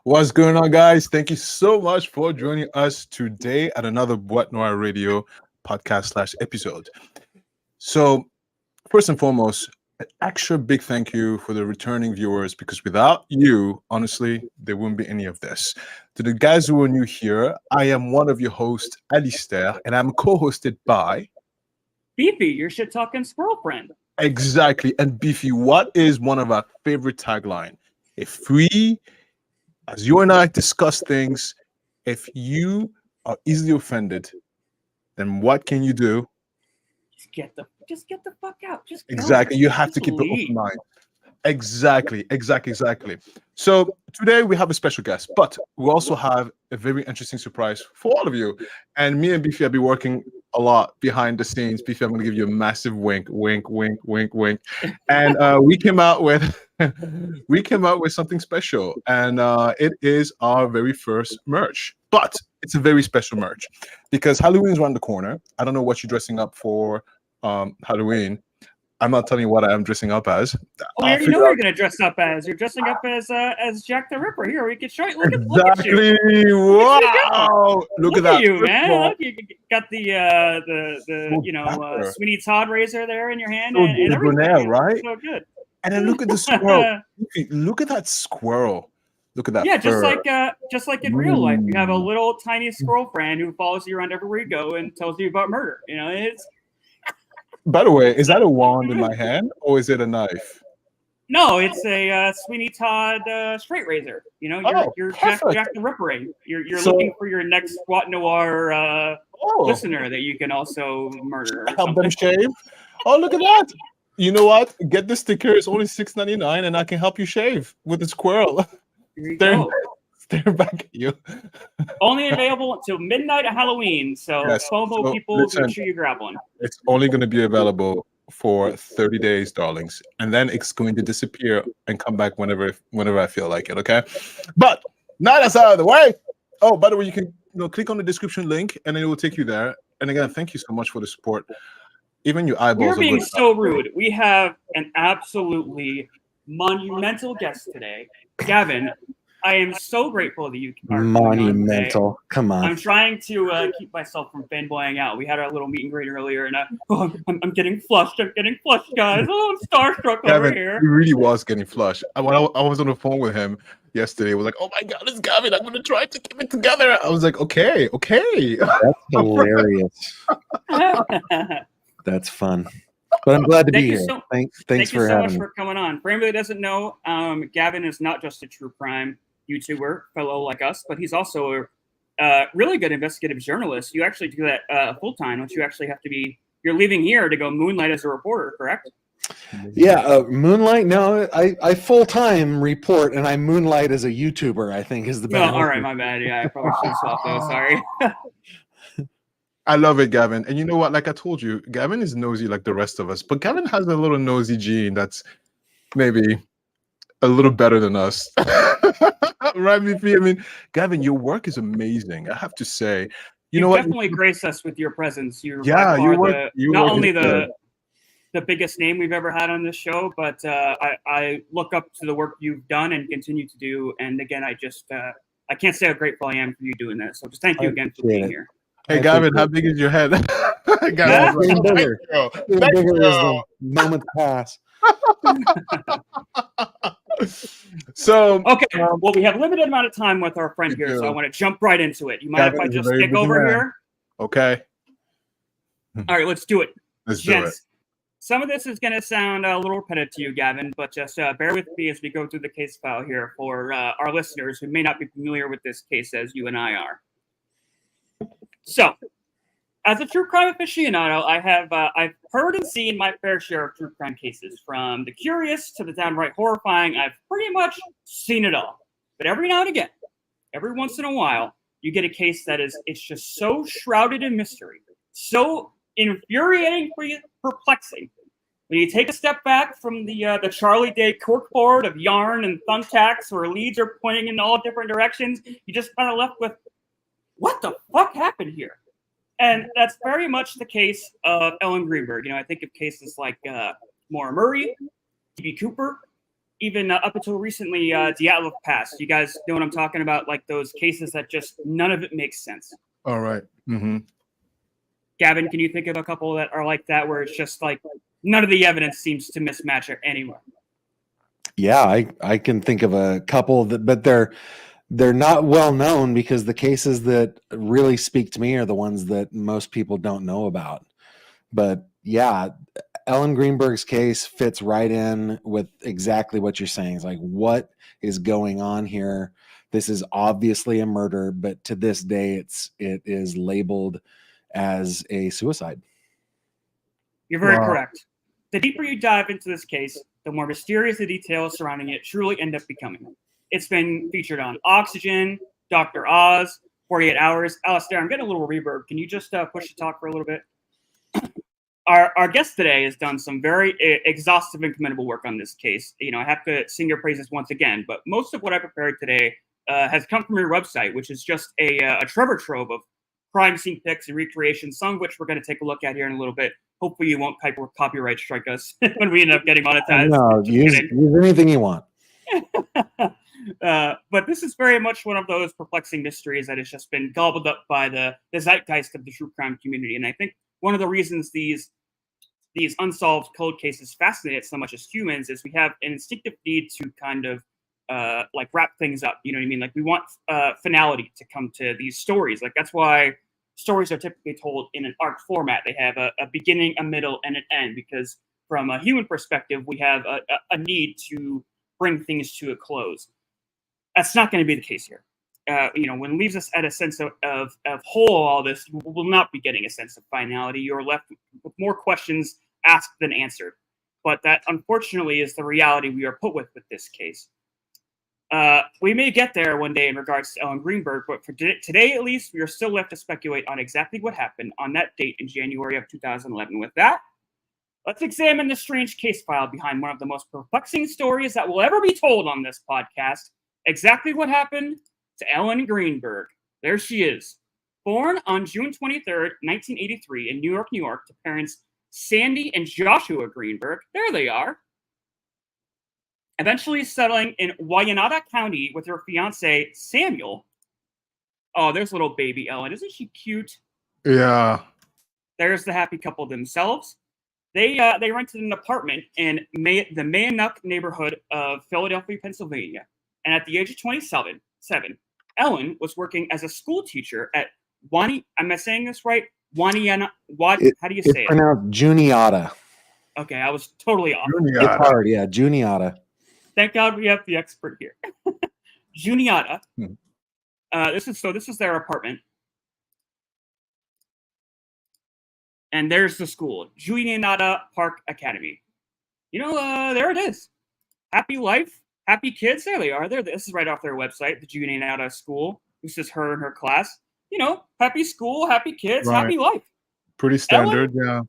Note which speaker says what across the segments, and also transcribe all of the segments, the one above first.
Speaker 1: What's going on, guys? Thank you so much for joining us today at another Noire Radio podcast slash episode. So, first and foremost, an extra big thank you for the returning viewers because without you, honestly, there wouldn't be any of this. To the guys who are new here, I am one of your hosts, Alistair, and I'm co-hosted by
Speaker 2: Beefy, your shit talking squirrel friend.
Speaker 1: exactly. And Beefy, what is one of our favorite tagline? If we, as you and I discuss things, if you are easily offended, then what can you do?
Speaker 2: Just get the fuck out. Just
Speaker 1: Exactly.
Speaker 2: go.
Speaker 1: You have to keep an open mind. Exactly. So today we have a special guest, but we also have a very interesting surprise for all of you. And me and Beefy have been working a lot behind the scenes. Beefy, I'm going to give you a massive wink. And we came out with something special, and it is our very first merch. But it's a very special merch because Halloween is around the corner. I don't know what you're dressing up for Halloween. I'm not telling you what I am dressing up as.
Speaker 2: Oh, you already know what you're going to dress up as. You're dressing up as Jack the Ripper. Here, we can show you. Look at you.
Speaker 1: Wow! Look at that,
Speaker 2: you, man. Look, you got the Sweeney Todd razor there in your hand, and everything.
Speaker 1: Bonnet, right?
Speaker 2: So good.
Speaker 1: And then look at the squirrel. Look at that squirrel. Look at that.
Speaker 2: Yeah,
Speaker 1: fur.
Speaker 2: just like in real life, you have a little tiny squirrel friend who follows you around everywhere you go and tells you about murder. You know, it's.
Speaker 1: By the way, is that a wand in my hand or is it a knife?
Speaker 2: No, it's a Sweeney Todd straight razor. You know, you're Jack the Ripper. You're looking for your next Boite Noire listener that you can also murder.
Speaker 1: Help them shave. Oh, look at that! You know what? Get the sticker. It's only $6.99, and I can help you shave with a squirrel. Stare back at you.
Speaker 2: Only available until midnight of Halloween. So, yes. FOMO people, make sure you grab one.
Speaker 1: It's only going to be available for 30 days, darlings. And then it's going to disappear and come back whenever I feel like it, okay? But now that's out of the way. Oh, by the way, you can click on the description link, and it will take you there. And again, thank you so much for the support. Even your eyeballs
Speaker 2: are being so rude. We have an absolutely monumental guest today. Gavin, I am so grateful that you are
Speaker 3: monumental. Come on.
Speaker 2: I'm trying to keep myself from fanboying out. We had our little meet and greet earlier, and I'm getting flushed. I'm getting flushed, guys. Oh, I'm starstruck
Speaker 1: Gavin,
Speaker 2: over here.
Speaker 1: He really was getting flushed. When I was on the phone with him yesterday, I was like, "Oh my God, it's Gavin! I'm gonna try to keep it together." I was like, "Okay."
Speaker 3: That's hilarious. That's fun. But I'm glad to be here. Thanks
Speaker 2: for having me. Thank you so much
Speaker 3: for
Speaker 2: coming on. For anybody that doesn't know, Gavin is not just a true crime YouTuber, fellow like us, but he's also a really good investigative journalist. You actually do that full time. Don't you actually have to be? You're leaving here to go moonlight as a reporter, correct?
Speaker 3: Yeah, moonlight. No, I full time report, and I moonlight as a YouTuber. I think is the best.
Speaker 2: No, all right, my bad. Yeah, I probably should have swapped those. Sorry.
Speaker 1: I love it, Gavin. And you know what? Like I told you, Gavin is nosy like the rest of us, but Gavin has a little nosy gene that's maybe a little better than us. Right, Miffy? I mean, Gavin, your work is amazing. I have to say. You know what?
Speaker 2: Definitely grace us with your presence. You're
Speaker 1: not
Speaker 2: only the biggest name we've ever had on this show, but I look up to the work you've done and continue to do. And again, I can't say how grateful I am for you doing this. So just thank you again for being here.
Speaker 1: Hey, Gavin, how big is your head?
Speaker 3: Gavin, bigger. Bigger as the moments pass.
Speaker 1: So
Speaker 2: okay, well, we have limited amount of time with our friend here, so I want to jump right into it. You mind if I just stick over here?
Speaker 1: Okay.
Speaker 2: All right, let's do it.
Speaker 1: Let's do it.
Speaker 2: Some of this is going to sound a little repetitive to you, Gavin, but just bear with me as we go through the case file here for our listeners who may not be familiar with this case as you and I are. So, as a true crime aficionado, I've heard and seen my fair share of true crime cases, from the curious to the downright horrifying. I've pretty much seen it all. But every now and again, every once in a while, you get a case it's just so shrouded in mystery, so infuriatingly perplexing. When you take a step back from the Charlie Day corkboard of yarn and thumbtacks where leads are pointing in all different directions, you just kind of left with, what the fuck happened here? And that's very much the case of Ellen Greenberg. I think of cases like Maura Murray, D.B. Cooper, even up until recently, Dyatlov passed. You guys know what I'm talking about? Like those cases that just none of it makes sense.
Speaker 1: All right. Mm-hmm.
Speaker 2: Gavin, can you think of a couple that are like that, where it's just like none of the evidence seems to mismatch anywhere?
Speaker 3: Yeah, I can think of a couple that, but they're not well known, because the cases that really speak to me are the ones that most people don't know about. But yeah, Ellen Greenberg's case fits right in with exactly what you're saying. It's like, what is going on here? This is obviously a murder, but to this day, it is labeled as a suicide.
Speaker 2: You're very
Speaker 1: Wow.
Speaker 2: correct. The deeper you dive into this case, the more mysterious the details surrounding it truly end up becoming. It's been featured on Oxygen, Dr. Oz, 48 Hours. Alistair, I'm getting a little reverb. Can you just push the talk for a little bit? Our guest today has done some very exhaustive and commendable work on this case. You know, I have to sing your praises once again, but most of what I prepared today has come from your website, which is just a treasure trove of crime scene pics and recreations, some of which we're going to take a look at here in a little bit. Hopefully you won't copyright strike us when we end up getting monetized.
Speaker 3: No, use anything you want.
Speaker 2: But this is very much one of those perplexing mysteries that has just been gobbled up by the zeitgeist of the true crime community. And I think one of the reasons these unsolved cold cases fascinate us so much as humans is we have an instinctive need to kind of like wrap things up. You know what I mean? Like we want finality to come to these stories. Like that's why stories are typically told in an arc format. They have a beginning, a middle, and an end, because from a human perspective, we have a need to bring things to a close. That's not going to be the case here. You know, when it leaves us at a sense of whole, all this, we will not be getting a sense of finality. You're left with more questions asked than answered. But that, unfortunately, is the reality we are put with this case. We may get there one day in regards to Ellen Greenberg, but for today, at least, we are still left to speculate on exactly what happened on that date in January of 2011. With that, let's examine the strange case file behind one of the most perplexing stories that will ever be told on this podcast. Exactly what happened to Ellen Greenberg. There she is. Born on June 23rd, 1983 in New York, to parents Sandy and Joshua Greenberg. There they are. Eventually settling in Wyandotte County with her fiance, Samuel. Oh, there's little baby Ellen. Isn't she cute?
Speaker 1: Yeah.
Speaker 2: There's the happy couple themselves. They rented an apartment in the Mayanock neighborhood of Philadelphia, Pennsylvania. And at the age of 27, Ellen was working as a school teacher at am I saying this right? How do you say it?
Speaker 3: It's pronounced Juniata.
Speaker 2: Okay, I was totally off.
Speaker 3: It's hard, yeah, Juniata.
Speaker 2: Thank God we have the expert here. Juniata. This is their apartment. And there's the school, Juniata Park Academy. You know, there it is. Happy life, happy kids. There they are. This is right off their website, the Juniata School. This is her and her class. You know, happy school, happy kids,
Speaker 1: Right.
Speaker 2: Happy life.
Speaker 1: Pretty standard,
Speaker 2: Ellen
Speaker 1: yeah.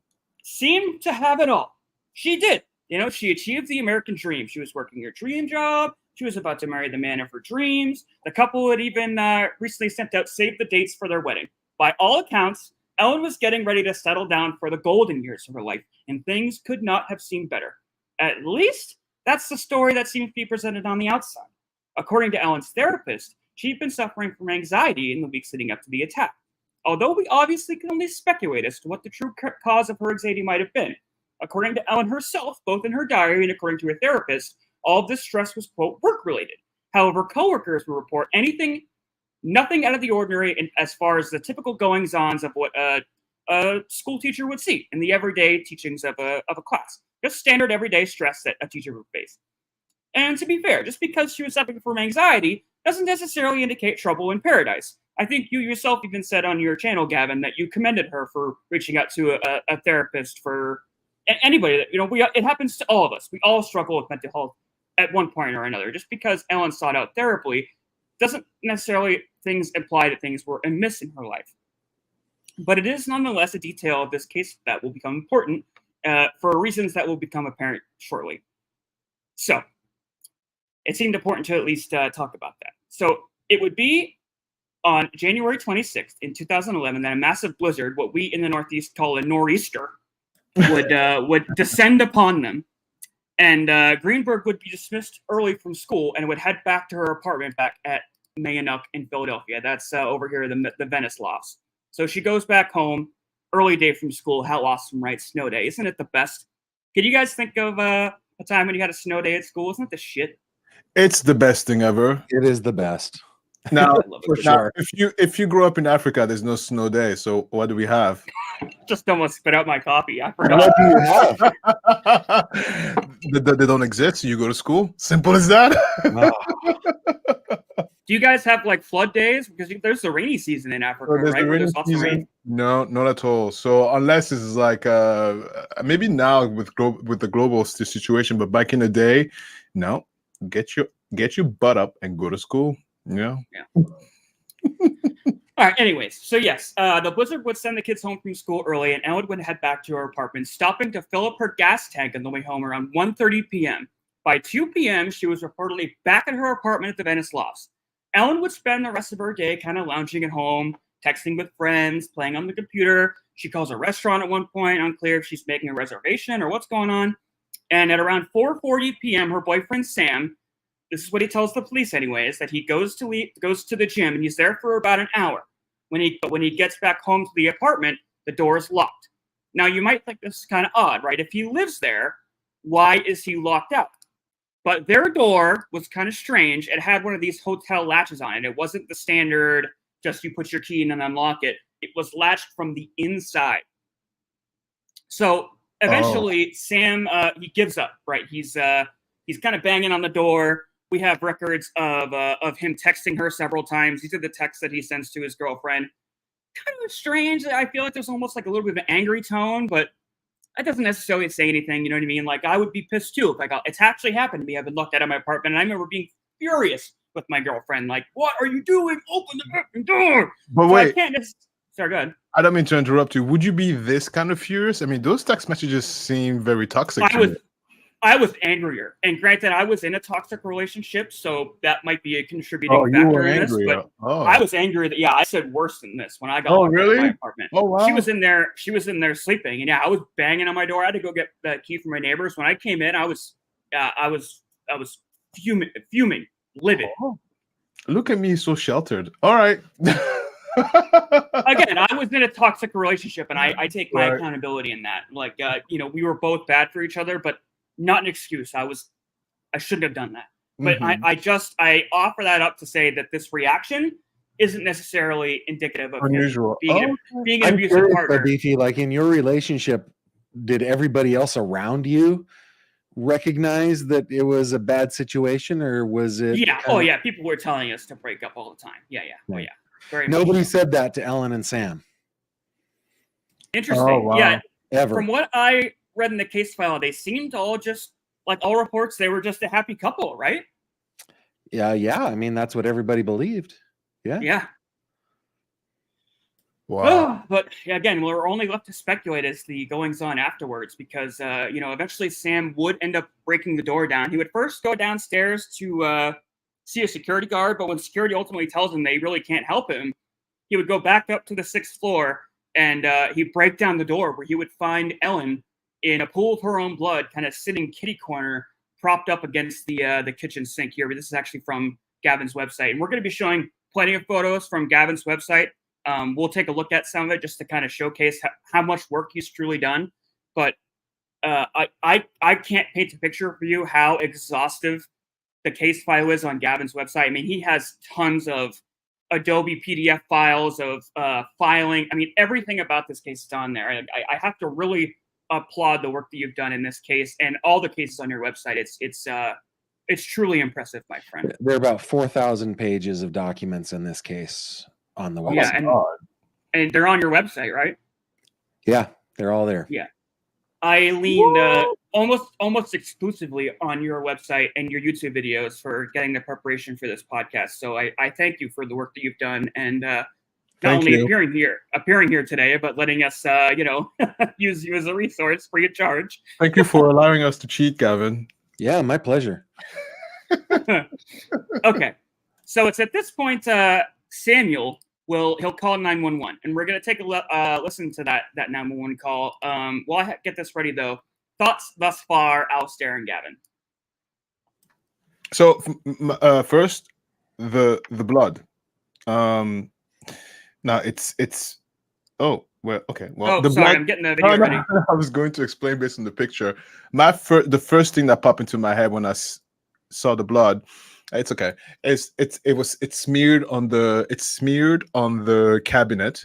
Speaker 2: seemed to have it all. She did. You know, she achieved the American dream. She was working her dream job. She was about to marry the man of her dreams. The couple had even recently sent out save the dates for their wedding. By all accounts, Ellen was getting ready to settle down for the golden years of her life, and things could not have seemed better. At least, that's the story that seems to be presented on the outside. According to Ellen's therapist, she'd been suffering from anxiety in the weeks leading up to the attack. Although we obviously can only speculate as to what the true cause of her anxiety might have been. According to Ellen herself, both in her diary and according to her therapist, all of this stress was, quote, work-related. However, coworkers will report nothing out of the ordinary as far as the typical goings-ons of what a school teacher would see in the everyday teachings of a class. Just standard everyday stress that a teacher would face. And to be fair, just because she was suffering from anxiety doesn't necessarily indicate trouble in paradise. I think you yourself even said on your channel, Gavin, that you commended her for reaching out to a therapist for anybody that, you know, it happens to all of us. We all struggle with mental health at one point or another. Just because Ellen sought out therapy doesn't necessarily imply that things were amiss in her life. But it is nonetheless a detail of this case that will become important for reasons that will become apparent shortly. So it seemed important to at least talk about that. So it would be on January 26th in 2011 that a massive blizzard, what we in the Northeast call a nor'easter, would descend upon them. And Greenberg would be dismissed early from school and would head back to her apartment back at Mayanook in Philadelphia. That's over here, the Venice Lofts. So she goes back home, early day from school. How awesome, right? Snow day. Isn't it the best? Can you guys think of a time when you had a snow day at school? Isn't it the shit?
Speaker 1: It's the best thing ever.
Speaker 3: It is the best.
Speaker 1: Now,
Speaker 2: I love it.
Speaker 3: For sure.
Speaker 1: if you grow up in Africa, there's no snow day. So what do we have?
Speaker 2: Just almost spit out my coffee. I
Speaker 3: What
Speaker 2: forgot.
Speaker 3: do you have?
Speaker 1: They don't exist. So you go to school. Simple as that.
Speaker 2: Do you guys have like flood days? Because there's the rainy season in Africa,
Speaker 1: There's
Speaker 2: right?
Speaker 1: the
Speaker 2: Where
Speaker 1: rainy
Speaker 2: there's lots of rain.
Speaker 1: season. No, not at all. So unless it's like maybe now with the global situation, but back in the day, no. Get your butt up and go to school. Yeah.
Speaker 2: All right. Anyways, so yes, the blizzard would send the kids home from school early, and Ellen would head back to her apartment, stopping to fill up her gas tank on the way home around 1:30 p.m. By 2 p.m., she was reportedly back at her apartment at the Venice Lofts. Ellen would spend the rest of her day kind of lounging at home, texting with friends, playing on the computer. She calls a restaurant at one point, unclear if she's making a reservation or what's going on. And at around 4:40 p.m., her boyfriend Sam, this is what he tells the police anyways, that he goes to the gym and he's there for about an hour. When he gets back home to the apartment, the door is locked. Now you might think this is kind of odd, right? If he lives there, why is he locked out? But their door was kind of strange. It had one of these hotel latches on it. It wasn't the standard, just you put your key in and unlock it. It was latched from the inside. So eventually, Sam, he gives up, right? He's kind of banging on the door. We have records of him texting her several times. These are the texts that he sends to his girlfriend. Kind of strange. I feel like there's almost like a little bit of an angry tone, but that doesn't necessarily say anything. You know what I mean? Like, I would be pissed too if it's actually happened to me. I've been locked out of my apartment, and I remember being furious with my girlfriend. Like, what are you doing? Open the fucking door.
Speaker 1: But
Speaker 2: so
Speaker 1: wait,
Speaker 2: I can't just. Sorry, go ahead.
Speaker 1: I don't mean to interrupt you. Would you be this kind of furious? I mean, those text messages seem very toxic.
Speaker 2: I was angrier, and granted, I was in a toxic relationship, so that might be a contributing
Speaker 1: you
Speaker 2: factor
Speaker 1: were
Speaker 2: in this.
Speaker 1: angry.
Speaker 2: But I was angry that I said worse than this when I got locked out of my apartment.
Speaker 1: Oh wow.
Speaker 2: She was in there sleeping, and I was banging on my door. I had to go get the key from my neighbors. When I came in, I was fuming, livid.
Speaker 1: Oh, look at me, so sheltered. All right.
Speaker 2: Again, I was in a toxic relationship, and I take my accountability in that. Like, we were both bad for each other, but not an excuse. I shouldn't have done that. But I offer that up to say that this reaction isn't necessarily indicative of
Speaker 1: unusual
Speaker 2: being an abusive partner.
Speaker 3: Beefy, like in your relationship, did everybody else around you recognize that it was a bad situation, or was it?
Speaker 2: Yeah. Oh yeah. People were telling us to break up all the time. Yeah. Oh yeah. Very
Speaker 3: Nobody
Speaker 2: much so.
Speaker 3: said that to Ellen and Sam.
Speaker 2: Interesting.
Speaker 1: Oh, wow.
Speaker 2: Yeah.
Speaker 3: Ever.
Speaker 2: From what I read in the case file, they seemed all just like all reports. They were just a happy couple, right?
Speaker 3: Yeah. I mean, that's what everybody believed. Yeah.
Speaker 2: Yeah.
Speaker 1: Wow.
Speaker 2: But again, we're only left to speculate as the goings on afterwards, because eventually Sam would end up breaking the door down. He would first go downstairs to see a security guard, but when security ultimately tells him they really can't help him, he would go back up to the 6th floor and he'd break down the door, where he would find Ellen in a pool of her own blood, kind of sitting kitty corner, propped up against the kitchen sink here. But this is actually from Gavin's website, and we're going to be showing plenty of photos from Gavin's website. We'll take a look at some of it just to kind of showcase how much work he's truly done. But I can't paint a picture for you how exhaustive the case file is on Gavin's website. I mean, he has tons of Adobe PDF files of filing. I mean, everything about this case is on there. I have to really applaud the work that you've done in this case and all the cases on your website. It's truly impressive, my friend.
Speaker 3: There are about 4,000 pages of documents in this case on the website.
Speaker 2: Yeah, and they're on your website, right?
Speaker 3: Yeah, they're all there.
Speaker 2: Yeah. I leaned almost exclusively on your website and your YouTube videos for getting the preparation for this podcast. So I thank you for the work that you've done, and not only appearing here today, but letting us use you as a resource free of charge.
Speaker 1: Thank you for allowing us to cheat, Gavin.
Speaker 3: Yeah, my pleasure.
Speaker 2: Okay, so it's at this point Samuel he'll call 911, and we're gonna take a listen to that 911 call. While I get this ready though, thoughts thus far, Alistair and Gavin?
Speaker 1: So first, the blood. Now it's oh well, okay. Well,
Speaker 2: Oh,
Speaker 1: the
Speaker 2: sorry,
Speaker 1: blood.
Speaker 2: I'm getting the
Speaker 1: No,
Speaker 2: video
Speaker 1: no,
Speaker 2: ready.
Speaker 1: I was going to explain based on the picture. The first thing that popped into my head when I saw the blood, it's okay. It's smeared on the cabinet,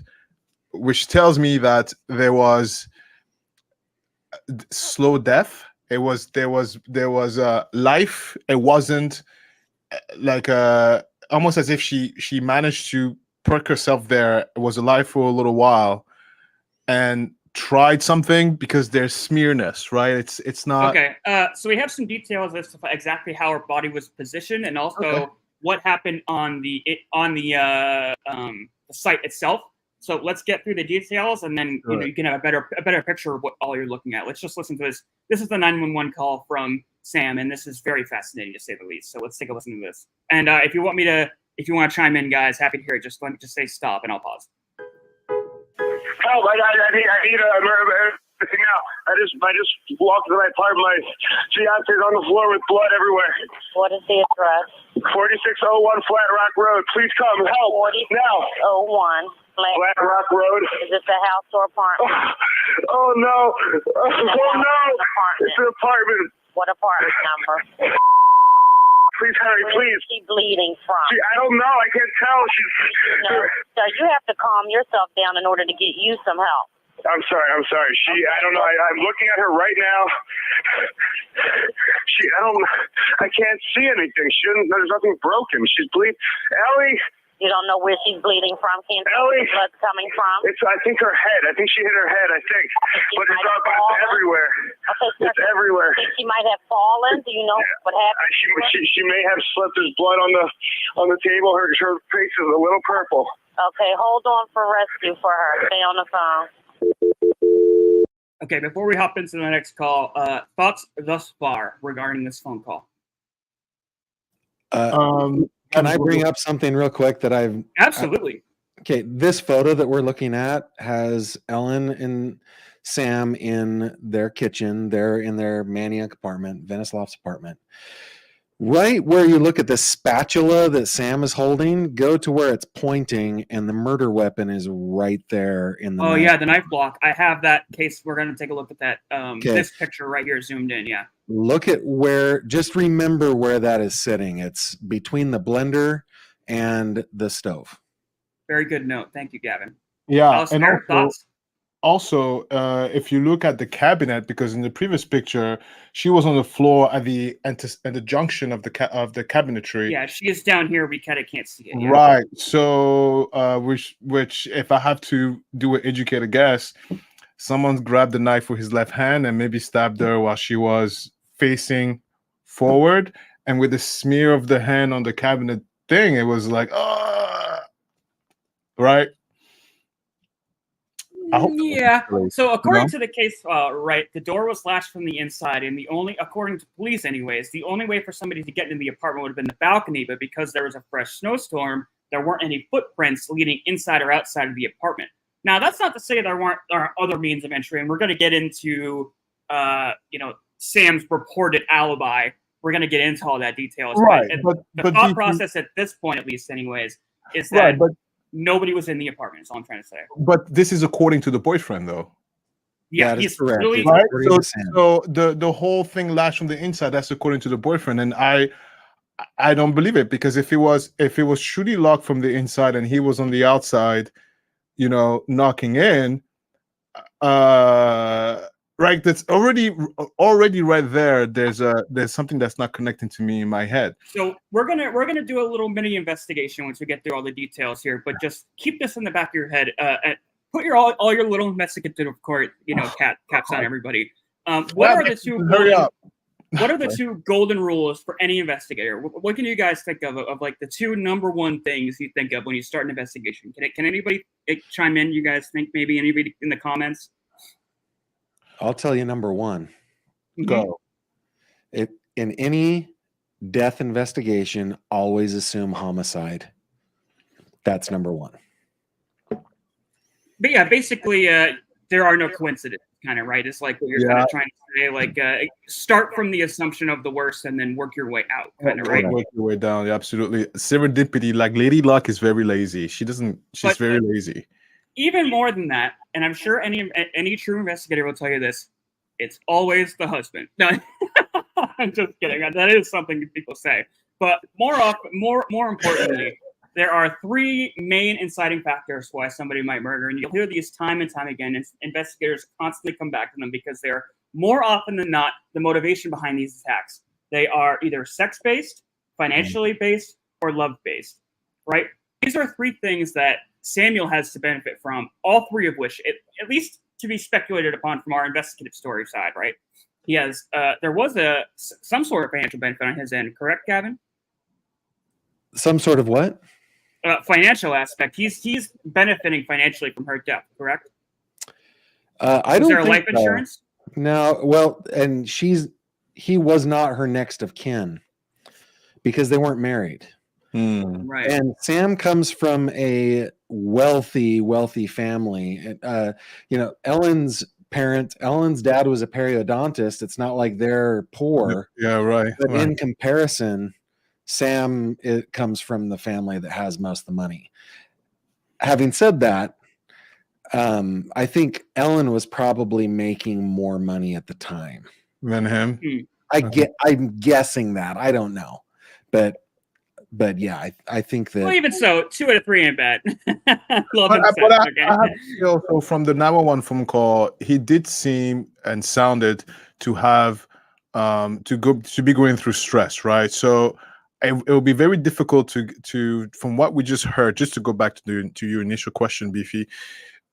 Speaker 1: which tells me that there was slow death. There was life. It wasn't like almost as if she managed to perk herself there, was alive for a little while and tried something, because there's smearness, right? It's not
Speaker 2: Okay, so we have some details as to exactly how her body was positioned, and also
Speaker 1: Okay.
Speaker 2: what happened on the site itself. So let's get through the details, and then
Speaker 1: Sure.
Speaker 2: you can have a better picture of what all you're looking at. Let's just listen to this. This is the 911 call from Sam, and this is very fascinating to say the least. So let's take a listen to this. And if you want to chime in, guys, happy to hear it. Just say stop, and I'll pause.
Speaker 4: Help! I need a now. I just walked to my apartment. My fiance's on the floor with blood everywhere.
Speaker 5: What is the address?
Speaker 4: 4601 Flat Rock Road. Please come help now.
Speaker 5: 01
Speaker 4: Flat Rock Road.
Speaker 5: Is it the house or apartment?
Speaker 4: Oh no! Oh no! It's an apartment.
Speaker 5: What apartment number?
Speaker 4: Please hurry,
Speaker 5: Where
Speaker 4: please.
Speaker 5: is she bleeding from?
Speaker 4: I don't know. I can't tell.
Speaker 5: No. So you have to calm yourself down in order to get you some help.
Speaker 4: I'm sorry. I don't know. I'm looking at her right now. I can't see anything. There's nothing broken. She's bleeding. Ellie!
Speaker 5: You don't know where she's bleeding from? Can't see where
Speaker 4: Ellie!
Speaker 5: the blood's coming from?
Speaker 4: I think her head. I think she hit her head, I think. But it's everywhere.
Speaker 5: Okay,
Speaker 4: It's everywhere.
Speaker 5: She might have fallen. Do you know what happened?
Speaker 4: She may have slipped. There's blood on the table. Her face is a little purple.
Speaker 5: Okay, hold on for rescue for her. Stay on the phone.
Speaker 2: Okay, before we hop into the next call, thoughts thus far regarding this phone call?
Speaker 3: Can I bring up something real quick that I've
Speaker 2: Absolutely.
Speaker 3: Okay, this photo that we're looking at has Ellen and Sam in their kitchen. They're in their Maniac apartment, Venice Lofts apartment. Right where you look at the spatula that Sam is holding, go to where it's pointing, and the murder weapon is right there in the.
Speaker 2: Oh yeah, the knife block. I have that case. We're gonna take a look at that. This picture right here, zoomed in. Yeah.
Speaker 3: Look at where. Just remember where that is sitting. It's between the blender and the stove.
Speaker 2: Very good note. Thank you, Gavin.
Speaker 1: yeah.
Speaker 2: Alistair,
Speaker 1: And
Speaker 2: thoughts?
Speaker 1: also, if you look at the cabinet, because in the previous picture she was on the floor at the junction of the cabinetry.
Speaker 2: Yeah, she is down here. We kind of can't see it. Yeah.
Speaker 1: Right. So, which, if I have to do an educated guess, someone grabbed the knife with his left hand and maybe stabbed her while she was facing forward, and with the smear of the hand on the cabinet thing, it was like, right. I hope so.
Speaker 2: Yeah. So according
Speaker 1: No?
Speaker 2: to the case file, right, the door was latched from the inside, and according to police anyways, the only way for somebody to get into the apartment would have been the balcony, but because there was a fresh snowstorm, there weren't any footprints leading inside or outside of the apartment. Now, that's not to say there aren't other means of entry, and we're going to get into, Sam's reported alibi. We're going to get into all that details.
Speaker 1: Right.
Speaker 2: But the thought process at this point, at least anyways, is that nobody was in the apartment. Is all I'm trying to say.
Speaker 1: But this is according to the boyfriend, though.
Speaker 2: Yeah,
Speaker 3: that is
Speaker 2: he's
Speaker 3: correct.
Speaker 2: really
Speaker 1: Right.
Speaker 3: According to
Speaker 1: So the whole thing latched from the inside. That's according to the boyfriend, and I don't believe it, because if it was truly locked from the inside and he was on the outside, knocking in, right, that's already right there. There's something that's not connecting to me in my head.
Speaker 2: So we're gonna do a little mini investigation once we get through all the details here. But just keep this in the back of your head. And put all your little investigative court, caps on everybody. What are the two?
Speaker 1: Hurry up.
Speaker 2: What are the two golden rules for any investigator? What can you guys think of like the two number one things you think of when you start an investigation? Can anybody chime in? You guys think maybe anybody in the comments?
Speaker 3: I'll tell you number one.
Speaker 1: Go.
Speaker 3: In any death investigation, always assume homicide. That's number one.
Speaker 2: But yeah, basically, there are no coincidences. kind of, right? It's like what you're kind of trying to say, like start from the assumption of the worst and then work your way out, kind of, right?
Speaker 1: Work your way down. Yeah, absolutely. Serendipity, like Lady Luck is very lazy. She's very lazy.
Speaker 2: Even more than that, and I'm sure any true investigator will tell you this, it's always the husband. No, I'm just kidding. That is something people say. But more importantly, there are three main inciting factors why somebody might murder, and you'll hear these time and time again. And investigators constantly come back to them because they're more often than not the motivation behind these attacks. They are either sex-based, financially based, or love-based, right? These are three things that Samuel has to benefit from, all three of which, at least to be speculated upon from our investigative story side, right? He has, there was some sort of financial benefit on his end, correct, Gavin?
Speaker 3: Some sort of what?
Speaker 2: Financial aspect. He's benefiting financially from her death, correct?
Speaker 3: I don't.
Speaker 2: Is there
Speaker 3: think
Speaker 2: life insurance?
Speaker 3: No. Well, and he was not her next of kin because they weren't married.
Speaker 2: Right.
Speaker 3: And Sam comes from a wealthy family. Ellen's dad was a periodontist. It's not like they're poor.
Speaker 1: Yeah, right.
Speaker 3: But in comparison, Sam comes from the family that has most of the money. Having said that, I think Ellen was probably making more money at the time
Speaker 1: than him.
Speaker 3: I'm guessing that. I don't know, but yeah, I think that.
Speaker 2: Well, even so, 2 out of 3 ain't bad.
Speaker 1: I have to feel, so from the 911 phone call, he did seem and sounded to have to be going through stress, right? So it will be very difficult to from what we just heard, just to go back to your initial question, Beefy,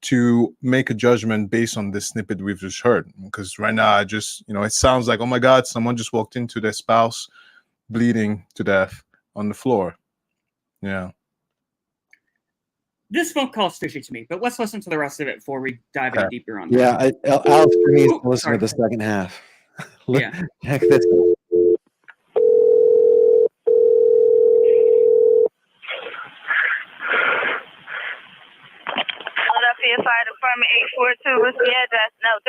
Speaker 1: to make a judgment based on this snippet we've just heard. Because right now, it sounds like, oh my God, someone just walked into their spouse bleeding to death on the floor. Yeah.
Speaker 2: This phone call is fishy to me, but let's listen to the rest of it before we dive in deeper on that.
Speaker 3: Yeah, Alex needs to listen to the second half.
Speaker 2: Yeah.
Speaker 3: Heck, this.
Speaker 5: Philadelphia Fire Department 842. What's the address? No,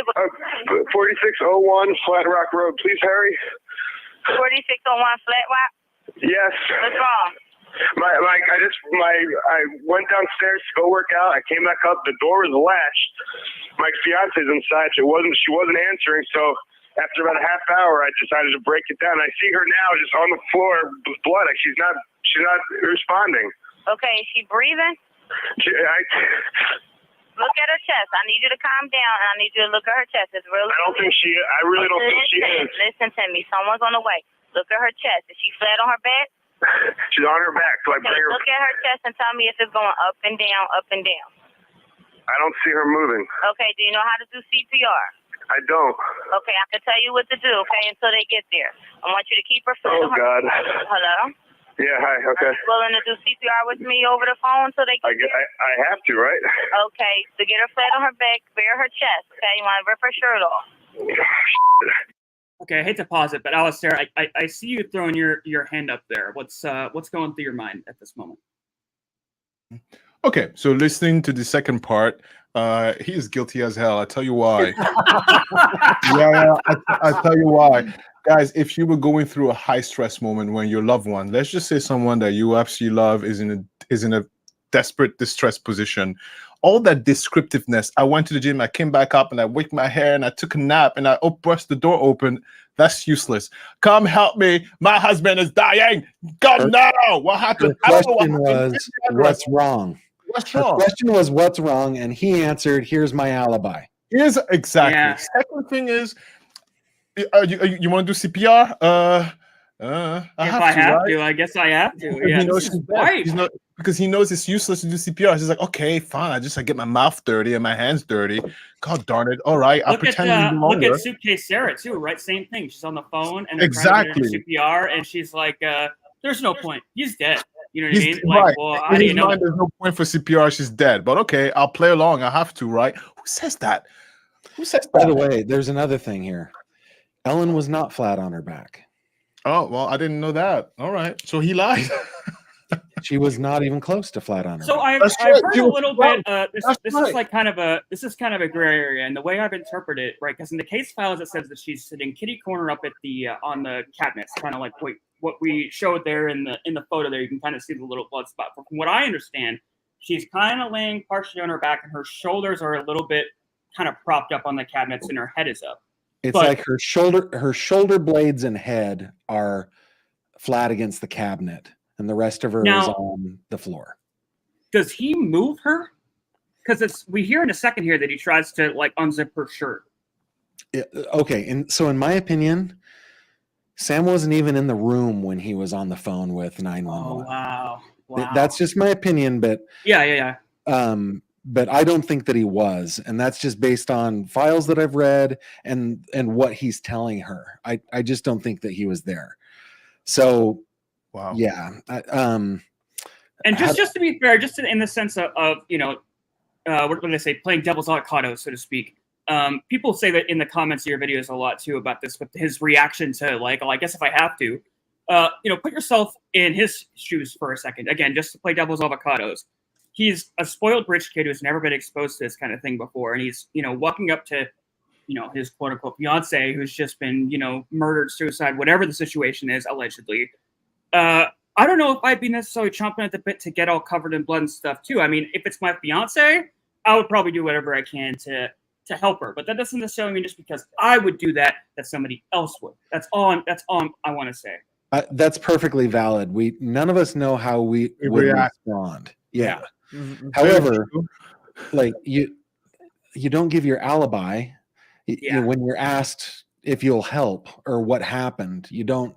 Speaker 4: 4601 Flat Rock Road. Please hurry.
Speaker 5: 4601 Flat Rock.
Speaker 4: Yes.
Speaker 5: What's wrong?
Speaker 4: I went downstairs to go work out. I came back up. The door was latched. My fiance's inside. She wasn't answering. So after about a half hour, I decided to break it down. I see her now just on the floor with blood. Like she's not responding.
Speaker 5: Okay, is she breathing? Look at her chest. I need you to calm down, and I need you to look at her chest. It's really.
Speaker 4: I really don't think she is.
Speaker 5: Listen to me. Someone's on the way. Look at her chest. Is she flat on her back?
Speaker 4: She's on her back. So I bring her.
Speaker 5: Look at her chest and tell me if it's going up and down, up and down.
Speaker 4: I don't see her moving.
Speaker 5: Okay. Do you know how to do CPR?
Speaker 4: I don't.
Speaker 5: Okay, I can tell you what to do. Okay, until they get there. I want you to keep her flat on her.
Speaker 4: God.
Speaker 5: Hello.
Speaker 4: Yeah. Hi. Okay.
Speaker 5: Are you willing to do CPR with me over the phone until they get there?
Speaker 4: I have to, right?
Speaker 5: Okay. So get her flat on her back, bare her chest. Okay. You want to rip her shirt off?
Speaker 2: Okay, I hate to pause it, but Alistair, I see you throwing your hand up there. What's going through your mind at this moment?
Speaker 1: Okay, so listening to the second part, he is guilty as hell. I tell you why. I tell you why. Guys, if you were going through a high stress moment when your loved one, let's just say someone that you absolutely love is in a desperate distress position, all that descriptiveness, I went to the gym, I came back up and I waked my hair and I took a nap and I burst the door open, that's useless. Come help me, my husband is dying. God, no, what happened?
Speaker 3: The question was, what's wrong?
Speaker 1: What's wrong?
Speaker 3: The question was, what's wrong? And he answered, here's my alibi.
Speaker 1: Here's exactly. Yeah. Second thing is, you want to do CPR?
Speaker 2: I guess I have to. Yeah,
Speaker 1: he knows she's dead. Because he knows it's useless to do CPR. He's like, okay, fine. I get my mouth dirty and my hands dirty. God darn it! All right, I'll pretend.
Speaker 2: Look at Suitcase Sarah too, right? Same thing. She's on the phone and they're trying to do CPR, and she's like, "There's no point. He's dead." You know what I mean? Like,
Speaker 1: right.
Speaker 2: well, how do you know?
Speaker 1: There's no point for CPR. She's dead. But okay, I'll play along. I have to, right? Who says that? Who says that?
Speaker 3: By the way, there's another thing here. Ellen was not flat on her back.
Speaker 1: Oh, well, I didn't know that. All right. So he lied.
Speaker 3: She was not even close to flat on her
Speaker 2: So
Speaker 3: back.
Speaker 1: That's
Speaker 2: I've
Speaker 1: right.
Speaker 2: heard
Speaker 1: She
Speaker 2: a
Speaker 1: was
Speaker 2: little
Speaker 1: right.
Speaker 2: bit. This
Speaker 1: That's
Speaker 2: is
Speaker 1: right.
Speaker 2: like kind of a gray area, and the way I've interpreted it, right? Because in the case files it says that she's sitting kitty corner up at the on the cabinets, kind of like what we showed there in the photo. There you can kind of see the little blood spot. But from what I understand, she's kind of laying partially on her back, and her shoulders are a little bit kind of propped up on the cabinets, and her head is up.
Speaker 3: It's
Speaker 2: But-
Speaker 3: like her shoulder blades and head are flat against the cabinet, and the rest of her is
Speaker 2: Now-
Speaker 3: on the floor.
Speaker 2: Does he move her? Because we hear in a second here that he tries to like unzip her shirt.
Speaker 3: Okay, and so in my opinion, Sam wasn't even in the room when he was on the phone with 911.
Speaker 2: Oh wow!
Speaker 3: That's just my opinion, but
Speaker 2: yeah.
Speaker 3: but I don't think that he was, and that's just based on files that I've read and what he's telling her. I just don't think that he was there. So
Speaker 1: Wow.
Speaker 3: yeah,
Speaker 2: And just to be fair, just in the sense of what do they say, playing devil's avocado, so to speak. People say that in the comments of your videos a lot too about this, with his reaction to like, oh, I guess if I have to, put yourself in his shoes for a second. Again, just to play devil's avocados. He's a spoiled rich kid who's never been exposed to this kind of thing before, and he's walking up to his quote unquote fiance who's just been murdered, suicide, whatever the situation is, allegedly. I don't know if I'd be necessarily chomping at the bit to get all covered in blood and stuff too. I mean, if it's my fiance, I would probably do whatever I can to help her. But that doesn't necessarily mean just because I would do that somebody else would. That's all I want to say.
Speaker 3: that's perfectly valid. None of us know how we would
Speaker 1: react.
Speaker 3: respond. Yeah.
Speaker 1: Mhm.
Speaker 3: However, like you don't give your alibi.
Speaker 2: Yeah.
Speaker 3: When you're asked if you'll help or what happened, you don't.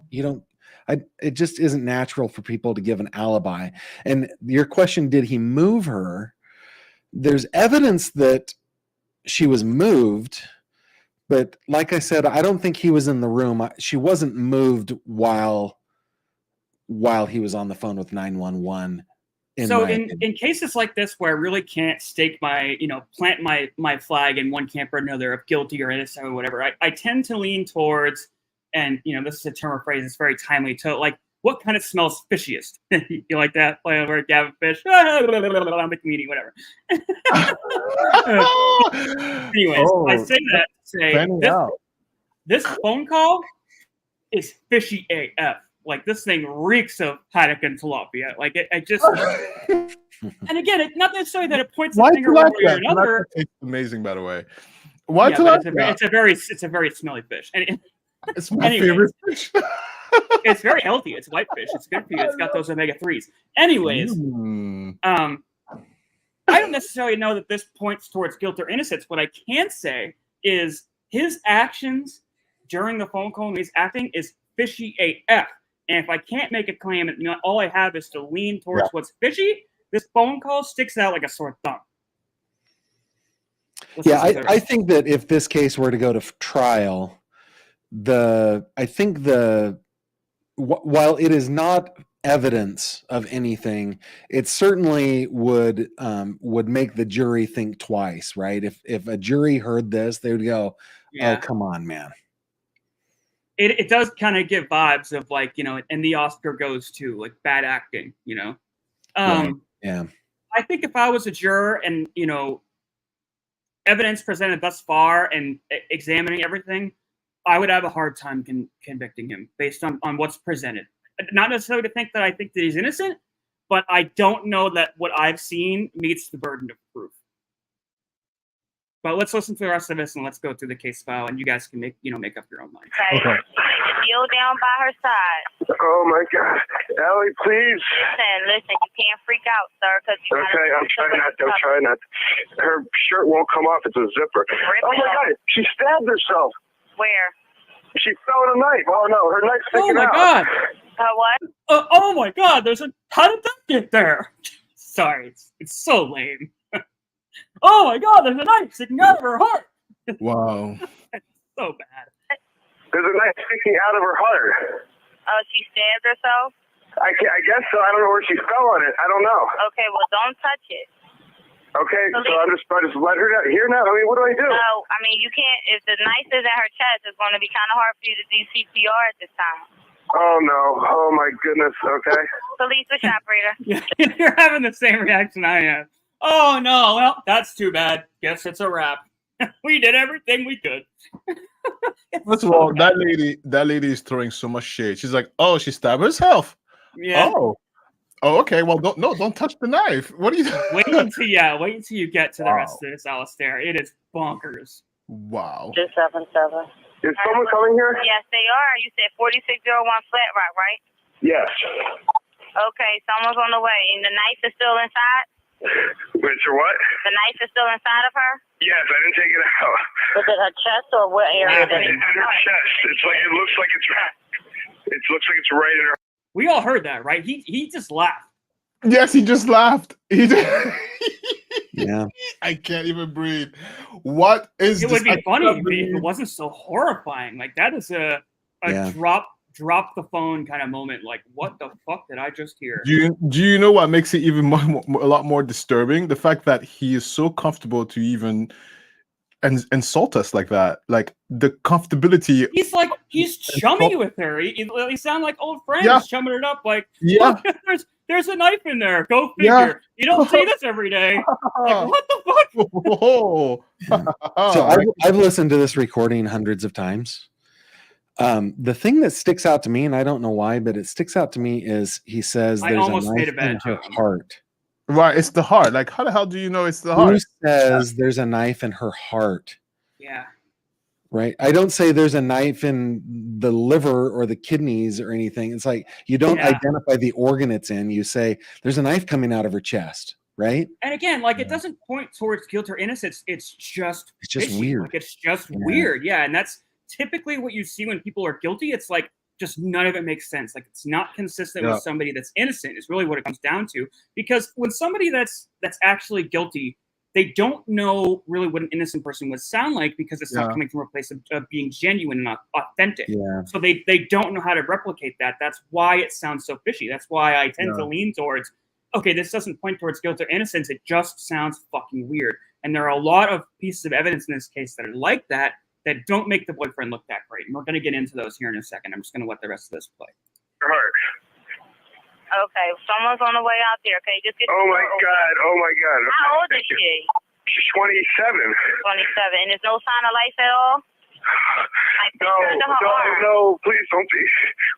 Speaker 3: It just isn't natural for people to give an alibi. And your question, did he move her? There's evidence that she was moved, but like I said, I don't think he was in the room. She wasn't moved while he was on the phone with 911.
Speaker 2: So in cases like this where I really can't stake my, plant my flag in one camp or another of guilty or innocent or whatever, I tend to lean towards, and this is a term or phrase that's very timely, to like, what kind of smells fishiest? You like that? Play over Gavin Fish? I'm the comedian, whatever. Anyways, I say that to say this phone call is fishy AF. Like, this thing reeks of haddock and tilapia. Like, it just... And again, it's not necessarily that it points the finger one way or another.
Speaker 1: It's amazing, by the way. Why
Speaker 2: tilapia? It's a very smelly fish. And
Speaker 1: it's my favorite fish.
Speaker 2: It's very healthy. It's whitefish. It's good for you. It's got those omega-3s. Anyways, I don't necessarily know that this points towards guilt or innocence. What I can say is his actions during the phone call when he's acting is fishy AF. And if I can't make a claim, and all I have is to lean towards what's fishy, this phone call sticks out like a sore thumb.
Speaker 3: I think that if this case were to go to trial, while it is not evidence of anything, it certainly would make the jury think twice, right? If a jury heard this, they would go, "Oh, come on, man."
Speaker 2: It does kind of give vibes of like, and the Oscar goes to like bad acting,
Speaker 3: Right. Yeah.
Speaker 2: I think if I was a juror and evidence presented thus far and examining everything, I would have a hard time convicting him based on what's presented. Not necessarily to think that I think that he's innocent, but I don't know that what I've seen meets the burden of proof. But let's listen to the rest of this and let's go through the case file, and you guys can make up your own mind.
Speaker 5: Okay. Still down by her side.
Speaker 4: Oh my God, Ellie, please.
Speaker 5: Listen, you can't freak out, sir, because you.
Speaker 4: Okay, I'm trying not to. Her shirt won't come off. It's a zipper. Oh my God, she stabbed herself.
Speaker 5: Where?
Speaker 4: She fell with a knife. Oh no, her knife's sticking out.
Speaker 2: God!
Speaker 5: What?
Speaker 2: Oh my God! How did that get there? Sorry, it's so lame. Oh my God! There's a knife sticking out of her heart.
Speaker 1: Wow.
Speaker 2: It's so bad.
Speaker 4: There's a knife sticking out of her heart.
Speaker 5: Oh, she stabbed herself?
Speaker 4: I guess so. I don't know where she fell on it. I don't know.
Speaker 5: Okay, well, don't touch it.
Speaker 4: Okay, so I just let her down. Here now. I mean, what do I do?
Speaker 5: No, I mean, you can't. If the knife is at her chest, it's going to be kind of hard for you to do CPR at this time.
Speaker 4: Oh no! Oh my goodness! Okay.
Speaker 5: Police with operator.
Speaker 2: Yeah, you're having the same reaction I am. Oh no, well, that's too bad. Guess it's a wrap. We did everything we could.
Speaker 1: First of all, that lady is throwing so much shade. She's like, "Oh, she stabbed herself.
Speaker 2: Yeah.
Speaker 1: Oh, okay. Well, don't touch the knife. What are you?"
Speaker 2: Wait until you get to the rest of this, Alistair. It is bonkers.
Speaker 1: Wow.
Speaker 5: 277.
Speaker 4: Is someone coming here?
Speaker 5: Yes, they are. You said 4601 Flat Rock, right?
Speaker 4: Yes.
Speaker 5: Okay, someone's on the way. And the knife is still inside?
Speaker 4: Wait, so what?
Speaker 5: The knife is still inside of her?
Speaker 4: Yes, I didn't take it out.
Speaker 5: Was it her chest or what area?
Speaker 4: It's in her chest. It looks like it's right in her.
Speaker 2: We all heard that, right? He just laughed.
Speaker 1: Yes, he just laughed.
Speaker 3: Yeah.
Speaker 1: I can't even breathe. What is
Speaker 2: It
Speaker 1: this?
Speaker 2: would be
Speaker 1: I
Speaker 2: funny
Speaker 1: can't
Speaker 2: if
Speaker 1: believe-
Speaker 2: it wasn't so horrifying. Like that is a
Speaker 3: Yeah.
Speaker 2: drop the phone kind of moment. Like, what the fuck did I just hear?
Speaker 1: Do you know what makes it even a lot more disturbing? The fact that he is so comfortable to even insult us like that. Like the comfortability.
Speaker 2: He's chummy with her. He sound like old friends,
Speaker 1: Yeah.
Speaker 2: chumming it up. Like,
Speaker 1: Yeah.
Speaker 2: look, there's a knife in there. Go figure.
Speaker 1: Yeah.
Speaker 2: You don't see this every day. Like, what the fuck?
Speaker 1: Whoa.
Speaker 3: So I've listened to this recording hundreds of times. The thing that sticks out to me, and I don't know why, but it sticks out to me, is he says
Speaker 2: I
Speaker 3: there's a
Speaker 2: almost made
Speaker 3: knife
Speaker 2: a bad
Speaker 3: in her
Speaker 2: joke.
Speaker 3: heart.
Speaker 1: Right, it's the heart. Like, how the hell do you know it's the
Speaker 3: Who
Speaker 1: heart?
Speaker 3: says there's a knife in her heart?
Speaker 2: Yeah.
Speaker 3: Right. I don't say there's a knife in the liver or the kidneys or anything. It's like you don't
Speaker 2: Yeah.
Speaker 3: identify the organ it's in. You say there's a knife coming out of her chest. Right.
Speaker 2: And again, like it doesn't point towards guilt or innocence. It's just fishy.
Speaker 3: weird.
Speaker 2: Like it's just
Speaker 3: Yeah.
Speaker 2: weird. Yeah, and that's typically what you see when people are guilty. It's like just none of it makes sense. Like it's not consistent
Speaker 1: Yeah.
Speaker 2: with somebody that's innocent. Is really what it comes down to. Because when somebody that's actually guilty, they don't know really what an innocent person would sound like because it's not
Speaker 1: Yeah.
Speaker 2: coming from a place of being genuine and authentic.
Speaker 3: Yeah.
Speaker 2: So they don't know how to replicate that. That's why it sounds so fishy. That's why I tend to
Speaker 1: Yeah.
Speaker 2: lean towards, okay, this doesn't point towards guilt or innocence. It just sounds fucking weird. And there are a lot of pieces of evidence in this case that are like that don't make the boyfriend look that great. And we're going to get into those here in a second. I'm just going to let the rest of this play.
Speaker 4: Her heart.
Speaker 5: Okay, someone's on the way out there. Okay, just get.
Speaker 4: Oh my God! Oh my God!
Speaker 5: How old
Speaker 4: Thank
Speaker 5: is
Speaker 4: you.
Speaker 5: she?
Speaker 4: She's 27.
Speaker 5: 27. And there's no sign of life at all? Like,
Speaker 4: No,
Speaker 5: been turned to her arm.
Speaker 4: no, please don't be.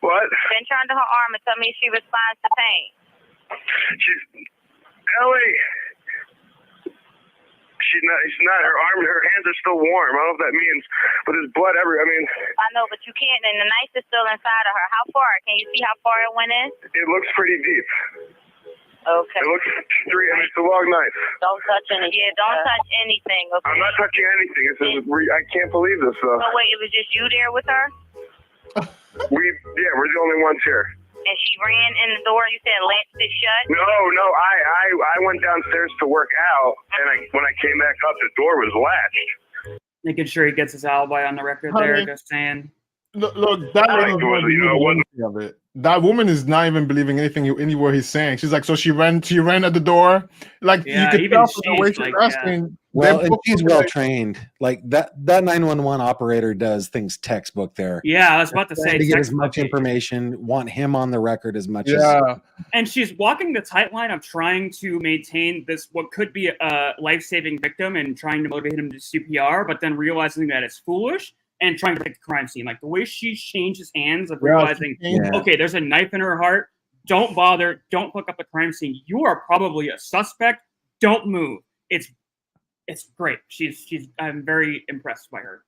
Speaker 4: What?
Speaker 5: Been turned to her arm and tell me if she responds to pain.
Speaker 4: She's Ellie. She's not. Her arm, her hands are still warm. I don't know if that means, but there's blood everywhere. I mean,
Speaker 5: I know, but you can't. And the knife is still inside of her. How far? Can you see how far it went in?
Speaker 4: it looks pretty deep.
Speaker 5: Okay.
Speaker 4: It looks it's a long knife.
Speaker 5: Don't touch anything. Yeah, don't touch anything. Okay.
Speaker 4: I'm not touching anything. I can't believe this.
Speaker 5: So wait, it was just you there with her?
Speaker 4: We're the only ones here.
Speaker 5: And she ran in the door. You said latched it shut.
Speaker 4: No, I went downstairs to work out, and when I came back up, the door was latched.
Speaker 2: Making sure he gets his alibi on the record there, just saying.
Speaker 1: Look, that
Speaker 4: I
Speaker 1: woman
Speaker 4: think it was,
Speaker 1: is not
Speaker 4: it wasn't-
Speaker 1: believing anything of it. That woman is not even believing anything anywhere he's saying. She's like, so she ran at the door. Like
Speaker 2: Yeah,
Speaker 1: you could
Speaker 2: even
Speaker 1: tell from the way
Speaker 2: she's
Speaker 1: she's
Speaker 2: like,
Speaker 1: asking.
Speaker 3: Well,
Speaker 1: they're
Speaker 3: and
Speaker 1: both
Speaker 3: she's
Speaker 1: looking
Speaker 3: well
Speaker 1: like-
Speaker 3: trained. Like that 911 operator does things textbook there.
Speaker 2: Yeah, I was about to
Speaker 3: Trying
Speaker 2: say.
Speaker 3: to get as much
Speaker 2: textbook.
Speaker 3: information, want him on the record as much as
Speaker 1: Yeah,
Speaker 2: And she's walking the tight line of trying to maintain this, what could be a life-saving victim and trying to motivate him to CPR, but then realizing that it's foolish and trying to protect the crime scene. Like the way she changes hands of realizing,
Speaker 3: Yeah.
Speaker 2: okay, there's a knife in her heart. Don't bother. Don't hook up the crime scene. You are probably a suspect. Don't move. It's great. I'm very impressed by her.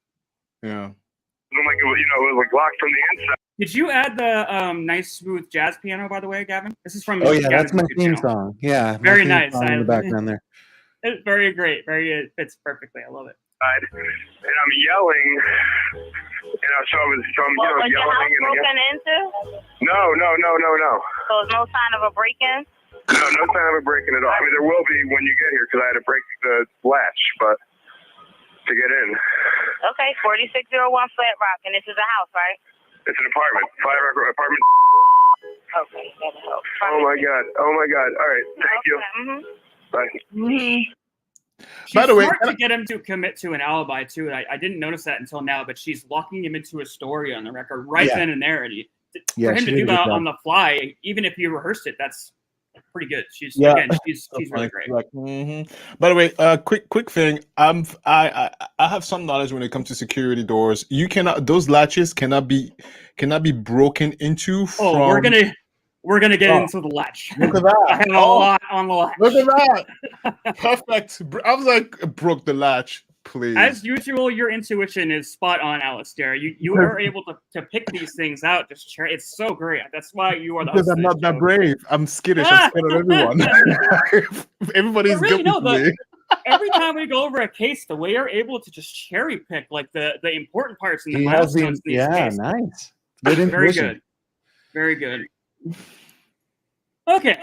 Speaker 1: yeah.
Speaker 4: It was like locked from the inside.
Speaker 2: Did you add the nice smooth jazz piano, by the way, Gavin? This is from
Speaker 3: Oh yeah,
Speaker 2: Gavin's
Speaker 3: that's my
Speaker 2: YouTube
Speaker 3: theme
Speaker 2: channel.
Speaker 3: song. Yeah, my
Speaker 2: Very
Speaker 3: theme
Speaker 2: nice.
Speaker 3: song in the background there.
Speaker 2: It's very great. It fits perfectly. I love it.
Speaker 4: And I'm yelling. So I'm
Speaker 5: Was your house
Speaker 4: yelling and
Speaker 5: broken into?
Speaker 4: No.
Speaker 5: So there's no sign of a break-in?
Speaker 4: No sign of a break-in at all. I mean, there will be when you get here because I had to break the latch, but to get in.
Speaker 5: Okay, 4601 Flat Rock, and this is a house, right?
Speaker 4: It's an apartment. Apartment.
Speaker 5: Okay, that'll help.
Speaker 4: Oh my God. All right. Thank you.
Speaker 5: Mm-hmm.
Speaker 4: Bye.
Speaker 2: She's
Speaker 1: By the way,
Speaker 2: smart to get him to commit to an alibi too. I didn't notice that until now, but she's locking him into a story on the record right
Speaker 3: Yeah.
Speaker 2: then and there, and
Speaker 3: Yeah,
Speaker 2: for him
Speaker 3: she
Speaker 2: to
Speaker 3: did
Speaker 2: do
Speaker 3: a good
Speaker 2: that
Speaker 3: job.
Speaker 2: on the fly, even if you rehearsed it, that's pretty good. She's
Speaker 1: Yeah.
Speaker 2: she's really great.
Speaker 1: Like, By the way, quick thing. I have some knowledge when it comes to security doors. Those latches cannot be broken into
Speaker 2: Oh,
Speaker 1: from.
Speaker 2: we're gonna get
Speaker 1: Oh,
Speaker 2: into the latch.
Speaker 1: look at
Speaker 2: I
Speaker 1: that!
Speaker 2: have a
Speaker 1: Oh,
Speaker 2: lot on the latch.
Speaker 1: look at that! Perfect. I was like, broke the latch, please.
Speaker 2: As usual, your intuition is spot on, Alistair. You are able to pick these things out. It's so great. That's why you are the
Speaker 1: Because
Speaker 2: host
Speaker 1: I'm
Speaker 2: of
Speaker 1: not
Speaker 2: this
Speaker 1: that
Speaker 2: show.
Speaker 1: brave. I'm skittish. I'm scared of everyone. Everybody's
Speaker 2: But really,
Speaker 1: guilty
Speaker 2: no,
Speaker 1: to me.
Speaker 2: Every time we go over a case, the way you're able to just cherry pick like the important parts and the
Speaker 3: He has
Speaker 2: milestones in these
Speaker 3: yeah,
Speaker 2: cases.
Speaker 3: nice. Good
Speaker 2: Very
Speaker 3: intuition.
Speaker 2: good. Very good. Okay.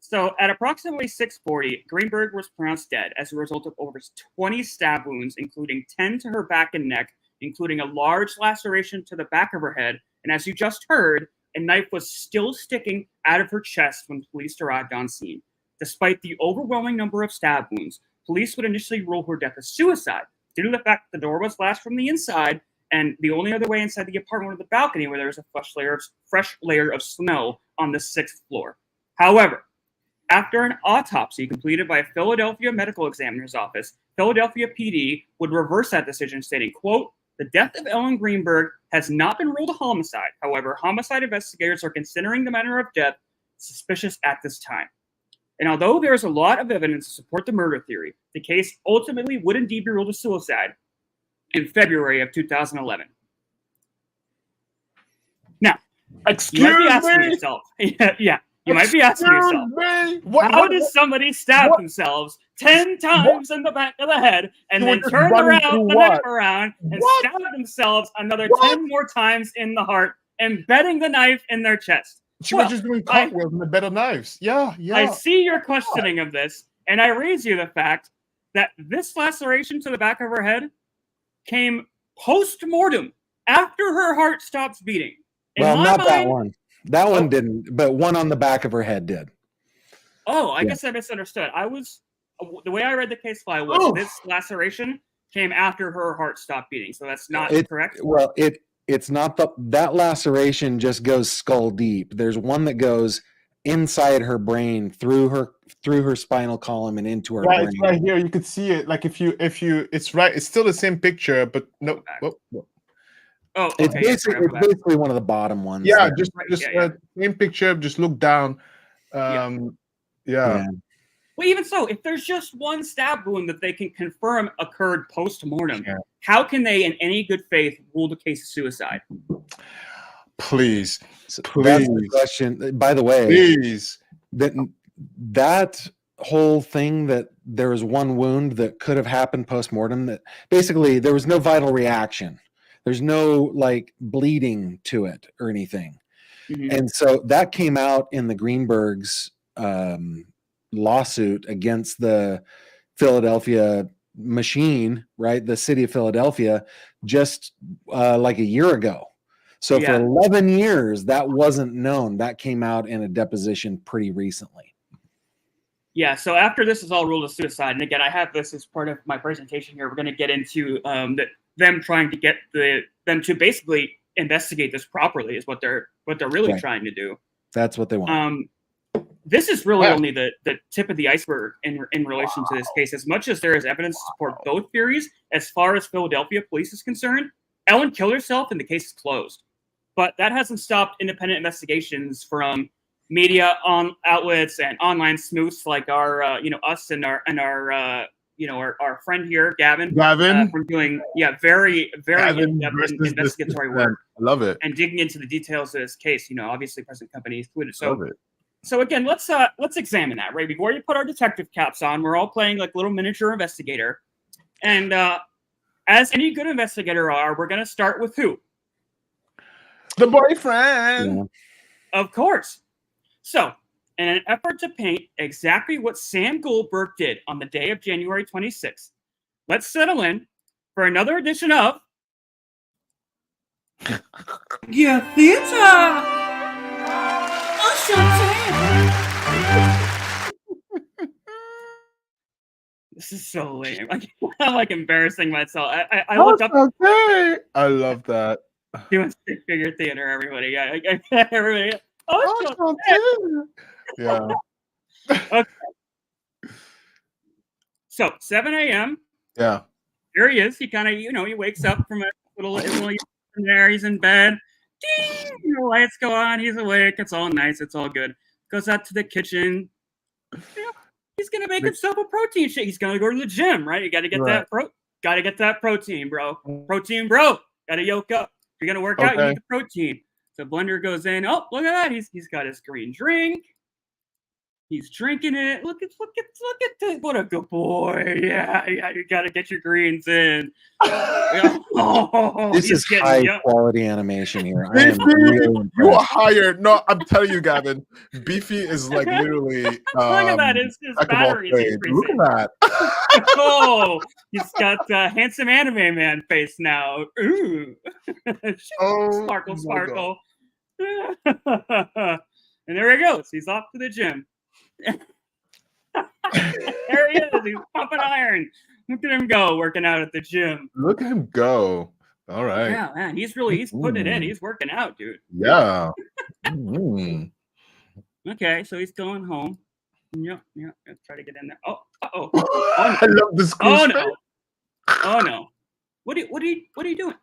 Speaker 2: So at approximately 6:40, Greenberg was pronounced dead as a result of over 20 stab wounds, including 10 to her back and neck, including a large laceration to the back of her head. And as you just heard, a knife was still sticking out of her chest when police arrived on scene. Despite the overwhelming number of stab wounds, police would initially rule her death as suicide due to the fact that the door was latched from the inside, and the only other way inside the apartment was the balcony, where there was a fresh layer of snow on the 6th floor. However, after an autopsy completed by a Philadelphia medical examiner's office, Philadelphia PD would reverse that decision, stating, quote, "The death of Ellen Greenberg has not been ruled a homicide. However, homicide investigators are considering the manner of death suspicious at this time." And although there is a lot of evidence to support the murder theory, the case ultimately would indeed be ruled a suicide in February of 2011. Now, you might be asking yourself, you might be asking yourself, how does somebody stab themselves 10 times in the back of the head and then turn around the knife around and stab themselves another 10 more times in the heart, embedding the knife in their chest?
Speaker 1: She was just doing cartwheels with better knives. Yeah.
Speaker 2: I see your questioning of this, and I raise you the fact that this laceration to the back of her head came post-mortem after her heart stops beating.
Speaker 3: Well, not that one. That one didn't, but one on the back of her head did.
Speaker 2: Oh, I guess I misunderstood. The way I read the case file was this laceration came after her heart stopped beating, so that's not correct?
Speaker 3: Well, it's not that laceration just goes skull deep. There's one that goes inside her brain through her spinal column and into her brain.
Speaker 1: It's right here. You could see it. Like if you, it's right. It's still the same picture, but no.
Speaker 2: Oh, okay,
Speaker 3: it's basically one of the bottom ones.
Speaker 1: Yeah, just same picture. Just look down. Yeah.
Speaker 2: Well, even so, if there's just one stab wound that they can confirm occurred post-mortem, how can they, in any good faith, rule the case a suicide?
Speaker 1: Please.
Speaker 3: That's the question. By the way,
Speaker 1: please.
Speaker 3: That whole thing that there was one wound that could have happened post-mortem, that basically there was no vital reaction. There's no like bleeding to it or anything. Mm-hmm. And so that came out in the Greenbergs lawsuit against the Philadelphia machine, right? The city of Philadelphia, just like a year ago. So for 11 years, that wasn't known. That came out in a deposition pretty recently.
Speaker 2: Yeah, so after this is all ruled a suicide, and again, I have this as part of my presentation here, we're going to get into them trying to get them to basically investigate this properly is what they're really trying to do.
Speaker 3: That's what they want.
Speaker 2: This is really only the tip of the iceberg in relation to this case. As much as there is evidence to support both theories, as far as Philadelphia police is concerned, Ellen killed herself and the case is closed. But that hasn't stopped independent investigations from media on outlets and online sleuths like our us and our friend here, Gavin, from doing very investigatory work.
Speaker 1: I love it.
Speaker 2: And digging into the details of this case, obviously present company included. So again, let's examine that, right? Before you put our detective caps on, we're all playing like little miniature investigator. And as any good investigator are, we're gonna start with who?
Speaker 1: The boyfriend.
Speaker 3: Yeah.
Speaker 2: Of course. So, in an effort to paint exactly what Sam Goldberg did on the day of January 26th, let's settle in for another edition of Theater. This is so lame. I'm like embarrassing myself. I look up.
Speaker 1: Okay. I love that.
Speaker 2: doing stick figure theater. Everybody, yeah, everybody. Oh,
Speaker 1: Oh, yeah.
Speaker 2: okay. So 7 a.m.
Speaker 1: Yeah.
Speaker 2: Here he is. He kind of, he wakes up from a little in there. He's in bed. Ding! The lights go on. He's awake. It's all nice. It's all good. Goes out to the kitchen. He's gonna make himself a protein shake. He's gonna go to the gym, right? You got to get that protein, bro. Protein, bro. Got to yolk up. If you're gonna work out, you need the protein. So blender goes in. Oh, look at that. He's got his green drink. He's drinking it. Look at this. What a good boy. Yeah. You got to get your greens in.
Speaker 3: This is high quality animation here. I am really
Speaker 1: you are hired. No, I'm telling you, Gavin. Beefy is like literally.
Speaker 2: Look at that. His batteries.
Speaker 1: Look at that.
Speaker 2: Oh, he's got handsome anime man face now. Ooh. Sparkle. And there he goes. He's off to the gym. There he is. He's pumping iron. Look at him go, working out at the gym.
Speaker 1: Look at him go. All right.
Speaker 2: Yeah, man. He's putting it in. He's working out, dude.
Speaker 1: Yeah.
Speaker 2: Okay, so he's going home. Yep. Let's try to get in there. Oh no.
Speaker 1: I love this.
Speaker 2: Oh no. What are you doing?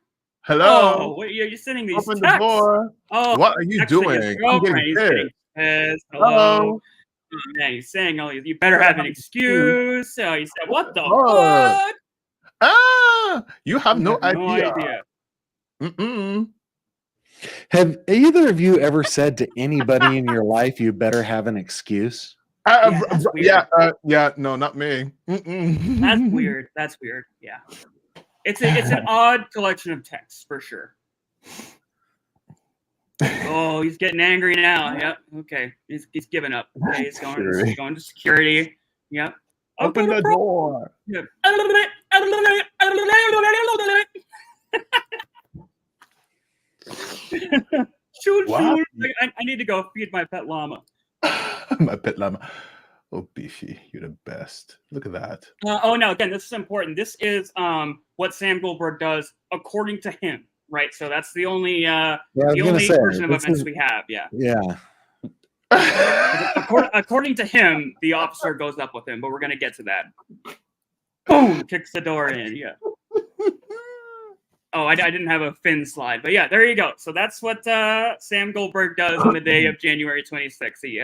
Speaker 1: Hello.
Speaker 2: Oh, you're sending these
Speaker 1: Open
Speaker 2: texts.
Speaker 1: the door.
Speaker 2: Oh,
Speaker 1: what are you doing?
Speaker 2: I'm getting pissed. Hello. Oh, man, he's saying, "Oh, you better have an excuse." So he said, "What the fuck?"
Speaker 1: You have no idea.
Speaker 3: Have either of you ever said to anybody in your life, "You better have an excuse"?
Speaker 1: No, not me.
Speaker 2: That's weird. Yeah, it's an odd collection of texts for sure. Oh, he's getting angry now. Yep. Okay. He's giving up. Okay, he's going to security. Yep.
Speaker 1: Open the door.
Speaker 2: Yep. Shoo. I need to go feed my pet llama.
Speaker 1: My pet llama. Oh, Beefy, you're the best. Look at that.
Speaker 2: No, again, this is important. This is what Sam Goldberg does according to him. Right, so that's the only version of events we have. Yeah. According to him, the officer goes up with him, but we're gonna get to that. Boom! Kicks the door in. Yeah. Oh, I didn't have a fin slide, but yeah, there you go. So that's what Sam Goldberg does on the day of January 26th. He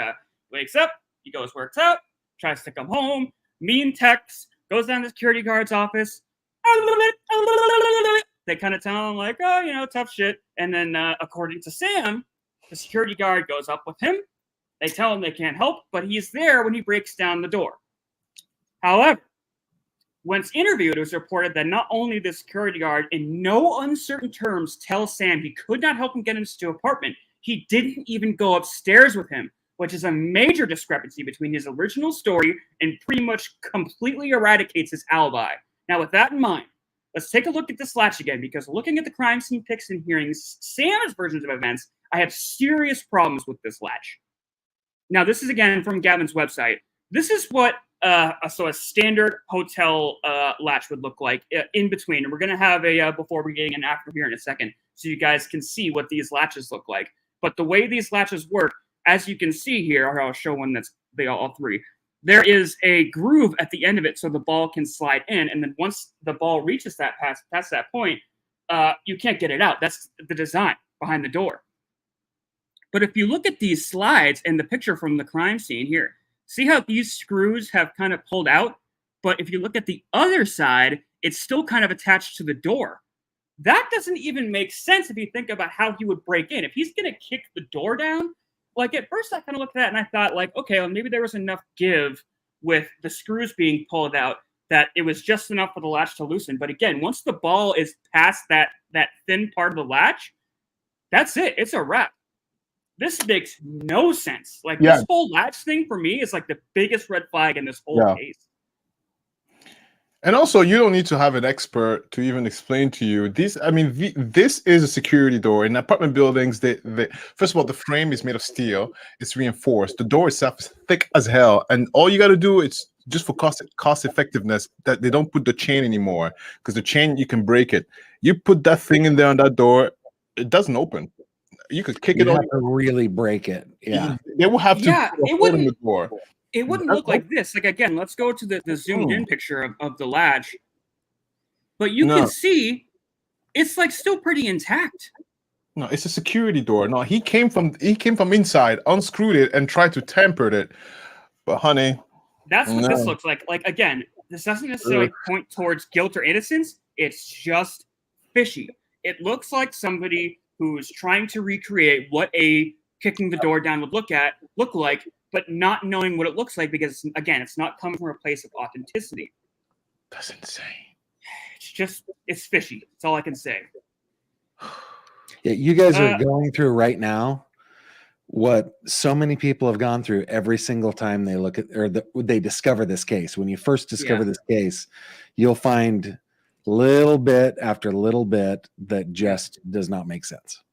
Speaker 2: wakes up, he goes, works out, tries to come home, mean texts, goes down to the security guard's office. They kind of tell him, like, oh, tough shit. And then, according to Sam, the security guard goes up with him. They tell him they can't help, but he's there when he breaks down the door. However, once interviewed, it was reported that not only the security guard, in no uncertain terms, tells Sam he could not help him get into the apartment, he didn't even go upstairs with him, which is a major discrepancy between his original story and pretty much completely eradicates his alibi. Now, with that in mind, let's take a look at this latch again, because looking at the crime scene pics and hearings, Sam's versions of events, I have serious problems with this latch. Now, this is again from Gavin's website. This is what a standard hotel latch would look like in between. And we're going to have a before, beginning, and after here in a second, so you guys can see what these latches look like. But the way these latches work, as you can see here, or I'll show one that's all three. There is a groove at the end of it so the ball can slide in. And then once the ball reaches that past that point, you can't get it out. That's the design behind the door. But if you look at these slides and the picture from the crime scene here, see how these screws have kind of pulled out? But if you look at the other side, it's still kind of attached to the door. That doesn't even make sense if you think about how he would break in. If he's going to kick the door down, like at first I kind of looked at that and I thought, like, okay, well, maybe there was enough give with the screws being pulled out that it was just enough for the latch to loosen. But again, once the ball is past that thin part of the latch, that's it. It's a wrap. This makes no sense. Like this whole latch thing for me is like the biggest red flag in this whole case.
Speaker 1: And also, you don't need to have an expert to even explain to you this. I mean, this is a security door in apartment buildings. They first of all, the frame is made of steel. It's reinforced. The door itself is thick as hell, and all you got to do is just for cost effectiveness that they don't put the chain anymore, because the chain you can break it. You put that thing in there on that door, it doesn't open. You could kick
Speaker 3: You
Speaker 1: it
Speaker 3: have
Speaker 1: on.
Speaker 3: to really break it. Yeah.
Speaker 1: They will have to
Speaker 2: Yeah,
Speaker 1: put a
Speaker 2: it
Speaker 1: hole in
Speaker 2: wouldn't.
Speaker 1: the door.
Speaker 2: It wouldn't
Speaker 1: That's
Speaker 2: look like this. Like again, let's go to the zoomed in picture of the latch. But you
Speaker 1: No.
Speaker 2: can see it's like still pretty intact.
Speaker 1: No, it's a security door. No, he came from inside, unscrewed it, and tried to tamper it. But honey,
Speaker 2: That's what this
Speaker 1: no.
Speaker 2: looks like. Like again, this doesn't necessarily point towards guilt or innocence. It's just fishy. It looks like somebody who's trying to recreate what a kicking the door down would look like, but not knowing what it looks like because again, it's not coming from a place of authenticity.
Speaker 1: That's insane.
Speaker 2: It's fishy. That's all I can say.
Speaker 3: Yeah, you guys are going through right now what so many people have gone through every single time they look at they discover this case. When you first discover this case, you'll find little bit after little bit that just does not make sense.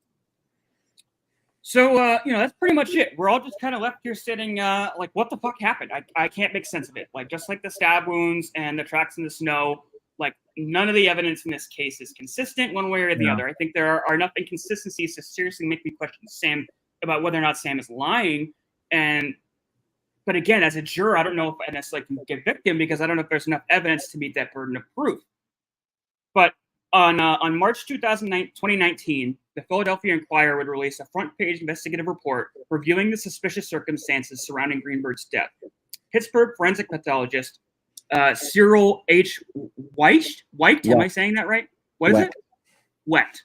Speaker 2: So, that's pretty much it. We're all just kind of left here sitting, like, what the fuck happened? I can't make sense of it. Like, just like the stab wounds and the tracks in the snow, like, none of the evidence in this case is consistent one way or the other. I think there are enough inconsistencies to seriously make me question Sam about whether or not Sam is lying. But again, as a juror, I don't know if I necessarily can convict him because I don't know if there's enough evidence to meet that burden of proof. But on March 2019, the Philadelphia Inquirer would release a front-page investigative report reviewing the suspicious circumstances surrounding Greenberg's death. Pittsburgh forensic pathologist Cyril H. White, am I saying that right? What is it? Wet.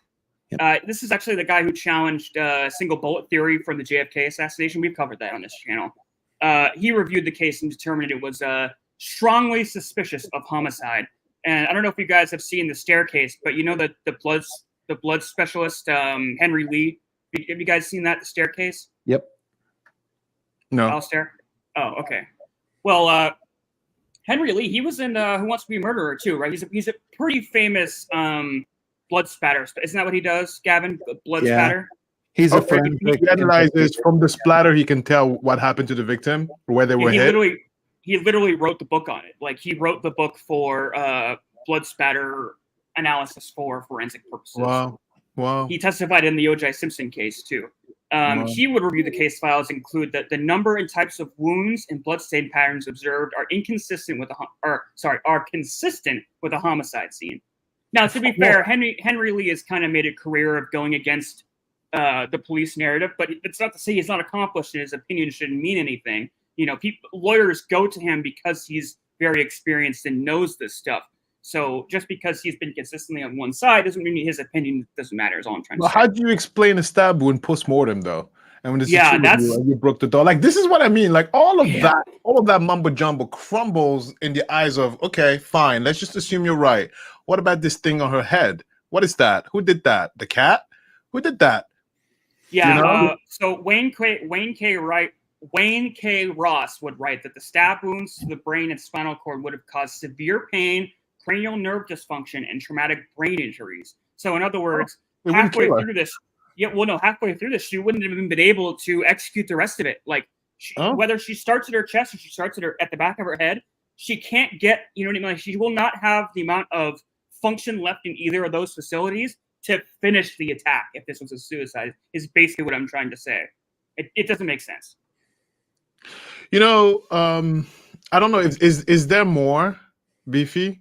Speaker 2: Yep. This is actually the guy who challenged single bullet theory from the JFK assassination. We've covered that on this channel. He reviewed the case and determined it was strongly suspicious of homicide. And I don't know if you guys have seen the staircase, but you know that the blood specialist Henry Lee. Have you guys seen that, the staircase?
Speaker 3: Yep.
Speaker 1: No.
Speaker 2: Alistair? Oh, okay. Well, Henry Lee, he was in Who Wants to Be a Murderer too, right? He's a pretty famous blood spatter. Isn't that what he does, Gavin? Blood spatter?
Speaker 3: He's a forensic.
Speaker 1: He analyzes from the splatter. He can tell what happened to the victim, where they were hit.
Speaker 2: He literally wrote the book on it. Like he wrote the book for blood spatter analysis for forensic purposes.
Speaker 1: Wow.
Speaker 2: He testified in the O.J. Simpson case too. He would review the case files, include that the number and types of wounds and bloodstain patterns observed are consistent with a homicide scene. Now, to be fair, Henry Lee has kind of made a career of going against the police narrative, but it's not to say he's not accomplished and his opinion shouldn't mean anything. Lawyers go to him because he's very experienced and knows this stuff. So just because he's been consistently on one side doesn't mean his opinion doesn't matter. Is all I'm trying to say.
Speaker 1: How do you explain a stab wound post-mortem though? And when you broke the door, like this is what I mean. Like all of that mumbo jumbo crumbles in the eyes of, okay, fine. Let's just assume you're right. What about this thing on her head? What is that? Who did that? The cat? Who did that?
Speaker 2: Yeah. So Wayne K. Ross would write that the stab wounds to the brain and spinal cord would have caused severe pain, cranial nerve dysfunction, and traumatic brain injuries. So in other words, halfway through this, she wouldn't have even been able to execute the rest of it. Like whether she starts at her chest or she starts at the back of her head, she can't get, you know what I mean? Like she will not have the amount of function left in either of those facilities to finish the attack if this was a suicide, is basically what I'm trying to say. It doesn't make sense.
Speaker 1: I don't know. Is there more, Beefy?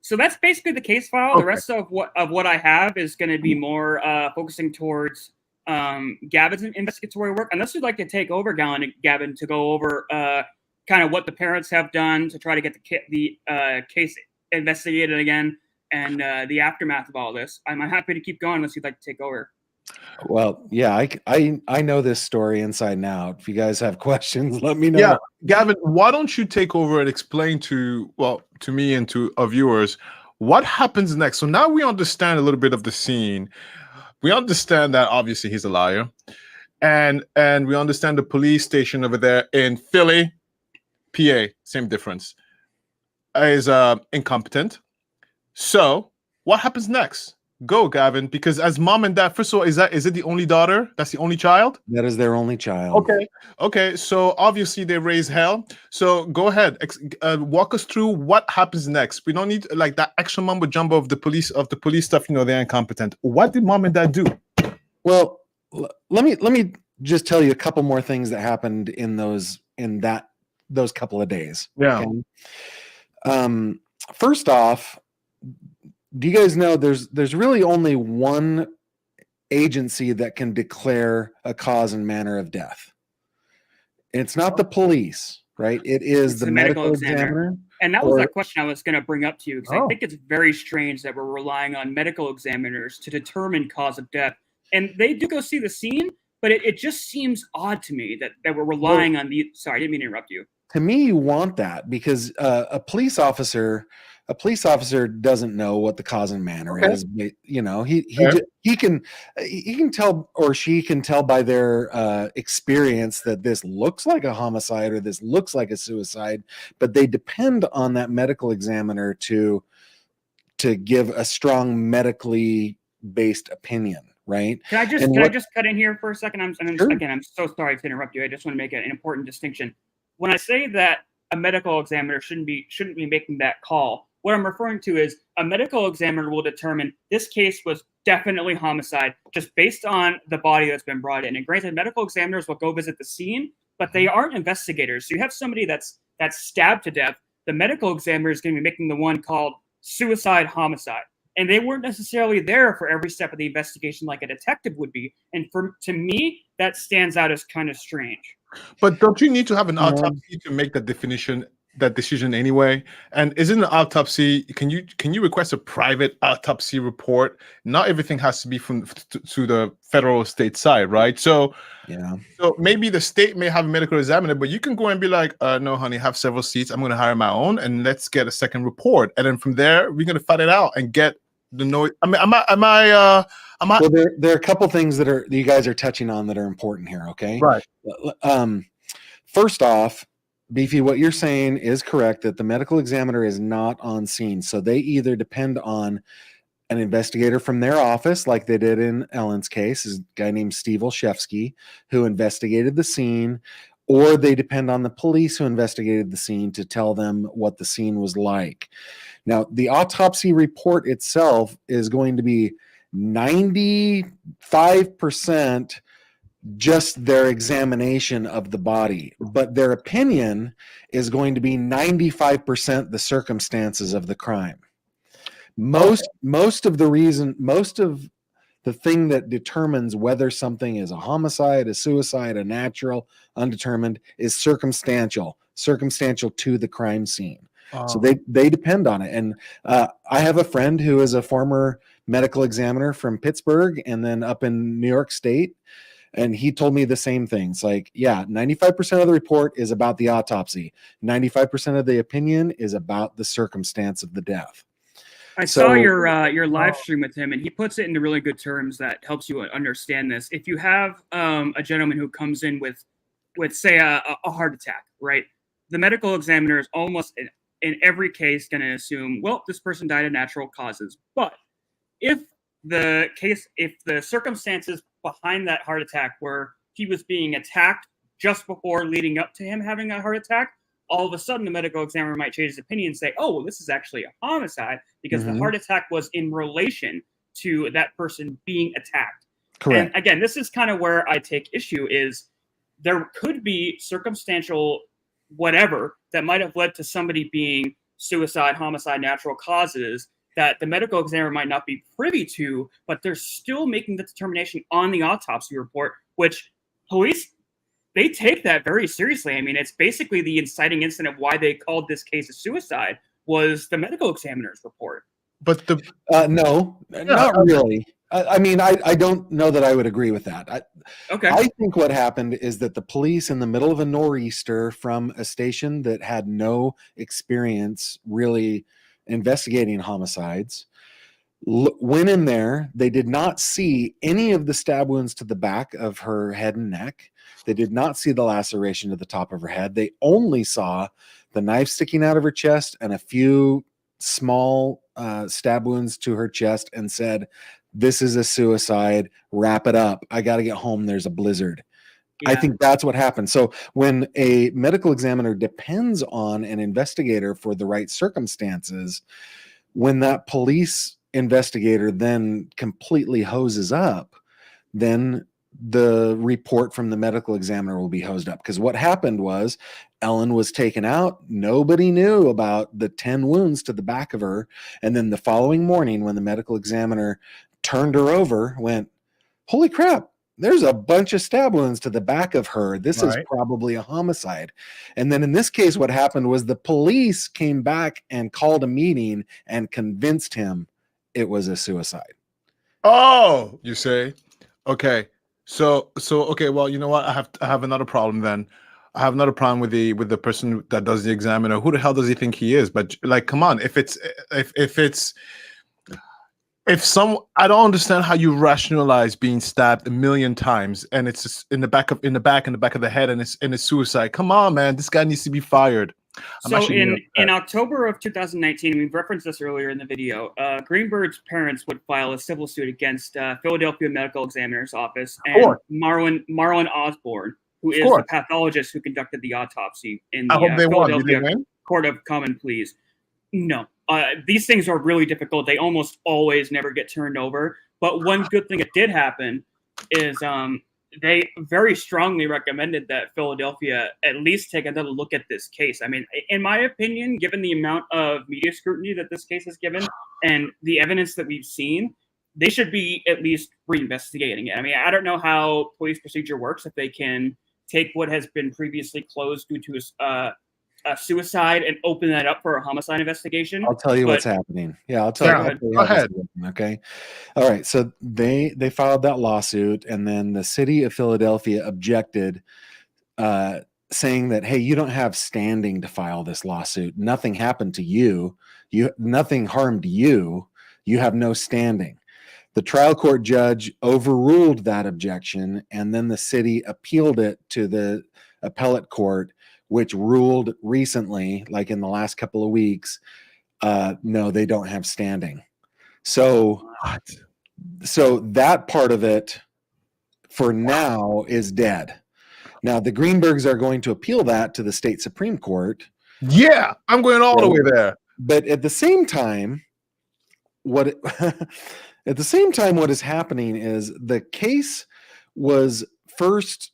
Speaker 2: So that's basically the case file. Okay. The rest of what I have is going to be more focusing towards Gavin's investigatory work. Unless you'd like to take over, Gavin, to go over kind of what the parents have done to try to get the case investigated again and the aftermath of all this. I'm happy to keep going unless you'd like to take over.
Speaker 3: Well, yeah, I know this story inside and out. If you guys have questions, let me know.
Speaker 1: Yeah, Gavin, why don't you take over and explain to me and to our viewers what happens next? So now we understand a little bit of the scene. We understand that obviously he's a liar, and we understand the police station over there in Philly, PA, same difference, is incompetent. So what happens next? go, Gavin, because as mom and dad, first of all, is it the only daughter? That's the only child?
Speaker 3: That is their only child.
Speaker 1: Okay. So obviously they raise hell. So go ahead, walk us through what happens next. We don't need like that extra mumbo jumbo of the police stuff. They're incompetent. What did mom and dad do?
Speaker 3: Well, let me just tell you a couple more things that happened in those couple of days.
Speaker 1: Yeah.
Speaker 3: Okay? First off, do you guys know there's really only one agency that can declare a cause and manner of death? It's not the police, right? It is
Speaker 2: It's
Speaker 3: the medical examiner.
Speaker 2: And that was that question I was going to bring up to you, because
Speaker 1: Oh.
Speaker 2: I think it's very strange that we're relying on medical examiners to determine cause of death. And they do go see the scene, but it just seems odd to me that we're relying on the. Sorry, I didn't mean to interrupt you.
Speaker 3: To me, you want that because a police officer doesn't know what the cause and manner is. He can tell, or she can tell by their experience that this looks like a homicide or this looks like a suicide, but they depend on that medical examiner to give a strong medically based opinion. Right?
Speaker 2: Can I just cut in here for a second? I'm so sorry to interrupt you. I just want to make an important distinction. When I say that a medical examiner shouldn't be making that call, what I'm referring to is a medical examiner will determine this case was definitely homicide just based on the body that's been brought in. And granted, medical examiners will go visit the scene, but they aren't investigators. So you have somebody that's stabbed to death. The medical examiner is going to be making the one called suicide homicide. And they weren't necessarily there for every step of the investigation like a detective would be. And to me, that stands out as kind of strange.
Speaker 1: But don't you need to have an autopsy to make that decision anyway? And isn't an autopsy? Can you request a private autopsy report? Not everything has to be to the federal or state side, right? So
Speaker 3: yeah.
Speaker 1: So maybe the state may have a medical examiner, but you can go and be like, no, honey, have several seats. I'm going to hire my own, and let's get a second report. And then from there, we're going to fight it out and get the noise. I mean, am I?
Speaker 3: Well, there are a couple things that you guys are touching on that are important here. Okay.
Speaker 1: Right.
Speaker 3: First off, Beefy, what you're saying is correct, that the medical examiner is not on scene. So they either depend on an investigator from their office, like they did in Ellen's case, is a guy named Steve Olszewski, who investigated the scene, or they depend on the police who investigated the scene to tell them what the scene was like. Now, the autopsy report itself is going to be 95% just their examination of the body, but their opinion is going to be 95% the circumstances of the crime. Most of the thing that determines whether something is a homicide, a suicide, a natural, undetermined, is circumstantial to the crime scene. So they depend on it. And I have a friend who is a former medical examiner from Pittsburgh and then up in New York State. And he told me the same thing. It's like, 95% of the report is about the autopsy. 95% of the opinion is about the circumstance of the death.
Speaker 2: I saw your live stream with him, and he puts it into really good terms that helps you understand this. If you have a gentleman who comes in with say, a heart attack, right? The medical examiner is almost in every case going to assume, well, this person died of natural causes. But if the circumstances behind that heart attack were he was being attacked just before leading up to him having a heart attack, all of a sudden the medical examiner might change his opinion and say, oh, well, this is actually a homicide because the heart attack was in relation to that person being attacked.
Speaker 3: Correct.
Speaker 2: And again, this is kind of where I take issue is there could be circumstantial whatever that might have led to somebody being suicide, homicide, natural causes that the medical examiner might not be privy to, but they're still making the determination on the autopsy report, which police, they take that very seriously. I mean, it's basically the inciting incident of why they called this case a suicide was the medical examiner's report.
Speaker 1: But
Speaker 3: no, not really. I mean, I don't know that I would agree with that.
Speaker 2: Okay.
Speaker 3: I think what happened is that the police, in the middle of a nor'easter from a station that had no experience really investigating homicides, went in there. They did not see any of the stab wounds to the back of her head and neck. They did not see the laceration to the top of her head. They only saw the knife sticking out of her chest and a few small stab wounds to her chest, and said, this is a suicide, wrap it up. I got to get home. There's a blizzard. I
Speaker 2: Yeah.
Speaker 3: think that's what happened. So when a medical examiner depends on an investigator for the right circumstances, when that police investigator then completely hoses up, then the report from the medical examiner will be hosed up. Because what happened was Ellen was taken out. Nobody knew about the 10 wounds to the back of her. And then the following morning, when the medical examiner turned her over, went, holy crap, there's a bunch of stab wounds to the back of her. This is
Speaker 1: Right.
Speaker 3: probably a homicide. And then in this case, what happened was the police came back and called a meeting and convinced him it was a suicide.
Speaker 1: Oh, you say, okay. So okay. Well, you know what? I have another problem then. I have another problem with the person that does the examiner. Who the hell does he think he is? But like, come on. If I don't understand how you rationalize being stabbed 1,000,000 times and it's just in the back of the head and it's suicide. Come on, man. This guy needs to be fired. I'm
Speaker 2: So
Speaker 1: actually
Speaker 2: in October of 2019, we've referenced this earlier in the video, Greenberg's parents would file a civil suit against Philadelphia Medical Examiner's Office and
Speaker 1: course.
Speaker 2: Marlon Osborne, who is the
Speaker 1: course.
Speaker 2: pathologist who conducted the autopsy in
Speaker 1: I
Speaker 2: the
Speaker 1: hope they won. Did they
Speaker 2: Philadelphia
Speaker 1: win?
Speaker 2: Court of Common Pleas. No, these things are really difficult. They almost always never get turned over. But one good thing that did happen is they very strongly recommended that Philadelphia at least take another look at this case. I mean, in my opinion, given the amount of media scrutiny that this case has given and the evidence that we've seen, they should be at least reinvestigating it. I mean, I don't know how police procedure works, if they can take what has been previously closed due to a suicide and open that up for a homicide investigation.
Speaker 3: I'll tell you what's
Speaker 2: But-
Speaker 3: happening. Yeah, I'll tell
Speaker 1: Yeah,
Speaker 3: you. I'll tell you
Speaker 1: go
Speaker 3: how this
Speaker 1: ahead.
Speaker 3: is working, okay. All right. So they filed that lawsuit, and then the city of Philadelphia objected, saying that, hey, you don't have standing to file this lawsuit. Nothing happened to you. Nothing harmed you. You have no standing. The trial court judge overruled that objection, and then the city appealed it to the appellate court, which ruled recently, like in the last couple of weeks, no, they don't have standing. So that part of it for now is dead. Now the Greenbergs are going to appeal that to the state Supreme Court.
Speaker 1: Yeah, I'm going all the way there.
Speaker 3: But at the same time, what is happening is the case was first